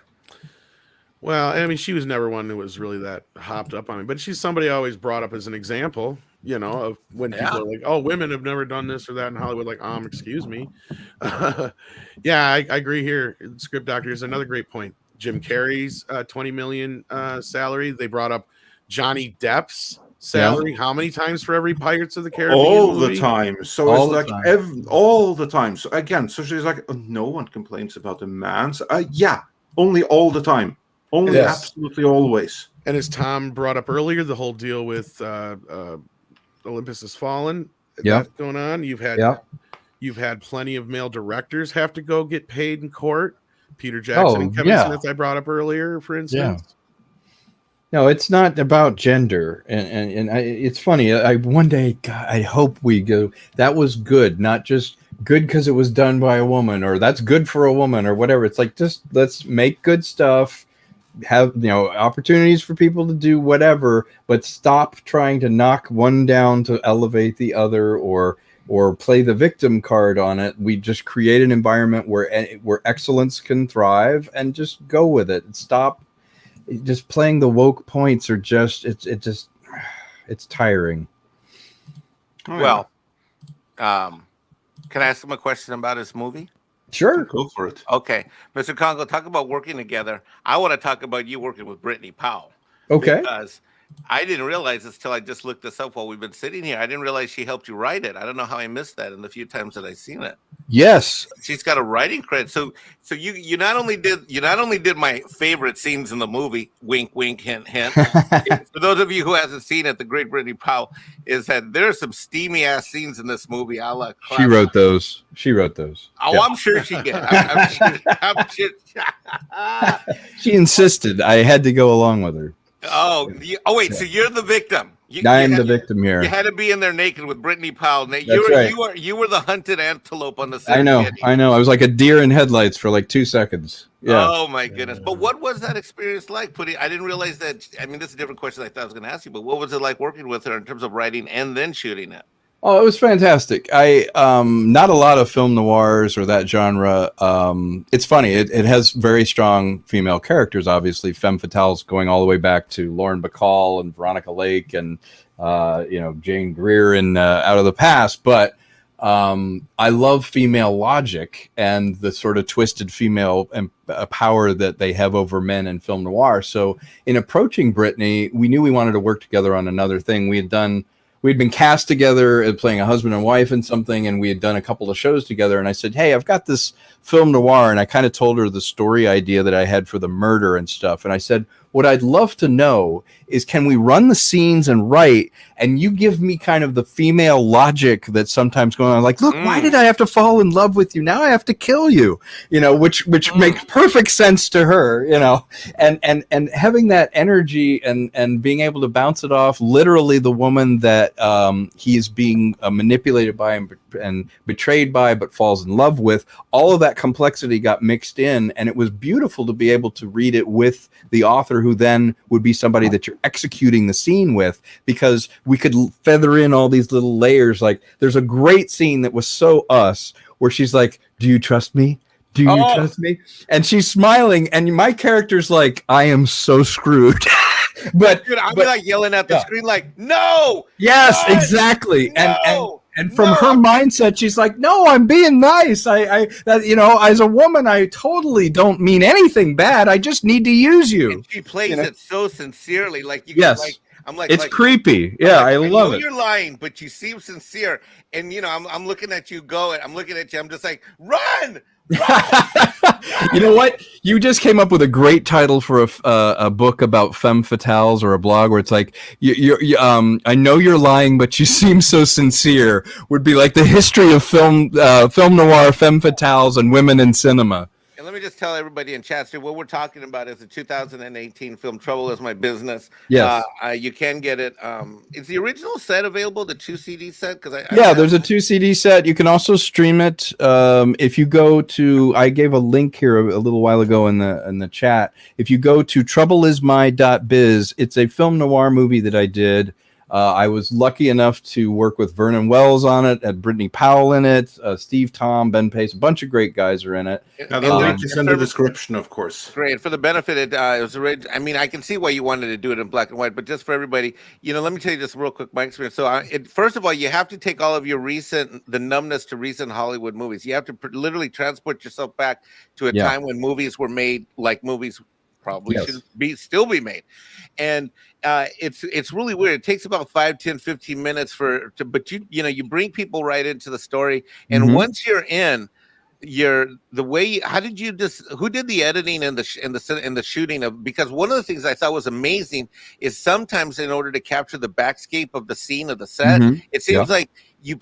Well, I mean, she was never one who was really that hopped up on it, but she's somebody I always brought up as an example, you know, of when people are like, oh, women have never done this or that in Hollywood, like, excuse me. Yeah, I agree here. Script Doctor is another great point. Jim Carrey's $20 million salary. They brought up Johnny Depp's salary. How many times for every Pirates of the Caribbean all movie? The time. So all it's like all the time. So again, so she's like, no one complains about the man's. Yeah, only all the time. Only absolutely always. And as Tom brought up earlier, the whole deal with Olympus Has Fallen, that's going on. You've had plenty of male directors have to go get paid in court. Peter Jackson and Kevin Smith, I brought up earlier, for instance. Yeah. No, it's not about gender, and it's funny. One day, God, I hope we go. That was good, not just good because it was done by a woman, or that's good for a woman, or whatever. It's like, just let's make good stuff. Have, you know, opportunities for people to do whatever, but stop trying to knock one down to elevate the other, or play the victim card on it. We just create an environment where excellence can thrive, and just go with it. Stop just playing the woke points, or just it's tiring. Well, can I ask him a question about his movie? Sure. Go for it. Okay. Mr. Konkle, talk about working together. I want to talk about you working with Brittany Powell. Okay. Because I didn't realize this till I just looked this up while we've been sitting here. I didn't realize she helped you write it. I don't know how I missed that in the few times that I've seen it. Yes. She's got a writing credit. So you not only did my favorite scenes in the movie, wink wink hint hint. For those of you who hasn't seen it, the great Brittany Powell, is that there are some steamy ass scenes in this movie. She wrote those. Oh, yeah. I'm sure she did. I'm sure. She insisted. I had to go along with her. Oh, wait. So you're the victim. I am the victim here. You had to be in there naked with Brittany Powell. Right. You were the hunted antelope on the set. I know. I was like a deer in headlights for like 2 seconds. Yeah. Oh my goodness. But what was that experience like? I didn't realize that. I mean, this is a different question I thought I was going to ask you. But what was it like working with her in terms of writing and then shooting it? Oh, it was fantastic. Not a lot of film noirs or that genre. It's funny. It has very strong female characters, obviously. Femme fatales going all the way back to Lauren Bacall and Veronica Lake and, Jane Greer and Out of the Past. But I love female logic and the sort of twisted female power that they have over men in film noir. So in approaching Brittany, we knew we wanted to work together on another thing. We'd been cast together playing a husband and wife in something, and we had done a couple of shows together. And I said, hey, I've got this film noir. And I kind of told her the story idea that I had for the murder and stuff. And I said, what I'd love to know is, can we run the scenes and write, and you give me kind of the female logic that's sometimes going on, like, look, why did I have to fall in love with you? Now I have to kill you, which makes perfect sense to her, and having that energy and being able to bounce it off, literally the woman that he is being manipulated by and betrayed by, but falls in love with, all of that complexity got mixed in, and it was beautiful to be able to read it with the author, who then would be somebody that you're executing the scene with, because we could feather in all these little layers. Like, there's a great scene that was so us, where she's like, do you trust me? Do you trust me? And she's smiling, and my character's like, I am so screwed. but I'm like yelling at the screen like, no. Yes, exactly. No. And from her mindset, she's like, no, I'm being nice. As a woman, I totally don't mean anything bad. I just need to use you. And she plays it so sincerely. Like, I'm like, it's creepy. Yeah, I love it. You're lying, but you seem sincere. And, I'm looking at you I'm looking at you. I'm just like, run. You know what? You just came up with a great title for a book about femme fatales, or a blog where it's like, I know you're lying, but you seem so sincere. Would be like the history of film noir, femme fatales, and women in cinema. And let me just tell everybody in chat, what we're talking about is the 2018 film Trouble Is My Business. Yes. You can get it. Is the original set available, the 2 CD set? There's a 2 CD set. You can also stream it. If you go to, I gave a link here a little while ago in the chat. If you go to troubleismy.biz, it's a film noir movie that I did. I was lucky enough to work with Vernon Wells on it, had Brittany Powell in it, Steve Tom, Ben Pace, a bunch of great guys are in it. Now, the link is in the description, of course. Great. For the benefit, it was original. I mean, I can see why you wanted to do it in black and white, but just for everybody, let me tell you just real quick my experience. So, first of all, you have to take all of your the numbness to recent Hollywood movies. You have to literally transport yourself back to a time when movies were made like movies probably should still be made. And it's really weird. It takes about 5, 10, 15 minutes but you bring people right into the story. And once you're in, who did the editing and the shooting of, because one of the things I thought was amazing is sometimes in order to capture the backscape of the scene of the set, it seems like you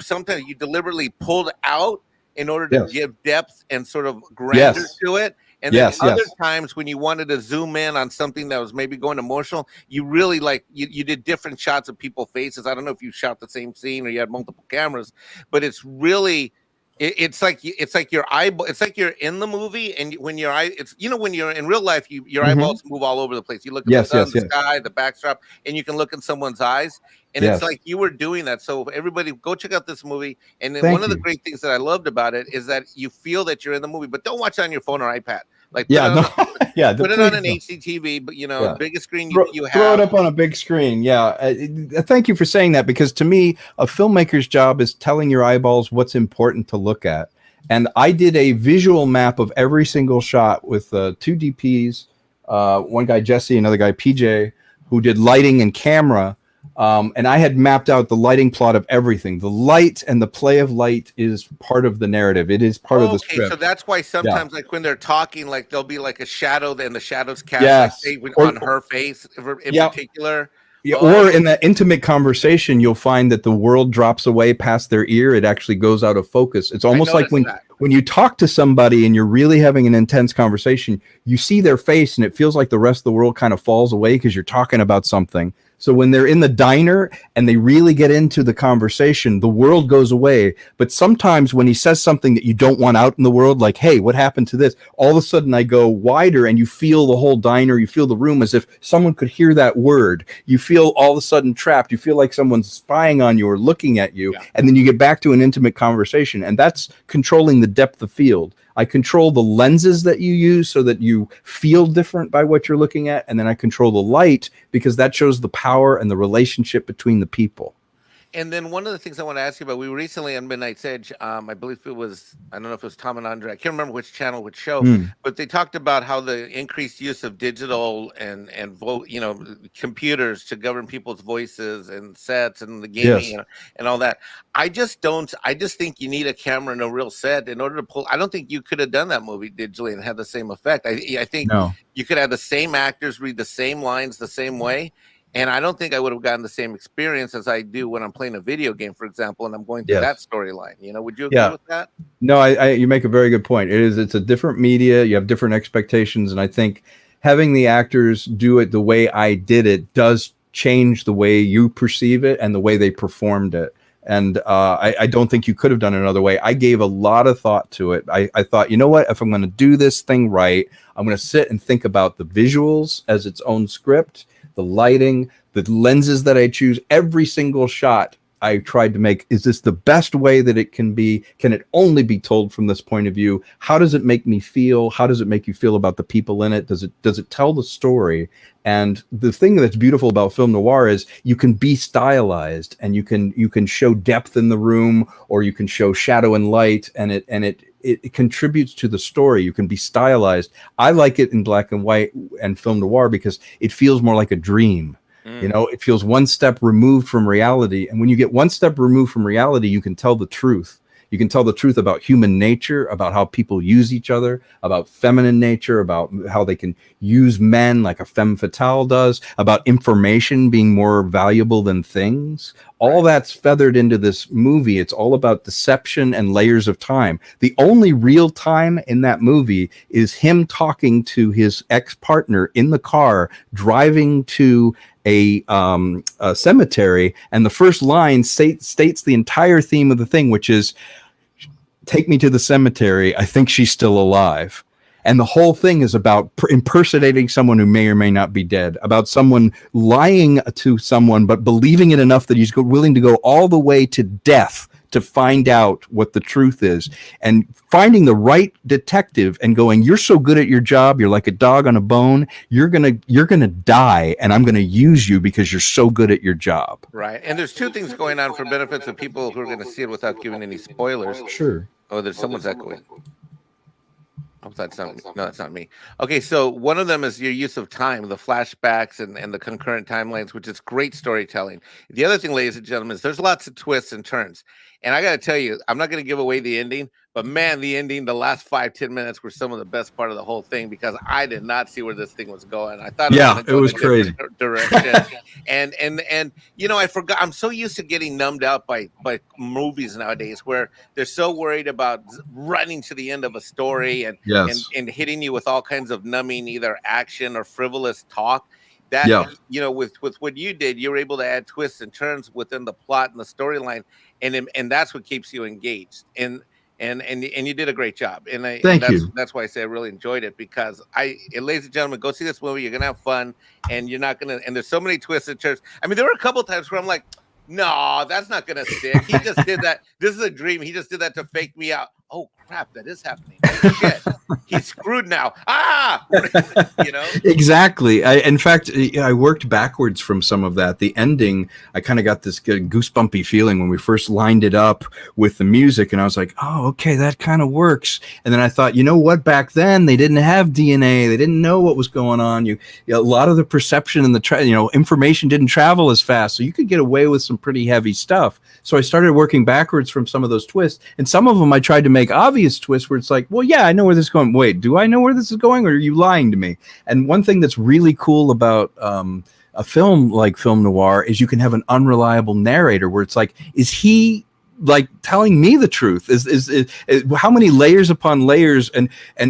deliberately pulled out in order to give depth and sort of grandeur to it. And then other times when you wanted to zoom in on something that was maybe going emotional, you really you did different shots of people's faces. I don't know if you shot the same scene or you had multiple cameras, but it's really, it's like your eyeball. It's like you're in the movie, and when your eye, when you're in real life, your eyeballs move all over the place. You look at the sun, the sky, the backdrop, and you can look in someone's eyes, and it's like you were doing that. So everybody, go check out this movie. And then one of the great things that I loved about it is that you feel that you're in the movie, but don't watch it on your phone or iPad. Put it on an HDTV, but biggest screen you have. Throw it up on a big screen. Thank you for saying that, because to me, a filmmaker's job is telling your eyeballs what's important to look at. And I did a visual map of every single shot with 2 DPs, one guy Jesse, another guy PJ. who did lighting and camera. And I had mapped out the lighting plot of everything. The light and the play of light is part of the narrative. It is part of the script. So that's why sometimes, like when they're talking, like there'll be like a shadow, and the shadows cast on her face in particular. Yeah, or in that intimate conversation, you'll find that the world drops away past their ear. It actually goes out of focus. It's almost like when you talk to somebody and you're really having an intense conversation, you see their face and it feels like the rest of the world kind of falls away because you're talking about something. So when they're in the diner and they really get into the conversation, the world goes away. But sometimes when he says something that you don't want out in the world, like, hey, what happened to this? All of a sudden I go wider and you feel the whole diner, you feel the room as if someone could hear that word. You feel all of a sudden trapped. You feel like someone's spying on you or looking at you. Yeah. And then you get back to an intimate conversation. And that's controlling the depth of field. I control the lenses that you use so that you feel different by what you're looking at. And then I control the light because that shows the power and the relationship between the people. And then one of the things I want to ask you about, we were recently on Midnight's Edge. I believe it was, I don't know if it was Tom and Andre. I can't remember which channel, which show, but they talked about how the increased use of digital and computers to govern people's voices and sets and the gaming and all that. I just think you need a camera and a real set in order to pull. I don't think you could have done that movie digitally and had the same effect. I think you could have the same actors read the same lines the same way. And I don't think I would have gotten the same experience as I do when I'm playing a video game, for example, and I'm going through that storyline. Would you agree with that? No, you make a very good point. It's a different media. You have different expectations. And I think having the actors do it the way I did it does change the way you perceive it and the way they performed it. And I don't think you could have done it another way. I gave a lot of thought to it. I thought, you know what, if I'm going to do this thing right, I'm going to sit and think about the visuals as its own script, the lighting, the lenses that I choose, every single shot I tried to make. Is this the best way that it can be? Can it only be told from this point of view? How does it make me feel? How does it make you feel about the people in it? Does it tell the story? And the thing that's beautiful about film noir is you can be stylized and you can show depth in the room, or you can show shadow and light, and it contributes to the story. You can be stylized. I like it in black and white and film noir because it feels more like a dream. It feels one step removed from reality. And when you get one step removed from reality, you can tell the truth. You can tell the truth about human nature, about how people use each other, about feminine nature, about how they can use men like a femme fatale does, about information being more valuable than things. All that's feathered into this movie. It's all about deception and layers of time. The only real time in that movie is him talking to his ex-partner in the car, driving to a cemetery, and the first line states the entire theme of the thing, which is, take me to the cemetery, I think she's still alive. And the whole thing is about impersonating someone who may or may not be dead, about someone lying to someone but believing it enough that he's willing to go all the way to death to find out what the truth is, and finding the right detective and going, you're so good at your job, you're like a dog on a bone, you're gonna die, and I'm gonna use you because you're so good at your job. Right. And there's two things going on for benefits of people who are going to see it without giving any spoilers. Sure. Oh, there's someone's echoing. Oh, that's not me. No, that's not me. Okay, so one of them is your use of time, the flashbacks and the concurrent timelines, which is great storytelling. The other thing, ladies and gentlemen, is there's lots of twists and turns. And I got to tell you, I'm not going to give away the ending, but man, the ending, the last 5-10 minutes were some of the best part of the whole thing, because I did not see where this thing was going. I thought it was crazy direction. and I forgot. I'm so used to getting numbed out by movies nowadays, where they're so worried about running to the end of a story and hitting you with all kinds of numbing, either action or frivolous talk. That with what you did, you were able to add twists and turns within the plot and the storyline, and that's what keeps you engaged. And you did a great job. And Thank you. That's why I say I really enjoyed it, because ladies and gentlemen, go see this movie. You're gonna have fun, and you're not gonna. And there's so many twists and turns. I mean, there were a couple times where I'm like, no, that's not gonna stick. He just did that. This is a dream. He just did that to fake me out. oh crap, that is happening. Oh, shit, he's screwed now. You know. Exactly. In fact, I worked backwards from some of that. The ending, I kind of got this good goosebumpy feeling when we first lined it up with the music, and I was like, oh, okay, that kind of works. And then I thought, you know what? Back then, they didn't have DNA. They didn't know what was going on. A lot of the perception and the information didn't travel as fast, so you could get away with some pretty heavy stuff. So I started working backwards from some of those twists, and some of them I tried to make obvious twists where it's like, well, yeah, I know where this is going. Wait, do I know where this is going, or are you lying to me? And one thing that's really cool about a film like film noir is you can have an unreliable narrator where it's like, is he like telling me the truth? Is how many layers upon layers? And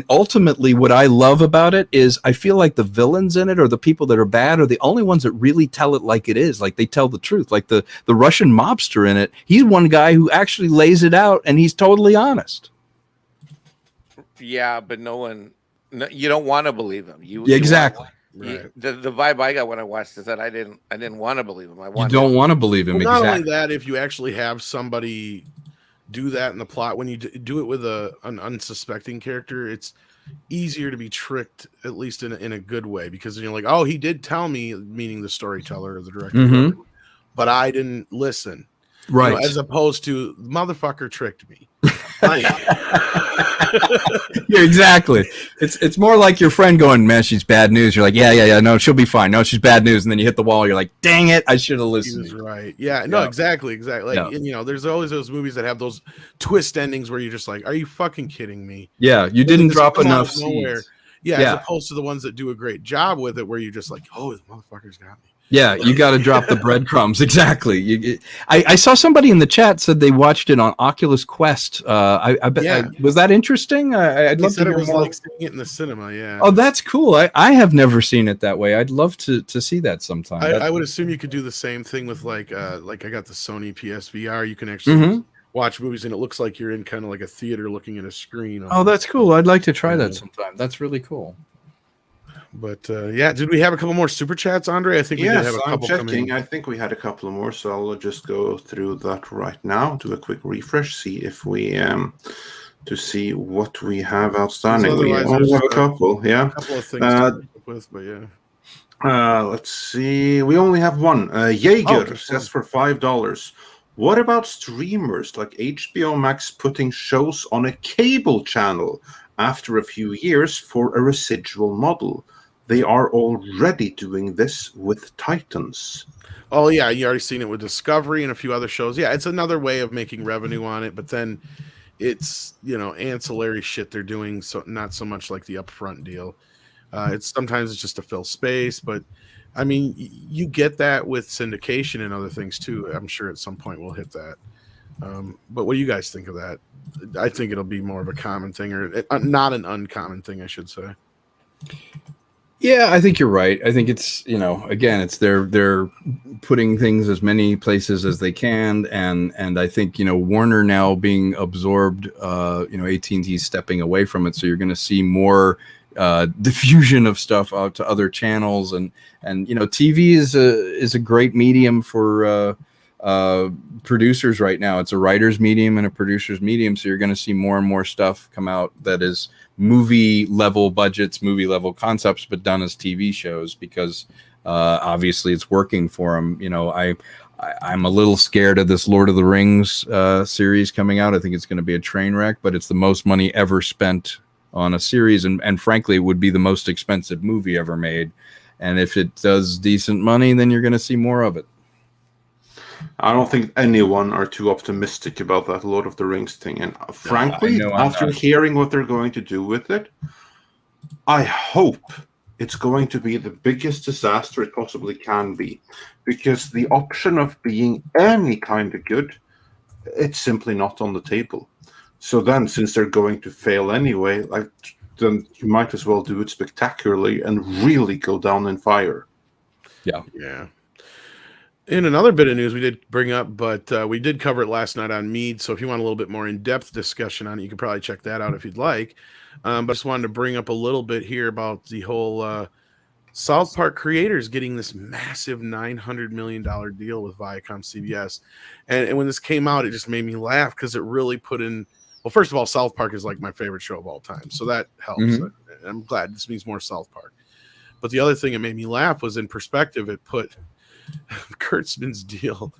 ultimately what I love about it is I feel like the villains in it, or the people that are bad, are the only ones that really tell it like it is. Like they tell the truth. Like the Russian mobster in it, he's one guy who actually lays it out and he's totally honest. Yeah, but you don't want to believe him. Exactly. Right. The vibe I got when I watched is that I didn't want to believe him. You don't want to believe him. Well, not exactly. only that, if you actually have somebody do that in the plot, when you do it with an unsuspecting character, it's easier to be tricked, at least in a good way, because you're like, oh, he did tell me, meaning the storyteller or the director, Mm-hmm. but I didn't listen. Right. As opposed to motherfucker tricked me. Yeah, exactly. It's more like your friend going, man, she's bad news. You're like, yeah, no, she'll be fine. No, she's bad news. And then you hit the wall. You're like, dang it, I should have listened. He was right. Yeah, no, exactly. Like, Yeah. there's always those movies that have those twist endings where you're just like, are you fucking kidding me? Yeah, you didn't drop enough seeds. Yeah, as opposed to the ones that do a great job with it, where you're just like, oh, this motherfucker's got me. Yeah, you got to drop the breadcrumbs. Exactly. I saw somebody in the chat said they watched it on Oculus Quest. I bet. Yeah. Was that interesting? I'd love to hear it was more. like seeing it in the cinema. Yeah. Oh, that's cool. I have never seen it that way. I'd love to see that sometime. I would assume you could do the same thing with like I got the Sony PSVR. You can actually watch movies and it looks like you're in kind of like a theater looking at a screen. Oh, that's cool. I'd like to try that sometime. That's really cool. But yeah, did we have a couple more super chats, Andre? I think we did have a couple. I'm checking. I think we had a couple more, so I'll just go through that right now. Do a quick refresh, see if we to see what we have outstanding. We only have a couple, yeah. A couple of things to keep up with, but yeah. Let's see. We only have one. Jaeger says for $5. What about streamers like HBO Max putting shows on a cable channel after a few years for a residual model? They are already doing this with Titans. Oh yeah, you already seen it with Discovery and a few other shows. Yeah, it's another way of making revenue on it, but then it's ancillary shit they're doing, so not so much like the upfront deal. It's sometimes just to fill space, but I mean you get that with syndication and other things too. I'm sure at some point we'll hit that. But what do you guys think of that? I think it'll be more of a common thing, or not an uncommon thing, I should say. Yeah, I think you're right. I think it's, again, it's they're putting things as many places as they can, and I think, Warner now being absorbed, AT&T's stepping away from it, so you're going to see more diffusion of stuff out to other channels, and TV is a great medium for producers right now. It's a writer's medium and a producer's medium, so you're going to see more and more stuff come out that is movie level budgets, movie level concepts, but done as TV shows, because obviously it's working for them. I'm a little scared of this Lord of the Rings series coming out. I think it's going to be a train wreck, but it's the most money ever spent on a series, and frankly it would be the most expensive movie ever made, and if it does decent money, then you're going to see more of it. I don't think anyone are too optimistic about that Lord of the Rings thing. And frankly, after hearing what they're going to do with it, I hope it's going to be the biggest disaster it possibly can be. Because the option of being any kind of good, it's simply not on the table. So then, since they're going to fail anyway, then you might as well do it spectacularly and really go down in fire. Yeah. Yeah. In another bit of news we did bring up, but we did cover it last night on Mead, so if you want a little bit more in-depth discussion on it, you can probably check that out if you'd like. But I just wanted to bring up a little bit here about the whole South Park creators getting this massive $900 million deal with Viacom CBS. And when this came out, it just made me laugh because it really put in well, first of all, South Park is like my favorite show of all time, so that helps. I'm glad this means more South Park. But the other thing that made me laugh was, in perspective, it put Kurtzman's deal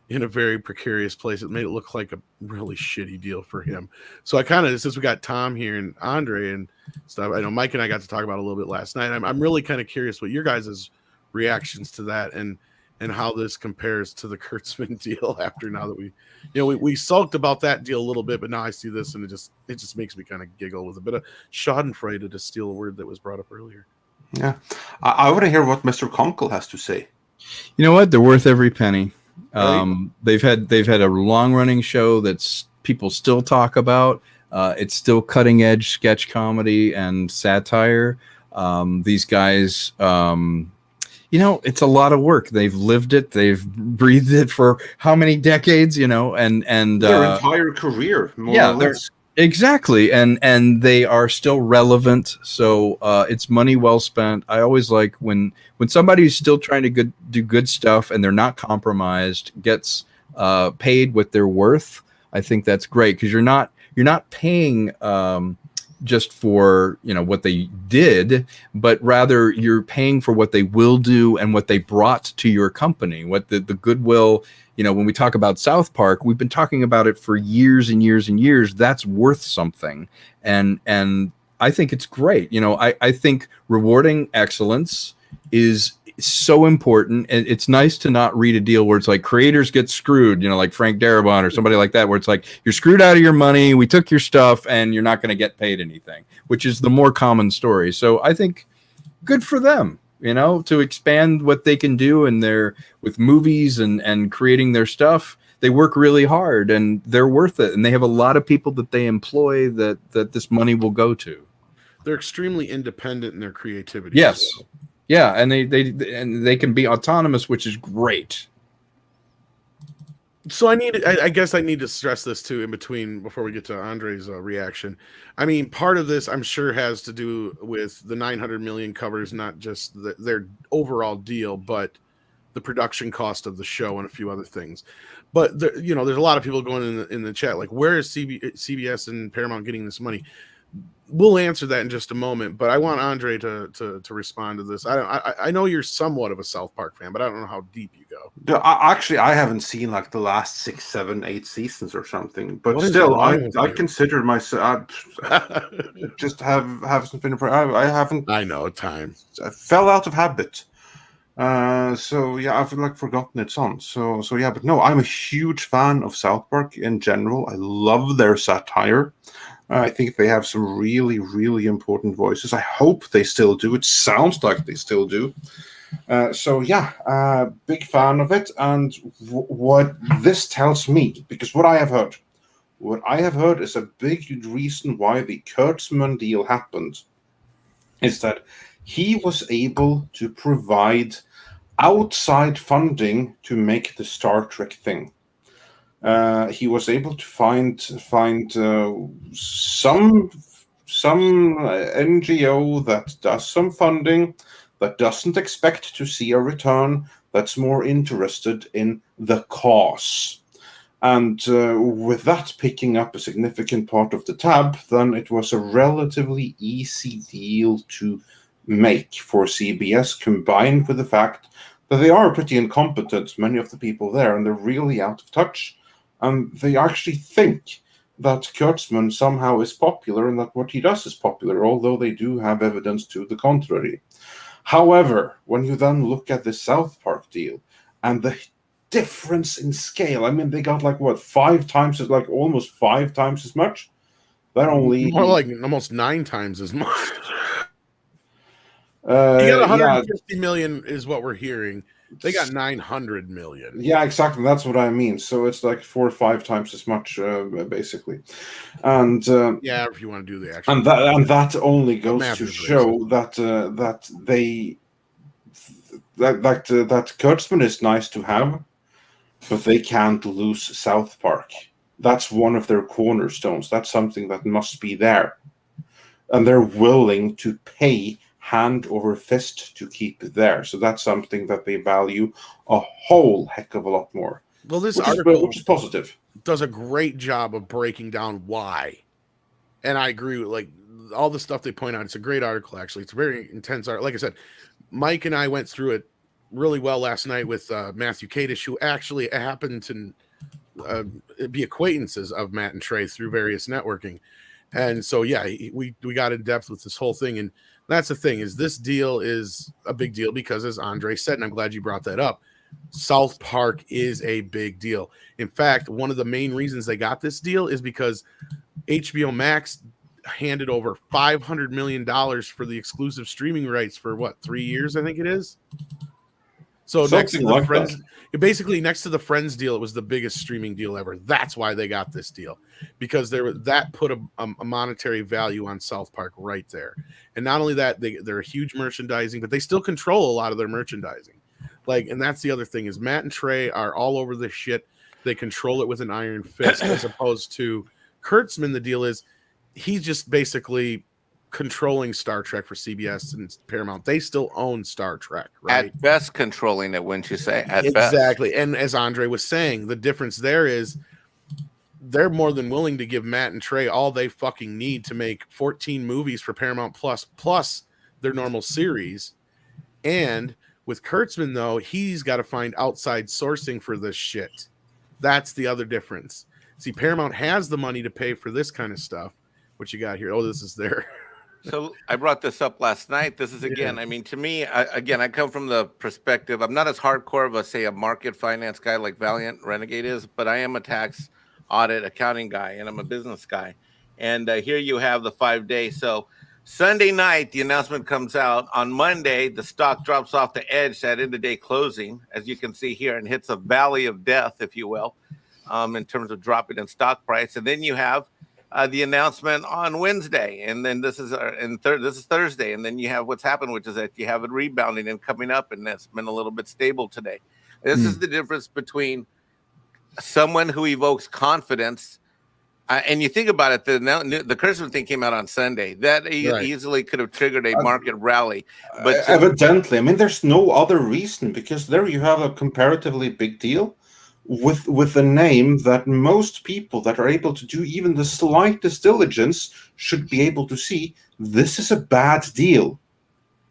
in a very precarious place. It made it look like a really shitty deal for him. So I kind of, since we got Tom here and Andre and stuff, I know Mike and I got to talk about it a little bit last night. I'm really kind of curious what your guys' reactions to that and how this compares to the Kurtzman deal after, now that we sulked about that deal a little bit, but now I see this and it just makes me kind of giggle with a bit of schadenfreude, to steal a word that was brought up earlier. Yeah. I want to hear what Mr. Konkle has to say. You know what? They're worth every penny. Right. They've had a long running show that's people still talk about. It's still cutting edge sketch comedy and satire. These guys, it's a lot of work. They've lived it. They've breathed it for how many decades, and their entire career. More or less. Exactly, and they are still relevant, so it's money well spent. I always like when somebody who's still trying to do good stuff and they're not compromised gets paid what they're worth. I think that's great, because you're not paying just for what they did, but rather you're paying for what they will do and what they brought to your company, what the goodwill. When we talk about South Park, we've been talking about it for years and years and years. That's worth something. And I think it's great. I think rewarding excellence is so important. And it's nice to not read a deal where it's like creators get screwed, like Frank Darabont or somebody like that, where it's like you're screwed out of your money. We took your stuff and you're not going to get paid anything, which is the more common story. So I think good for them. To expand what they can do with movies and creating their stuff. They work really hard and they're worth it. And they have a lot of people that they employ that this money will go to. They're extremely independent in their creativity. Yes. Yeah. And they can be autonomous, which is great. So I guess I need to stress this too in between before we get to Andre's reaction. I mean, part of this I'm sure has to do with the 900 million covers, not just their overall deal, but the production cost of the show and a few other things. But there's a lot of people going in the chat like, where is CBS and Paramount getting this money? We'll answer that in just a moment, but I want Andre to respond to this. I know you're somewhat of a South Park fan, but I don't know how deep you go. I haven't seen like the last 6, 7, 8 seasons or something, but still, I consider myself just have been. I haven't. I know time. I fell out of habit. So yeah, I've like forgotten it's on. So yeah, but no, I'm a huge fan of South Park in general. I love their satire. I think they have some really, really important voices. I hope they still do. It sounds like they still do. So yeah, big fan of it. And what this tells me, because what I have heard is a big reason why the Kurtzman deal happened, is that he was able to provide outside funding to make the Star Trek thing. He was able to find some NGO that does some funding, that doesn't expect to see a return, that's more interested in the cause. And with that picking up a significant part of the tab, then it was a relatively easy deal to make for CBS, combined with the fact that they are pretty incompetent, many of the people there, and they're really out of touch. And they actually think that Kurtzman somehow is popular and that what he does is popular, although they do have evidence to the contrary. However, when you then look at the South Park deal and the difference in scale, I mean, they got like what, almost 5 times as much. That only more like almost 9 times as much. You got 150 million is what we're hearing. They got 900 million. Yeah, exactly. That's what I mean. So it's like 4 or 5 times as much, basically. And yeah, if you want to do the actual, and that only goes to show that Kurtzman is nice to have, but they can't lose South Park. That's one of their cornerstones. That's something that must be there, and they're willing to pay hand over fist to keep it there. So that's something that they value a whole heck of a lot more. Well, this which article, which is positive. does a great job of breaking down why. And I agree with like all the stuff they point out. It's a great article, actually. It's a very intense art. Like I said, Mike and I went through it really well last night with Matthew Kadish, who actually happened to be acquaintances of Matt and Trey through various networking. And so, yeah, we got in depth with this whole thing. And that's the thing, is this deal is a big deal because, as Andre said, and I'm glad you brought that up, South Park is a big deal. In fact, one of the main reasons they got this deal is because HBO Max handed over $500 million for the exclusive streaming rights for 3 years, I think it is. So next to the Friends, basically next to the Friends deal, it was the biggest streaming deal ever. That's why they got this deal, because that put a monetary value on South Park right there. And not only that, they're a huge merchandising, but they still control a lot of their merchandising. And that's the other thing, is Matt and Trey are all over this shit. They control it with an iron fist, as opposed to Kurtzman. The deal is he's just basically controlling Star Trek for CBS and Paramount. They still own Star Trek, right? At best controlling it, wouldn't you say? At best. Exactly. And as Andre was saying, the difference there is they're more than willing to give Matt and Trey all they fucking need to make 14 movies for Paramount plus their normal series. And with Kurtzman, though, he's got to find outside sourcing for this shit. That's the other difference. See, Paramount has the money to pay for this kind of stuff. What you got here? Oh, this is there. So I brought this up last night. This is, again, I mean, to me, I come from the perspective, I'm not as hardcore of a market finance guy like Valiant Renegade is, but I am a tax audit accounting guy, and I'm a business guy. And here you have the 5 day. So Sunday night, the announcement comes out. On Monday, the stock drops off the edge at end of day closing, as you can see here, and hits a valley of death, if you will, in terms of dropping in stock price. And then you have the announcement on Wednesday, and then this is Thursday, and then you have what's happened, which is that you have it rebounding and coming up, and that's been a little bit stable today. This is the difference between someone who evokes confidence, and you think about it, the Kurtzman thing came out on Sunday. That easily could have triggered a market rally. But evidently, I mean, there's no other reason, because there you have a comparatively big deal with a name that most people that are able to do even the slightest diligence should be able to see. This is a bad deal.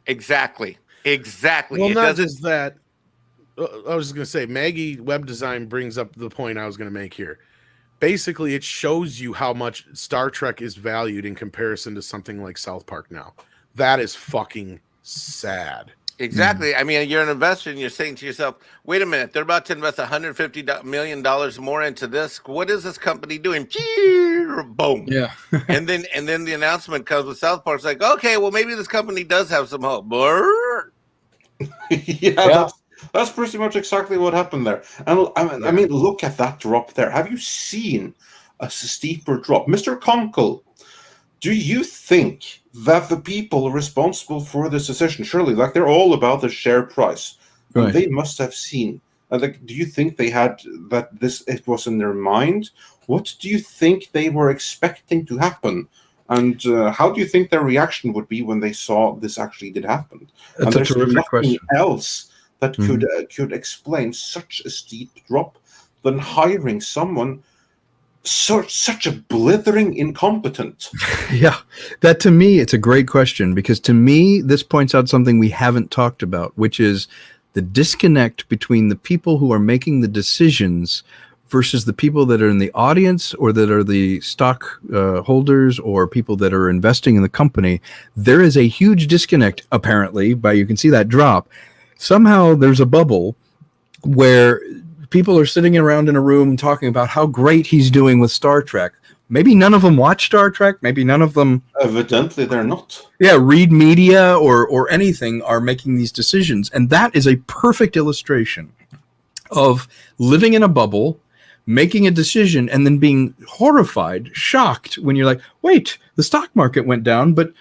Exactly. Well, not just that. I was just going to say, Maggie Web Design brings up the point I was going to make here. Basically, it shows you how much Star Trek is valued in comparison to something like South Park now. That is fucking sad. Exactly. I mean, you're an investor and you're saying to yourself, wait a minute, they're about to invest $150 million more into this. What is this company doing? Boom. Yeah. and then the announcement comes with South Park. It's like, okay, well, maybe this company does have some hope. Yeah. That's pretty much exactly what happened there. And I mean, look at that drop there. Have you seen a steeper drop? Mr. Konkle, do you think that the people responsible for this decision, surely, like, they're all about the share price, right? They must have seen. Like, do you think they had that? It was in their mind. What do you think they were expecting to happen? And how do you think their reaction would be when they saw this actually did happen? That's a terrific question. Else that could explain such a steep drop than hiring someone such a blithering incompetent. Yeah, that, to me, it's a great question, because to me, this points out something we haven't talked about, which is the disconnect between the people who are making the decisions versus the people that are in the audience, or that are the stock holders, or people that are investing in the company. There is a huge disconnect, apparently, you can see that drop. Somehow there's a bubble where people are sitting around in a room talking about how great he's doing with Star Trek. Maybe none of them watch Star Trek. Maybe none of them. Evidently, they're not. Yeah, read media or anything, are making these decisions. And that is a perfect illustration of living in a bubble, making a decision, and then being horrified, shocked when you're like, wait, the stock market went down, but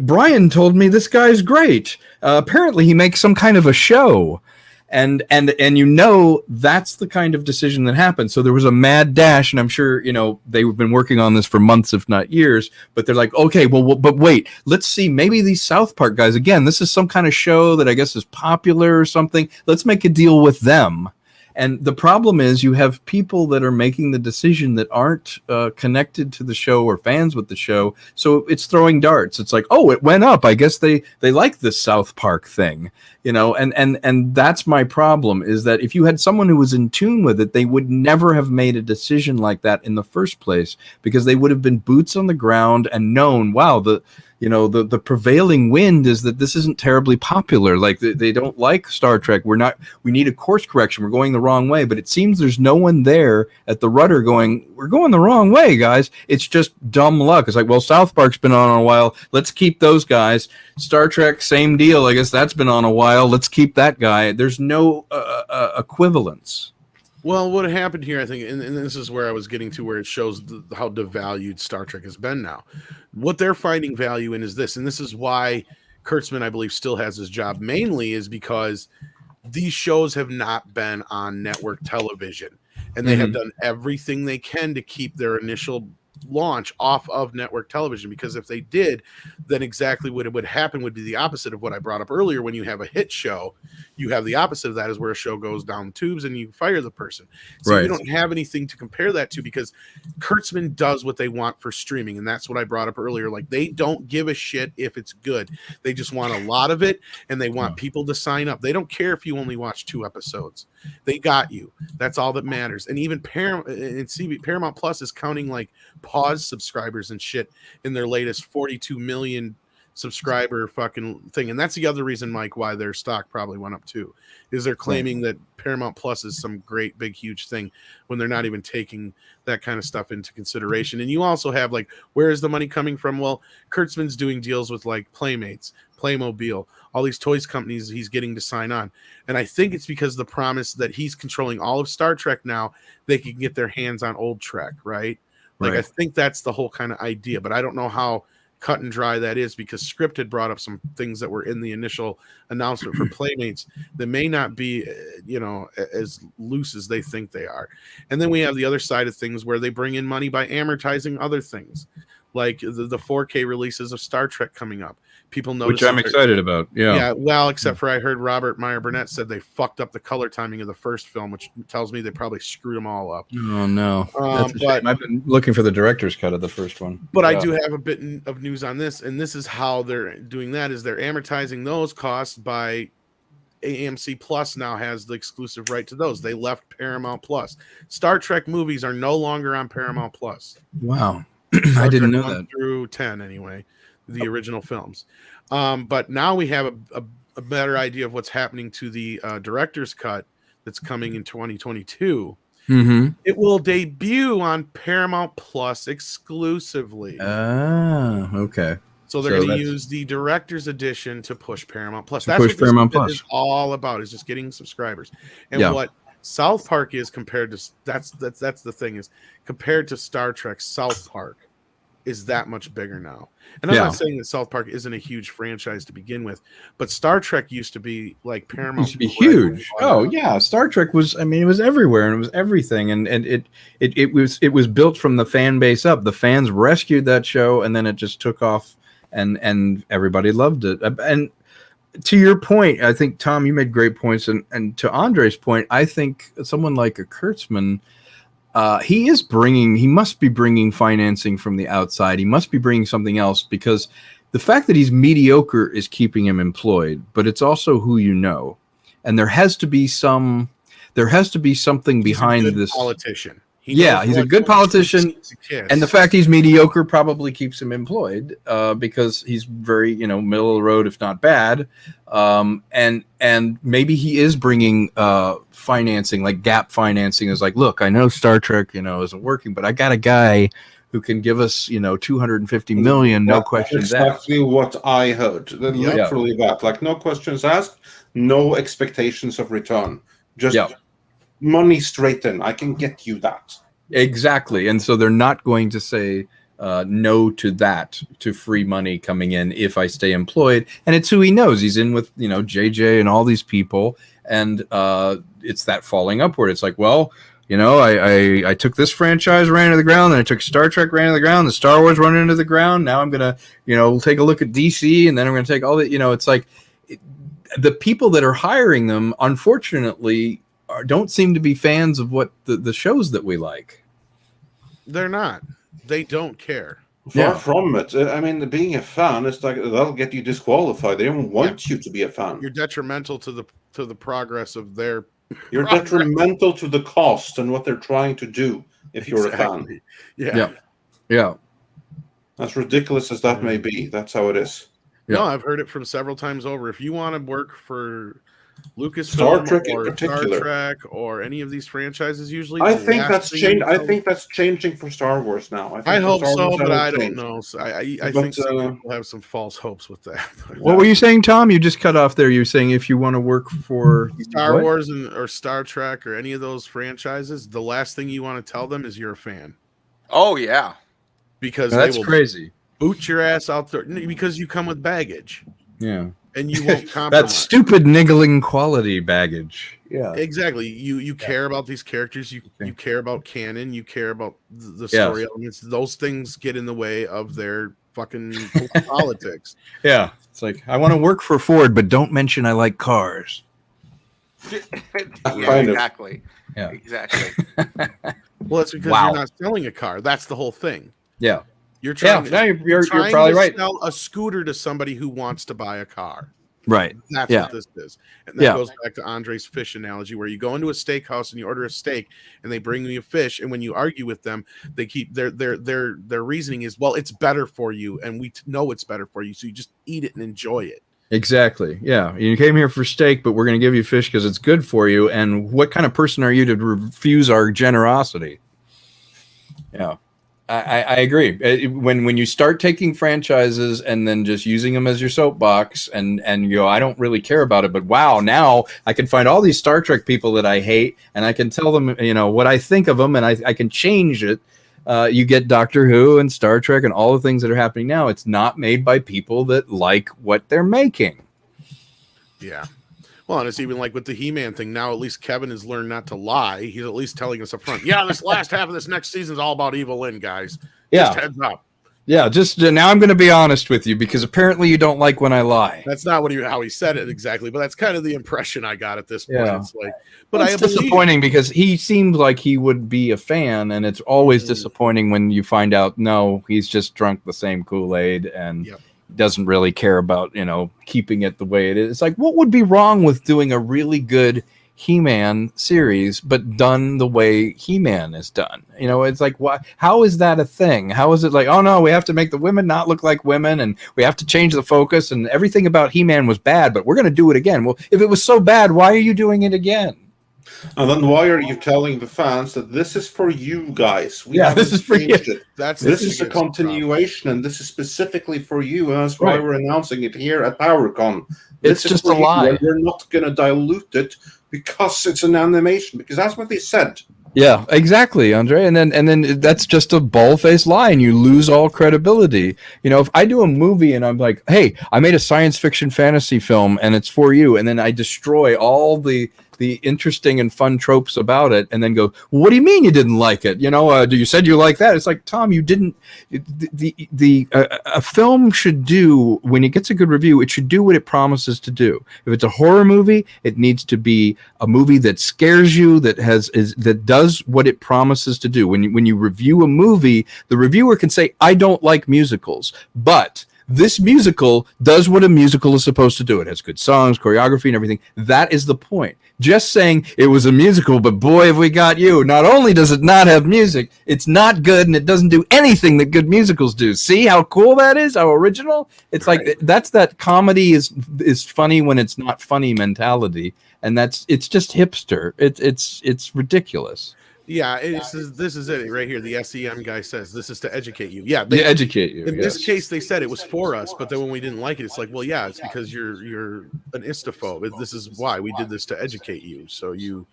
Brian told me this guy's great. Apparently, he makes some kind of a show. And you know, that's the kind of decision that happened. So there was a mad dash, and I'm sure, you know, they've been working on this for months, if not years, but they're like, okay, well, but wait, let's see, maybe these South Park guys, again, this is some kind of show that I guess is popular or something. Let's make a deal with them. And the problem is you have people that are making the decision that aren't connected to the show or fans with the show. So it's throwing darts. It's like, oh, it went up. I guess they like this South Park thing, you know, and that's my problem, is that if you had someone who was in tune with it, they would never have made a decision like that in the first place, because they would have been boots on the ground and known, wow, the prevailing wind is that this isn't terribly popular. Like they don't like Star Trek. We need a course correction. We're going the wrong way. But it seems there's no one there at the rudder going, we're going the wrong way, guys. It's just dumb luck. It's like, well, South Park's been on a while. Let's keep those guys. Star Trek, same deal. I guess that's been on a while. Let's keep that guy. There's no equivalence. Well, what happened here, I think, and this is where I was getting to, where it shows how devalued Star Trek has been now. What they're finding value in is this, and this is why Kurtzman, I believe, still has his job, mainly is because these shows have not been on network television, and they have done everything they can to keep their initial launch off of network television, because if they did, then exactly what would happen would be the opposite of what I brought up earlier. When you have a hit show, you have the opposite of that, is where a show goes down the tubes and you fire the person. So you don't have anything to compare that to, because Kurtzman does what they want for streaming, and that's what I brought up earlier. Like, they don't give a shit if it's good. They just want a lot of it, and they want people to sign up. They don't care if you only watch 2 episodes. They got you. That's all that matters. And even Paramount Plus is counting like pause subscribers and shit in their latest 42 million subscriber fucking thing. And that's the other reason, Mike, why their stock probably went up too, is they're claiming that Paramount Plus is some great big huge thing when they're not even taking that kind of stuff into consideration. And you also have, like, where is the money coming from? Well, Kurtzman's doing deals with like Playmates, Playmobil, all these toys companies he's getting to sign on. And I think it's because the promise that he's controlling all of Star Trek now, they can get their hands on old Trek, right? Like, I think that's the whole kind of idea, but I don't know how cut and dry that is, because Script had brought up some things that were in the initial announcement for Playmates that may not be, as loose as they think they are. And then we have the other side of things where they bring in money by amortizing other things, like the 4K releases of Star Trek coming up. People notice, which I'm excited about. Yeah. Well, except for I heard Robert Meyer Burnett said they fucked up the color timing of the first film, which tells me they probably screwed them all up. Oh no! But I've been looking for the director's cut of the first one. But I do have a bit of news on this, and this is how they're doing that: is they're amortizing those costs by AMC Plus now has the exclusive right to those. They left Paramount Plus. Star Trek movies are no longer on Paramount Plus. Wow. I didn't know that. Through 10 anyway, the original films. But now we have a better idea of what's happening to the director's cut that's coming in 2022. It will debut on Paramount Plus exclusively. Okay. So they're going to use the director's edition to push Paramount Plus. That's what Paramount Plus is all about, is just getting subscribers. And what South Park is compared to, that's the thing, is compared to Star Trek, South Park is that much bigger now. And I'm not saying that South Park isn't a huge franchise to begin with, but Star Trek used to be like Paramount. Used to be huge. Oh yeah, Star Trek was. I mean, it was everywhere and it was everything, and it was built from the fan base up. The fans rescued that show, and then it just took off, and everybody loved it. And to your point, I think, Tom, you made great points, and to Andre's point, I think someone like a Kurtzman. He must be bringing financing from the outside. He must be bringing something else, because the fact that he's mediocre is keeping him employed, but it's also who you know. And there has to be something behind this politician. He's a good politician, and the fact he's mediocre probably keeps him employed, because he's very, middle of the road, if not bad. And maybe he is bringing financing, like gap financing, is like, look, I know Star Trek, isn't working, but I got a guy who can give us, 250 million, no questions asked. Exactly what I heard. Literally that, like, no questions asked, no expectations of return, just money straight in. I can get you that. Exactly. And so they're not going to say no to that, to free money coming in if I stay employed. And it's who he knows. He's in with, JJ and all these people. And it's that falling upward. It's like, well, I took this franchise, ran into the ground, then I took Star Trek, ran into the ground, the Star Wars run into the ground. Now I'm going to, take a look at DC, and then I'm going to take all the, it's like the people that are hiring them, unfortunately, don't seem to be fans of what the shows that we like. They're not. They don't care. Far from it. I mean, being a fan is like that'll get you disqualified. They don't want you to be a fan. You're detrimental to the progress of their. You're detrimental to the cost and what they're trying to do. If you're a fan, Yeah. As ridiculous as that may be, that's how it is. No, I've heard it from several times over. If you want to work for Lucasfilm Star Trek in or particular, Star Trek or any of these franchises, usually I think that's changed. I think that's changing for Star Wars now. I hope so, but I don't know. So I think some people have some false hopes with that. What were you saying, Tom? You just cut off there. You're saying if you want to work for Star Wars or Star Trek or any of those franchises, the last thing you want to tell them is you're a fan. Oh yeah, because that's they will crazy. Boot your ass out there because you come with baggage. Yeah. And you won't compromise. That stupid niggling quality baggage. Yeah. Exactly. You care about these characters. You care about canon. You care about the story elements. Those things get in the way of their fucking politics. Yeah. It's like, I want to work for Ford, but don't mention I like cars. Exactly. Yeah. Exactly. Well, it's because you're not selling a car. That's the whole thing. Yeah. You're trying. You're probably right. Sell a scooter to somebody who wants to buy a car. Right. That's what this is. And that goes back to Andre's fish analogy, where you go into a steakhouse and you order a steak, and they bring you a fish, and when you argue with them, they keep their reasoning is, well, it's better for you, and we know it's better for you, so you just eat it and enjoy it. Exactly. Yeah. You came here for steak, but we're going to give you fish because it's good for you. And what kind of person are you to refuse our generosity? Yeah. I agree. When you start taking franchises and then just using them as your soapbox and you go, I don't really care about it, but wow, now I can find all these Star Trek people that I hate and I can tell them, what I think of them and I can change it. You get Doctor Who and Star Trek and all the things that are happening now. It's not made by people that like what they're making. Yeah. Well, and it's even like with the He-Man thing. Now, at least Kevin has learned not to lie. He's at least telling us up front. Yeah, this last half of this next season is all about Evil Lynn, guys. Yeah. Just heads up. Yeah, just now I'm going to be honest with you because apparently you don't like when I lie. That's not how he said it exactly, but that's kind of the impression I got at this point. Yeah. It's like, but it's disappointing because he seemed like he would be a fan, and it's always disappointing when you find out, no, he's just drunk the same Kool-Aid and doesn't really care about, keeping it the way it is. It's like, what would be wrong with doing a really good He-Man series, but done the way He-Man is done? It's like, why? How is that a thing? How is it like, oh no, we have to make the women not look like women, and we have to change the focus, and everything about He-Man was bad, but we're going to do it again. Well, if it was so bad, why are you doing it again? And then why are you telling the fans that this is for you guys? This is for you. This is a continuation, and this is specifically for you. And that's why we're announcing it here at PowerCon. It's just a lie. We're not going to dilute it because it's an animation, because that's what they said. Yeah, exactly, Andre. And then that's just a bald-faced lie, and you lose all credibility. If I do a movie and I'm like, hey, I made a science fiction fantasy film and it's for you, and then I destroy all the interesting and fun tropes about it, and then go, well, what do you mean you didn't like it? You said you like that. It's like, Tom, you didn't. A film should do, when it gets a good review, it should do what it promises to do. If it's a horror movie, it needs to be a movie that scares you, that does what it promises to do. When you review a movie, the reviewer can say, I don't like musicals, but this musical does what a musical is supposed to do. It has good songs, choreography, and everything. That is the point. Just saying it was a musical, but boy, have we got you. Not only does it not have music, it's not good, and it doesn't do anything that good musicals do. See how cool that is? How original? It's like, that's that comedy is funny when it's not funny mentality, and it's just hipster. It's ridiculous. Yeah, this is it right here. The SEM guy says this is to educate you. Yeah, they educate you. In this case, they said it was for us, but then when we didn't like it, it's like, well, yeah, it's because you're an istophobe. This is why we did this, to educate you, so you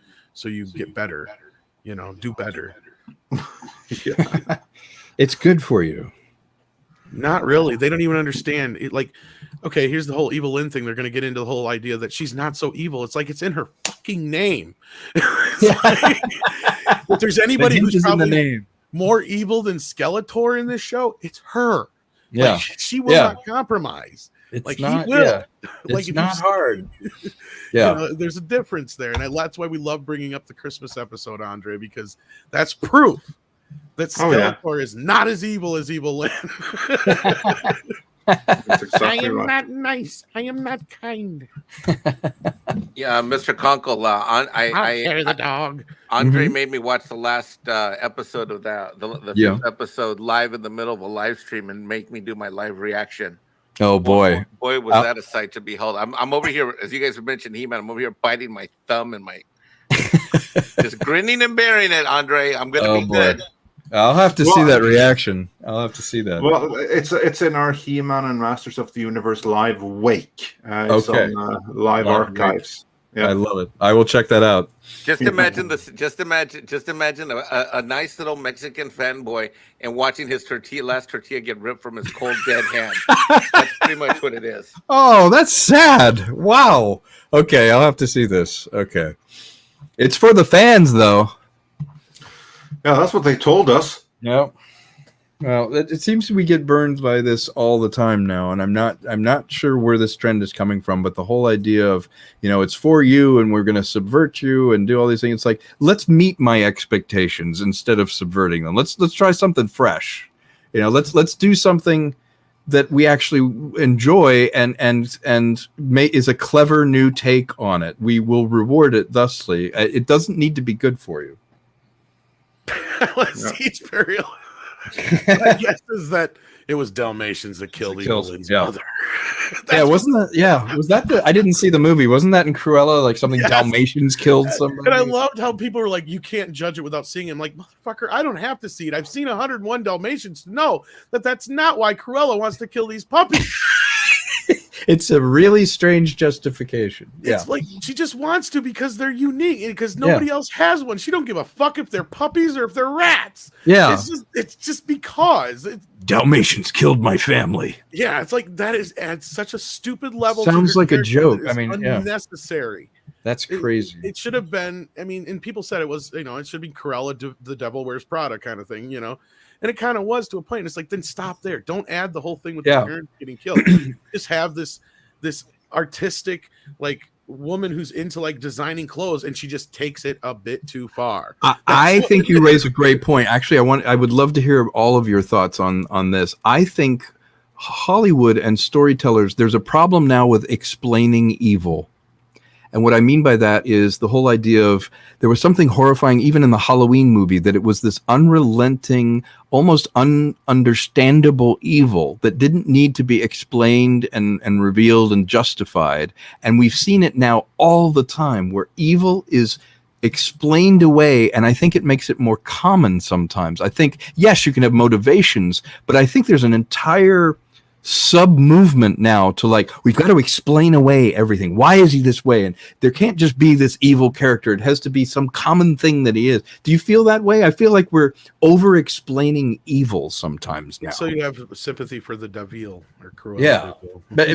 get better, do better. Yeah. It's good for you. Not really. They don't even understand it. Like, okay, here's the whole Evil Lynn thing. They're going to get into the whole idea that she's not so evil. It's like it's in her fucking name. If there's anybody who's probably more evil than Skeletor in this show, it's her. Yeah, she will not compromise. It's like not, he will. yeah. Like It's if not you, hard. You Yeah. know, there's a difference there, and that's why we love bringing up the Christmas episode, Andre, because that's proof that Skeletor is not as evil as Evil Lynn. That's exactly I am right. not nice. I am not kind. Yeah, Mr. Konkle, I'll carry the dog. Andre made me watch the last episode of the Yeah. fifth episode live in the middle of a live stream and make me do my live reaction. Oh boy. Boy, was that a sight to behold. I'm over here, as you guys have mentioned, He-Man, I'm over here biting my thumb and my just grinning and bearing it, Andre. I'm gonna be good. I'll have to see that reaction. I'll have to see that. Well, it's in our He-Man and Masters of the Universe live wake. It's Okay. on live archives. Yeah. I love it. I will check that out. Just imagine this. Just imagine a nice little Mexican fanboy and watching his last tortilla get ripped from his cold dead hand. That's pretty much what it is. Oh, that's sad. Wow. Okay, I'll have to see this. Okay. It's for the fans, though. Yeah, that's what they told us. Yep. Well, it seems we get burned by this all the time now, and I'm not sure where this trend is coming from. But the whole idea of, it's for you, and we're going to subvert you and do all these things. It's like, let's meet my expectations instead of subverting them. Let's try something fresh. Let's do something that we actually enjoy and is a clever new take on it. We will reward it thusly. It doesn't need to be good for you. Let's see, it's burial. My guess is that it was Dalmatians that killed Evil Lynn's mother. Yeah, wasn't that? Yeah, was that the? I didn't see the movie. Wasn't that in Cruella? Like something Dalmatians killed somebody. And I loved how people were like, "You can't judge it without seeing it." I'm like, motherfucker, I don't have to see it. I've seen 101 Dalmatians to know that that's not why Cruella wants to kill these puppies. It's a really strange justification. It's like she just wants to because they're unique, because nobody else has one. She don't give a fuck if they're puppies or if they're rats. Yeah, it's just because Dalmatians killed my family. Yeah, it's like that is at such a stupid level. Sounds like a joke. I mean, unnecessary. That's crazy. It should have been. I mean, and people said it was. It should be Cruella, the Devil Wears Prada kind of thing. And it kind of was to a point. It's like, then stop there. Don't add the whole thing with the parents getting killed. Just have this artistic, like, woman who's into like designing clothes, and she just takes it a bit too far. I think you raise a great point. Actually, I would love to hear all of your thoughts on this. I think Hollywood and storytellers, there's a problem now with explaining evil. And what I mean by that is the whole idea of there was something horrifying even in the Halloween movie, that it was this unrelenting, almost ununderstandable evil that didn't need to be explained and revealed and justified. And we've seen it now all the time where evil is explained away, and I think it makes it more common sometimes. I think, yes, you can have motivations, but I think there's an entire sub-movement now to like, we've got to explain away everything. Why is he this way? And there can't just be this evil character. It has to be some common thing that he is. Do you feel that way? I feel like we're over-explaining evil sometimes now. So you have sympathy for the Devil or Cruella. Yeah, but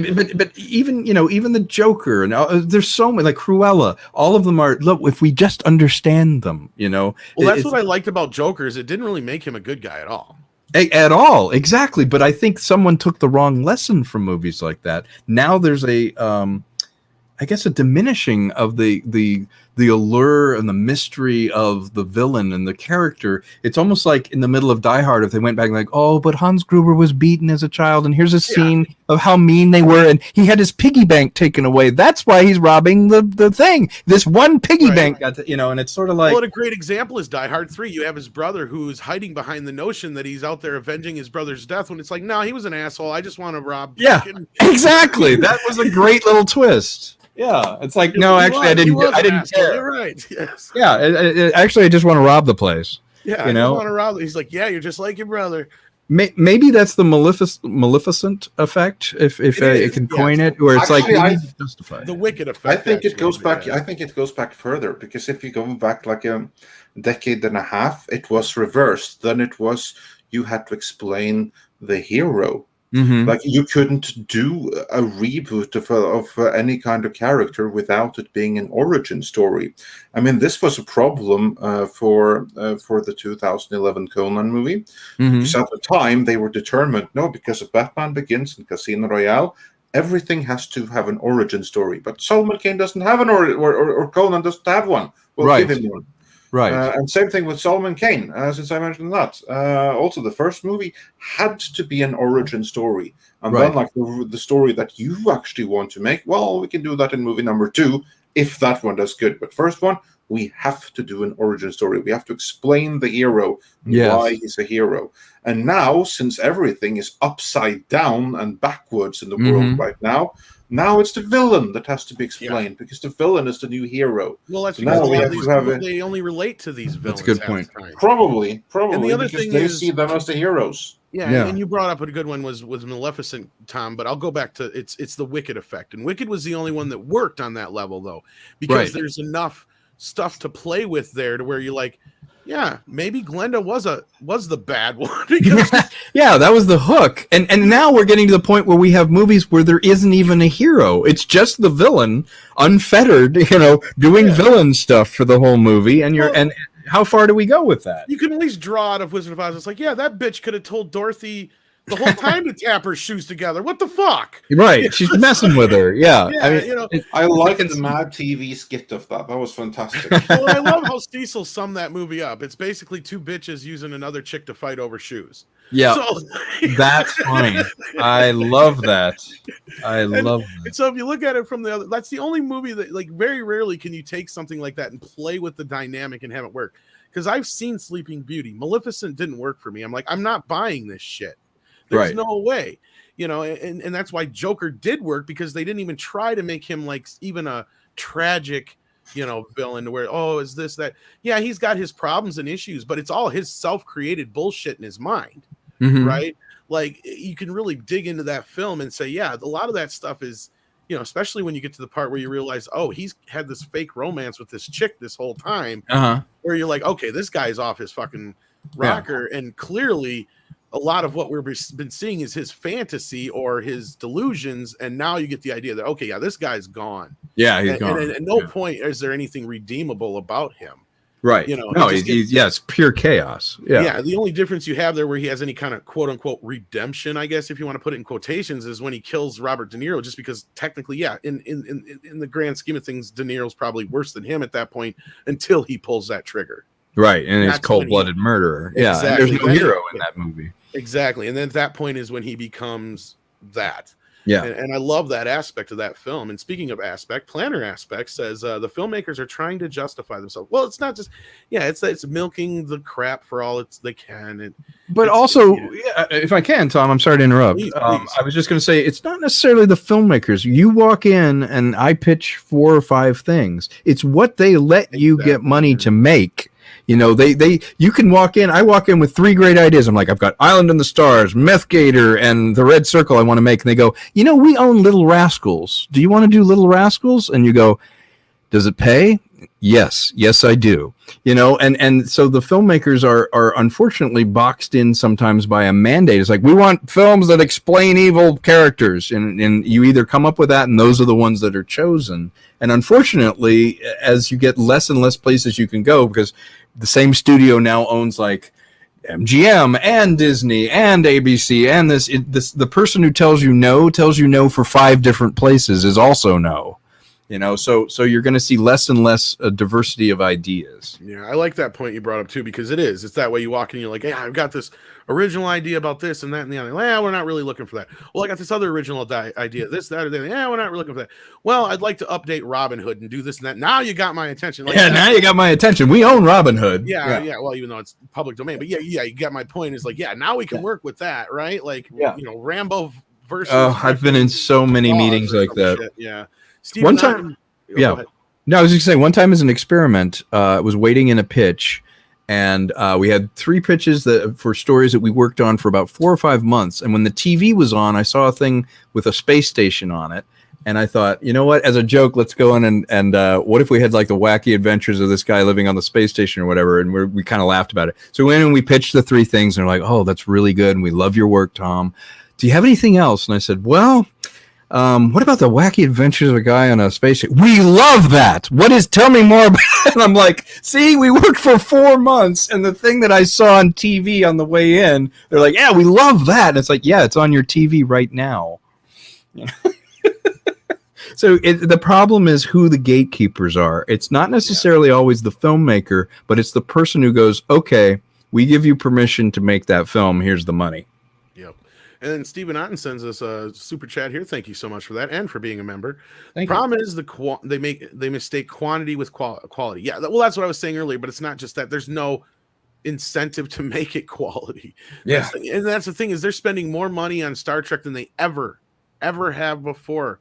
even even the Joker and there's so many, like Cruella. All of them are, look, if we just understand them, Well, that's what I liked about Joker, is it didn't really make him a good guy at all. At all, exactly. But I think someone took the wrong lesson from movies like that. Now there's a diminishing of the allure and the mystery of the villain and the character. It's almost like in the middle of Die Hard, if they went back and like, oh, but Hans Gruber was beaten as a child, and here's a scene of how mean they were, and he had his piggy bank taken away. That's why he's robbing the thing. This one piggy bank got to, and it's sort of like. Well, a great example is Die Hard 3. You have his brother who's hiding behind the notion that he's out there avenging his brother's death, when it's like, no, he was an asshole. I just want to rob. Yeah, exactly. That was a great little twist. Yeah, it's like, no, actually, I didn't care. You're right. Yes. Yeah, actually, I just want to rob the place. Yeah, I just want to rob. He's like, yeah, you're just like your brother. Maybe that's the Maleficent effect, if I can coin it, where it's actually, like justify the Wicked effect. I think it goes back. I think it goes back further, because if you go back like a decade and a half, it was reversed. Then it was you had to explain the hero. Mm-hmm. Like, you couldn't do a reboot of any kind of character without it being an origin story. I mean, this was a problem for the 2011 Conan movie. Mm-hmm. Because at the time they were determined, no, because of Batman Begins and Casino Royale, everything has to have an origin story. But Solomon Kane doesn't have an origin, or Conan doesn't have one. We'll Right. give him one. Right. And same thing with Solomon Kane, since I mentioned that. Also, the first movie had to be an origin story. And Right. then, like, the story that you actually want to make, well, we can do that in movie number 2, if that one does good. But first one, we have to do an origin story. We have to explain the hero, Yes. why he's a hero. And now, since everything is upside down and backwards in the world right now it's the villain that has to be explained, because the villain is the new hero. Well, that's So because now a we lot have of these to have people, a- they only relate to these villains. That's a good half point. the time. Probably. And the other because thing they is- see them as the heroes. Yeah, Yeah. and you brought up a good one was Maleficent, Tom, but I'll go back to it's the Wicked effect. And Wicked was the only one that worked on that level, though, because Right. there's enough stuff to play with there to where you're like, yeah, maybe Glenda was the bad one. Because Yeah, that was the hook. And now we're getting to the point where we have movies where there isn't even a hero. It's just the villain, unfettered, doing villain stuff for the whole movie. And and how far do we go with that? you can at least draw out of Wizard of Oz. It's like, yeah, that bitch could have told Dorothy the whole time to tap her shoes together. What the fuck? Right. She's messing with her. Yeah. Yeah, I mean, I like it's- the Mad TV skit of that. That was fantastic. Well, I love how Cecil summed that movie up. It's basically two bitches using another chick to fight over shoes. yeah. So, That's funny. I love that. I love that. and so if you look at it from the other, that's the only movie that, like, very rarely can you take something like that and play with the dynamic and have it work. Because I've seen Sleeping Beauty. Maleficent didn't work for me. I'm like, I'm not buying this shit. There's Right. no way. And that's why Joker did work, because they didn't even try to make him like even a tragic, villain where, oh, is this, that? Yeah, he's got his problems and issues, but it's all his self-created bullshit in his mind. Mhm. Right? Like, you can really dig into that film and say, yeah, a lot of that stuff is, especially when you get to the part where you realize, oh, he's had this fake romance with this chick this whole time, Uh-huh. where you're like, okay, this guy's off his fucking rocker. And clearly a lot of what we've been seeing is his fantasy or his delusions. And now you get the idea that, okay, yeah, this guy's gone. Yeah, he's And gone. at no Yeah. point is there anything redeemable about him. Right. No, he just he's it's pure chaos. Yeah. The only difference you have there where he has any kind of quote unquote redemption, I guess, if you want to put it in quotations, is when he kills Robert De Niro, just because technically, yeah, in the grand scheme of things, De Niro's probably worse than him at that point until he pulls that trigger. Right. And it's That's when cold-blooded murderer. Yeah. And Exactly. there's no hero in that movie. Exactly. And then at that point is when he becomes that. Yeah. And I love that aspect of that film. And speaking of Planner Aspect says the filmmakers are trying to justify themselves. Well, it's not just, it's milking the crap for all they can. But also, if I can, Tom, I'm sorry to interrupt. Please. I was just going to say, it's not necessarily the filmmakers. You walk in and I pitch 4 or 5 things. It's what they let you get money to make. You can walk in. I walk in with 3 great ideas. I'm like, I've got Island in the Stars, Meth Gator, and The Red Circle I want to make. And they go, we own Little Rascals. Do you want to do Little Rascals? And you go, does it pay? Yes, I do. And so the filmmakers are unfortunately boxed in sometimes by a mandate. It's like, we want films that explain evil characters, and you either come up with that, and those are the ones that are chosen. And unfortunately, as you get less and less places you can go, because the same studio now owns like MGM and Disney and ABC and the person who tells you no for 5 different places is also no. So you're going to see less and less diversity of ideas. Yeah, I like that point you brought up too, because it's that way. You walk in, you're like, hey, I've got this original idea about this and that and the other. Well, we're not really looking for that. Well, I got this other original idea, this, that, or that. Yeah, we're not really looking for that. Well, I'd like to update Robin Hood and do this and that. Now you got my attention. Now you got my attention. We own Robin Hood. Yeah. Well, even though it's public domain, but you got my point. Is like, now we can work with that, right? Like, Rambo versus. Oh, I've been in so many meetings like that. Shit. Yeah. One time. No, I was just saying, one time as an experiment, I was waiting in a pitch, and we had 3 pitches for stories that we worked on for about 4 or 5 months. And when the TV was on, I saw a thing with a space station on it. And I thought, you know what, as a joke, let's go in and what if we had like the wacky adventures of this guy living on the space station or whatever. And we kind of laughed about it. So we went and we pitched the 3 things, and they're like, oh, that's really good. And we love your work, Tom. Do you have anything else? And I said, well, what about the wacky adventures of a guy on a spaceship? We love that. Tell me more about it. And I'm like, see, we worked for 4 months, and the thing that I saw on TV on the way in, they're like, yeah, we love that. And it's like, yeah, it's on your TV right now. So the problem is who the gatekeepers are. It's not necessarily always the filmmaker, but it's the person who goes, okay, we give you permission to make that film. Here's the money. Yep. And then Stephen Otten sends us a super chat here. Thank you so much for that and for being a member. Thank you. Problem is they mistake quantity with quality. Yeah, well, that's what I was saying earlier, but it's not just that. There's no incentive to make it quality. Yeah. And that's the thing is they're spending more money on Star Trek than they ever have before.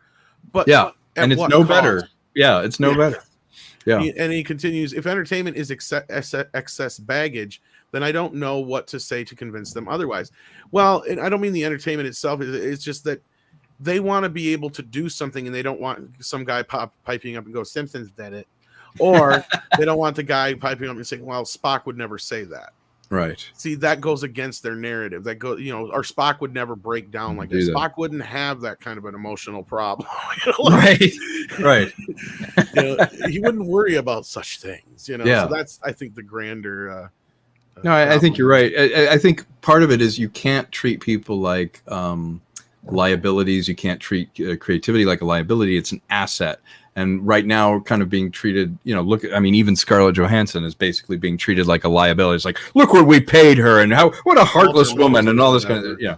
But yeah, and it's no cost? better. Yeah, it's no better. Yeah. And he continues, if entertainment is excess baggage, then I don't know what to say to convince them otherwise. Well, and I don't mean the entertainment itself. It's just that they want to be able to do something and they don't want some guy piping up and go, Simpsons did it. Or they don't want the guy piping up and saying, well, Spock would never say that. Right. See, that goes against their narrative. That goes, or Spock would never break down like that. Spock wouldn't have that kind of an emotional problem. Right. Right. He wouldn't worry about such things. Yeah. So that's, I think, the grander. No, I think you're right. I think part of it is you can't treat people like liabilities. You can't treat creativity like a liability. It's an asset. And right now, we're kind of being treated, even Scarlett Johansson is basically being treated like a liability. It's like, look what we paid her and what a heartless woman and all this kind of, Yeah.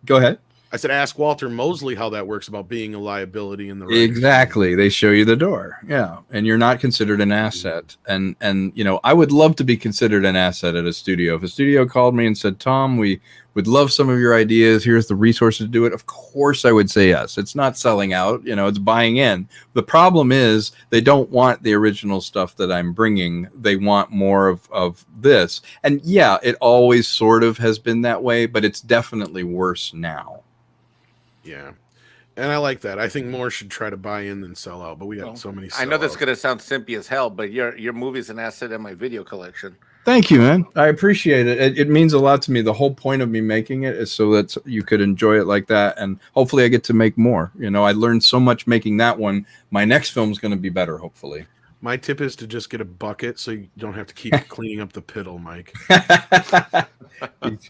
Go ahead. I said, ask Walter Mosley how that works about being a liability in the right. Exactly. They show you the door. Yeah. And you're not considered an asset. And I would love to be considered an asset at a studio. If a studio called me and said, Tom, we would love some of your ideas. Here's the resources to do it. Of course I would say yes. It's not selling out, it's buying in. The problem is they don't want the original stuff that I'm bringing. They want more of this. And yeah, it always sort of has been that way, but it's definitely worse now. Yeah. And I like that. I think more should try to buy in than sell out, but we got so many. I know that's going to sound simpy as hell, but your movie's an asset in my video collection. Thank you, man. I appreciate it. It means a lot to me. The whole point of me making it is so that you could enjoy it like that. And hopefully I get to make more. I learned so much making that one. My next film is going to be better, hopefully. My tip is to just get a bucket so you don't have to keep cleaning up the piddle, Mike.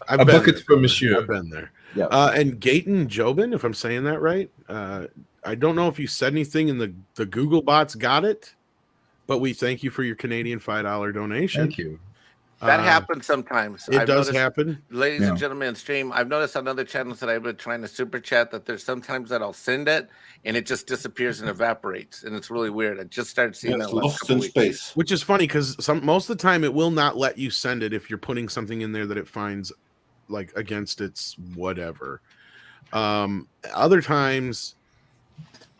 A bucket for monsieur. I've been there. Yeah. And Gaten Jobin, if I'm saying that right, I don't know if you said anything and the Google bots got it, but we thank you for your Canadian $5 donation. Thank you. That happens sometimes. It does happen. Ladies and gentlemen, stream. I've noticed on other channels that I've been trying to super chat that there's sometimes that I'll send it and it just disappears and evaporates. And it's really weird. I just started seeing that lost in space. Which is funny because most of the time it will not let you send it if you're putting something in there that it finds like against its whatever. Other times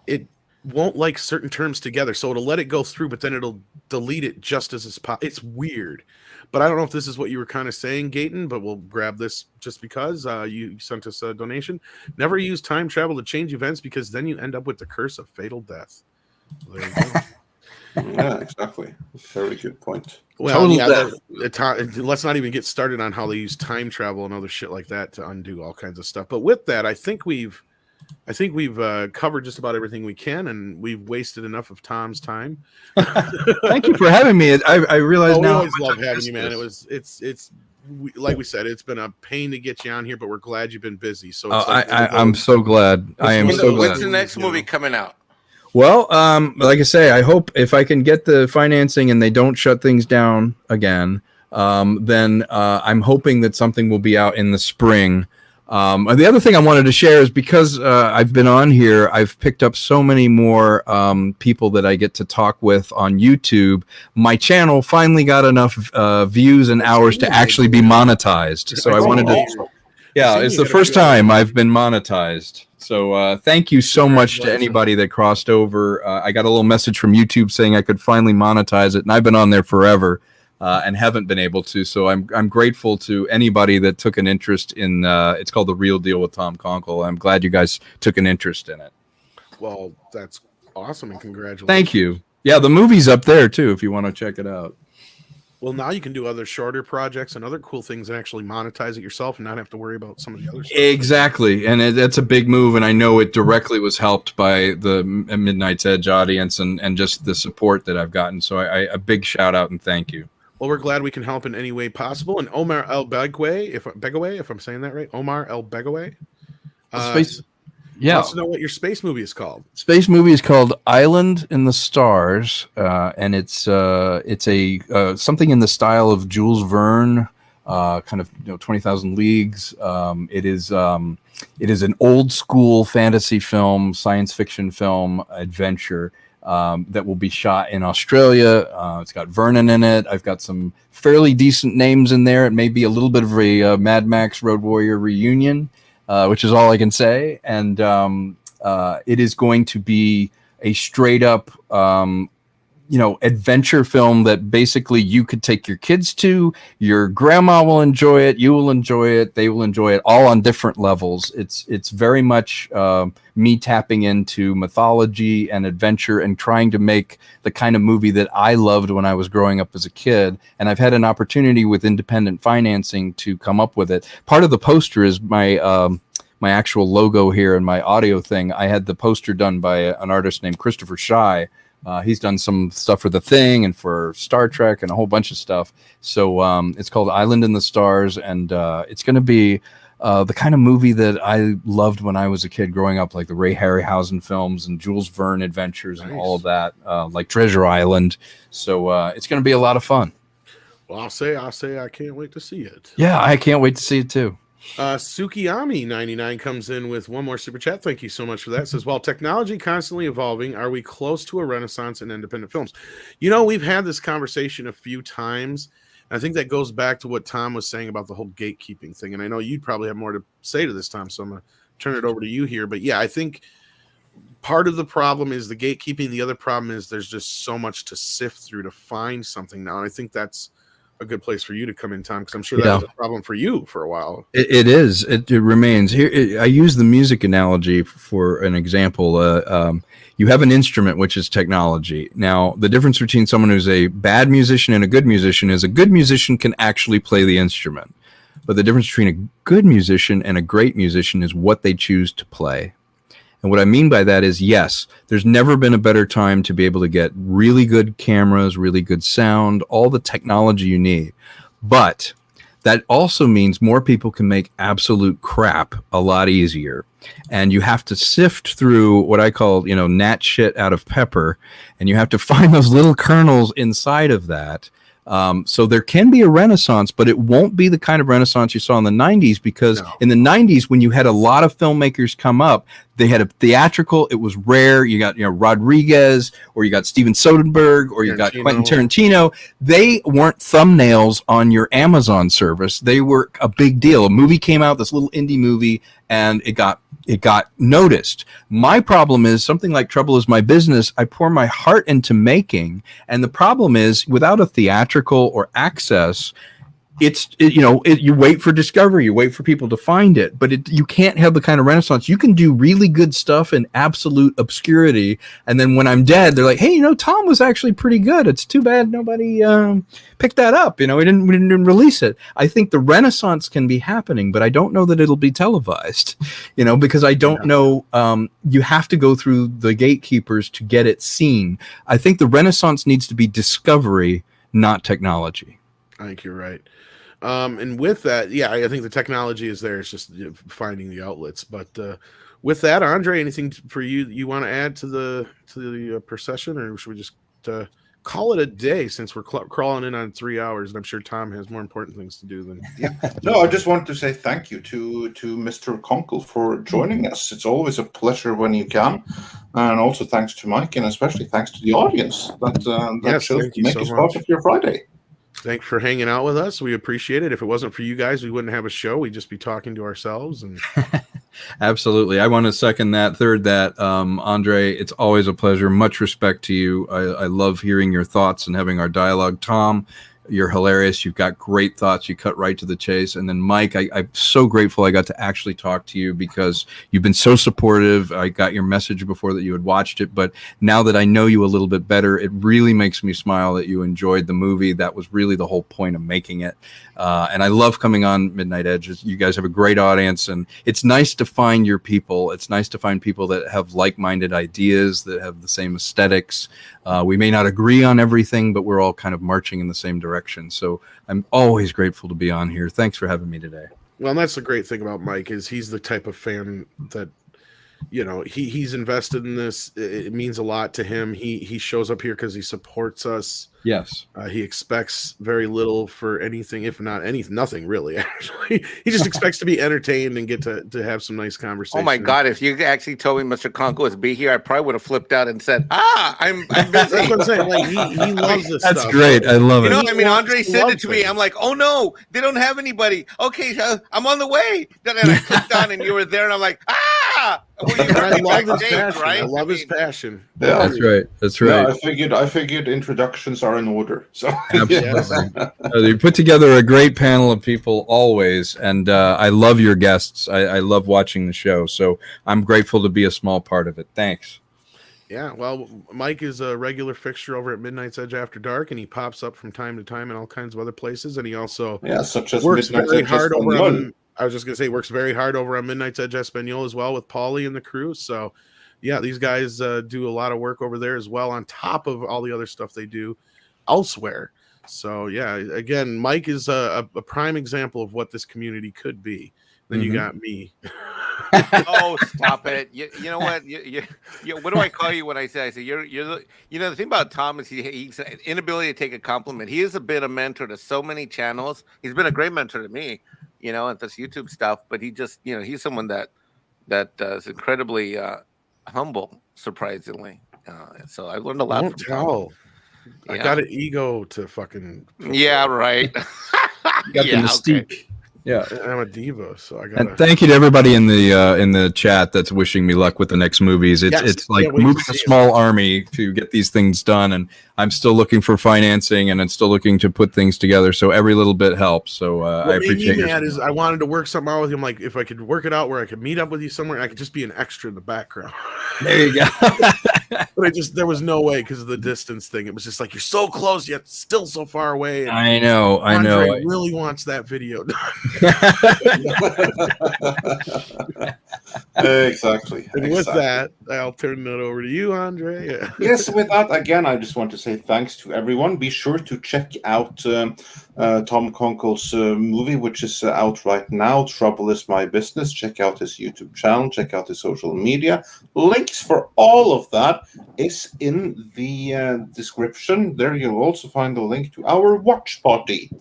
it won't like certain terms together. So it'll let it go through, but then it'll delete it just as it's weird. But I don't know if this is what you were kind of saying, Gaten, but we'll grab this just because you sent us a donation. Never use time travel to change events because then you end up with the curse of fatal death. There you go. Yeah, exactly. Very good point. Well, let's not even get started on how they use time travel and other shit like that to undo all kinds of stuff. But with that, I think we've covered just about everything we can, and we've wasted enough of Tom's time. Thank you for having me. I realize now. We always love having you, man. Like we said, it's been a pain to get you on here, but we're glad you've been busy. So I'm so glad. I am so glad. What's the next movie coming out? Well, like I say, I hope if I can get the financing and they don't shut things down again, then I'm hoping that something will be out in the spring. The other thing I wanted to share is because I've been on here, I've picked up so many more people that I get to talk with on YouTube. My channel finally got enough views and hours to actually be monetized. So I wanted to, it's the first time I've been monetized. So thank you so much to anybody that crossed over. I got a little message from YouTube saying I could finally monetize it, and I've been on there forever. And haven't been able to, so I'm grateful to anybody that took an interest in. It's called The Real Deal with Tom Konkle. I'm glad you guys took an interest in it. Well, that's awesome, and congratulations. Thank you. Yeah, the movie's up there too if you want to check it out. Well, now you can do other shorter projects and other cool things and actually monetize it yourself and not have to worry about some of the other stuff. Exactly, and that's a big move, and I know it directly was helped by the Midnight's Edge audience and just the support that I've gotten. So a big shout out and thank you. Well, we're glad we can help in any way possible. And Omar El Begaway, if I'm saying that right, Omar El Begaway. Yeah. Wants to know what your space movie is called. Space movie is called Island in the Stars, and it's a something in the style of Jules Verne, kind of 20,000 Leagues. It is an old school fantasy film, science fiction film, adventure that will be shot in Australia. It's got Vernon in it. I've got some fairly decent names in there. It may be a little bit of a Mad Max Road Warrior reunion, which is all I can say. And it is going to be a straight up, adventure film that basically you could take your kids to. Your grandma will enjoy it. You will enjoy it. They will enjoy it, all on different levels. It's very much me tapping into mythology and adventure and trying to make the kind of movie that I loved when I was growing up as a kid. And I've had an opportunity with independent financing to come up with it. Part of the poster is my actual logo here and my audio thing. I had the poster done by an artist named Christopher Shy. He's done some stuff for The Thing and for Star Trek and a whole bunch of stuff. So it's called Island in the Stars, and it's going to be the kind of movie that I loved when I was a kid growing up, like the Ray Harryhausen films and Jules Verne adventures and all of that, like Treasure Island. So it's going to be a lot of fun. Well, I'll say I can't wait to see it. Yeah, I can't wait to see it too. Sukiyami99 comes in with one more super chat. Thank you so much for that. Says, while technology constantly evolving, are we close to a renaissance in independent films? We've had this conversation a few times. I think that goes back to what Tom was saying about the whole gatekeeping thing. And I know you'd probably have more to say to this, Tom, so I'm going to turn it over to you here. But yeah, I think part of the problem is the gatekeeping. The other problem is there's just so much to sift through to find something now. And I think that's a good place for you to come in, Tom, because I'm sure that was a problem for you for a while. It is. It remains. Here, I use the music analogy for an example. You have an instrument, which is technology. Now, the difference between someone who's a bad musician and a good musician is a good musician can actually play the instrument. But the difference between a good musician and a great musician is what they choose to play. And what I mean by that is, yes, there's never been a better time to be able to get really good cameras, really good sound, all the technology you need. But that also means more people can make absolute crap a lot easier. And you have to sift through what I call, gnat shit out of pepper. And you have to find those little kernels inside of that. So there can be a renaissance, but it won't be the kind of renaissance you saw in the 90s, because in the 90s, when you had a lot of filmmakers come up, they had a theatrical, it was rare. You got, Rodriguez, or you got Steven Soderbergh, or you got Quentin Tarantino. They weren't thumbnails on your Amazon service. They were a big deal. A movie came out, this little indie movie, and it got noticed. My problem is something like Trouble Is My Business. I pour my heart into making, and the problem is without a theatrical or access, you wait for discovery, you wait for people to find it, but you can't have the kind of renaissance. You can do really good stuff in absolute obscurity, and then when I'm dead, they're like, hey, Tom was actually pretty good. It's too bad nobody picked that up. We didn't release it. I think the renaissance can be happening, but I don't know that it'll be televised, because I don't know. You have to go through the gatekeepers to get it seen. I think the renaissance needs to be discovery, not technology. I think you're right. And with that, I think the technology is there. It's just finding the outlets. But with that, Andre, anything for you want to add to the procession, or should we just call it a day, since we're crawling in on 3 hours, and I'm sure Tom has more important things to do than. No, I just want to say thank you to Mr. Konkle for joining us. It's always a pleasure when you can, and also thanks to Mike, and especially thanks to the audience that chose to make us part of your Friday. Thanks for hanging out with us. We appreciate it. If it wasn't for you guys, we wouldn't have a show. We'd just be talking to ourselves. And absolutely. I want to second that, third that. Andre, it's always a pleasure. Much respect to you. I love hearing your thoughts and having our dialogue. Tom, you're hilarious. You've got great thoughts. You cut right to the chase. And then Mike, I'm so grateful I got to actually talk to you, because you've been so supportive. I got your message before that you had watched it, but now that I know you a little bit better, it really makes me smile that you enjoyed the movie. That was really the whole point of making it. And I love coming on Midnight Edge. You guys have a great audience, and it's nice to find your people. It's nice to find people that have like-minded ideas, that have the same aesthetics. We may not agree on everything, but we're all kind of marching in the same direction. So I'm always grateful to be on here. Thanks for having me today. Well, and that's the great thing about Mike, is he's the type of fan that you know, he's invested in this. It means a lot to him. He shows up here because he supports us. Yes. He expects very little for anything, if not nothing really. Actually, he just expects to be entertained and get to have some nice conversation. Oh my God! If you actually told me Mr. Konkle was be here, I probably would have flipped out and said, I'm busy. That's what I'm saying. Like he loves this. That's stuff. great. I love it. You know, I mean, Andre He said it loves to me. it. I'm like, oh no, they don't have anybody. Okay, I'm on the way. Then I clicked on, and you were there, and I'm like, ah. Well, you heard I me love his backstage, passion. right? I love his passion. Yeah. That's right. That's Yeah, right. I figured introductions are in order. So Absolutely. You put together a great panel of people always, and I love your guests. I love watching the show, so I'm grateful to be a small part of it. Thanks. Yeah, well, Mike is a regular fixture over at Midnight's Edge After Dark, and he pops up from time to time in all kinds of other places, and he also such as works Midnight's very Edge hard over Espanol. on. I was just gonna say, works very hard over on Midnight's Edge Espanol as well with Paulie and the crew. So, yeah, these guys do a lot of work over there as well, on top of all the other stuff they do elsewhere. So, yeah, again, Mike is a prime example of what this community could be. Then you got me. Oh, stop it! You know what? What do I call you when I say you're the, you know, the thing about Tom is he's an inability to take a compliment. He has been a mentor to so many channels. He's been a great mentor to me, you know, at this YouTube stuff. But he just, you know, he's someone that is incredibly humble, surprisingly. So I learned a lot Don't from Tom. tell. I Yeah. got an ego to fucking. Yeah, right. You got the mystique. Okay. Yeah. I'm a diva, so I got. And thank you to everybody in the chat that's wishing me luck with the next movies. It's Yes, it's like can't wait to moving see a it. small army to get these things done, and I'm still looking for financing, and I'm still looking to put things together. So every little bit helps. So I What made appreciate me your mad is I wanted to work something out with him. Like if I could work it out where I could meet up with you somewhere, I could just be an extra in the background. There you go. But there was no way because of the distance thing. It was just like you're so close yet still so far away. And I know. Andre really wants that video done. Exactly. And with that, I'll turn it over to you, Andre. Yeah. Yes, with that, again, I just want to say thanks to everyone. Be sure to check out Tom Konkle's movie, which is out right now, Trouble Is My Business. Check out his YouTube channel. Check out his social media. Links for all of that is in the description. There you'll also find a link to our watch party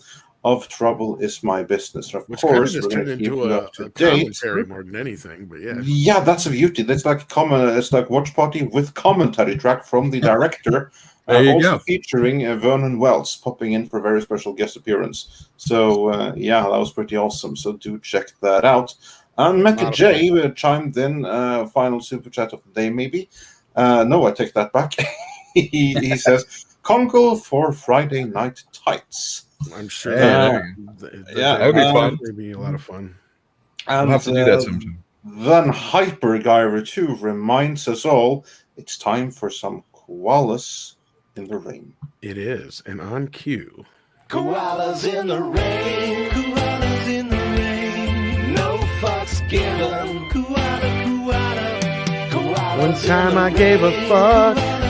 of Trouble Is My Business. Of Which course, kind of just we're turned gonna keep into you a up to date. commentary more than anything. But yeah. Yeah, that's a beauty. That's like it's like Watch Party with commentary track from the director. There you also go. featuring Vernon Wells popping in for a very special guest appearance. So yeah, that was pretty awesome. So do check that out. And Mecca J chimed in, final super chat of the day maybe. No, I take that back. he says, Konkle for Friday Night Tights. I'm sure. Yeah, yeah, that would be fun. It'd be a lot of fun. I'll And have to do that sometime. then Hyper Gyver 2 reminds us all it's time for some koalas in the rain. It is, and on cue. Koalas in the rain, koalas in the rain. No fucks given. Koala, koala, koalas One in time the I gave a rain. fuck. Koalas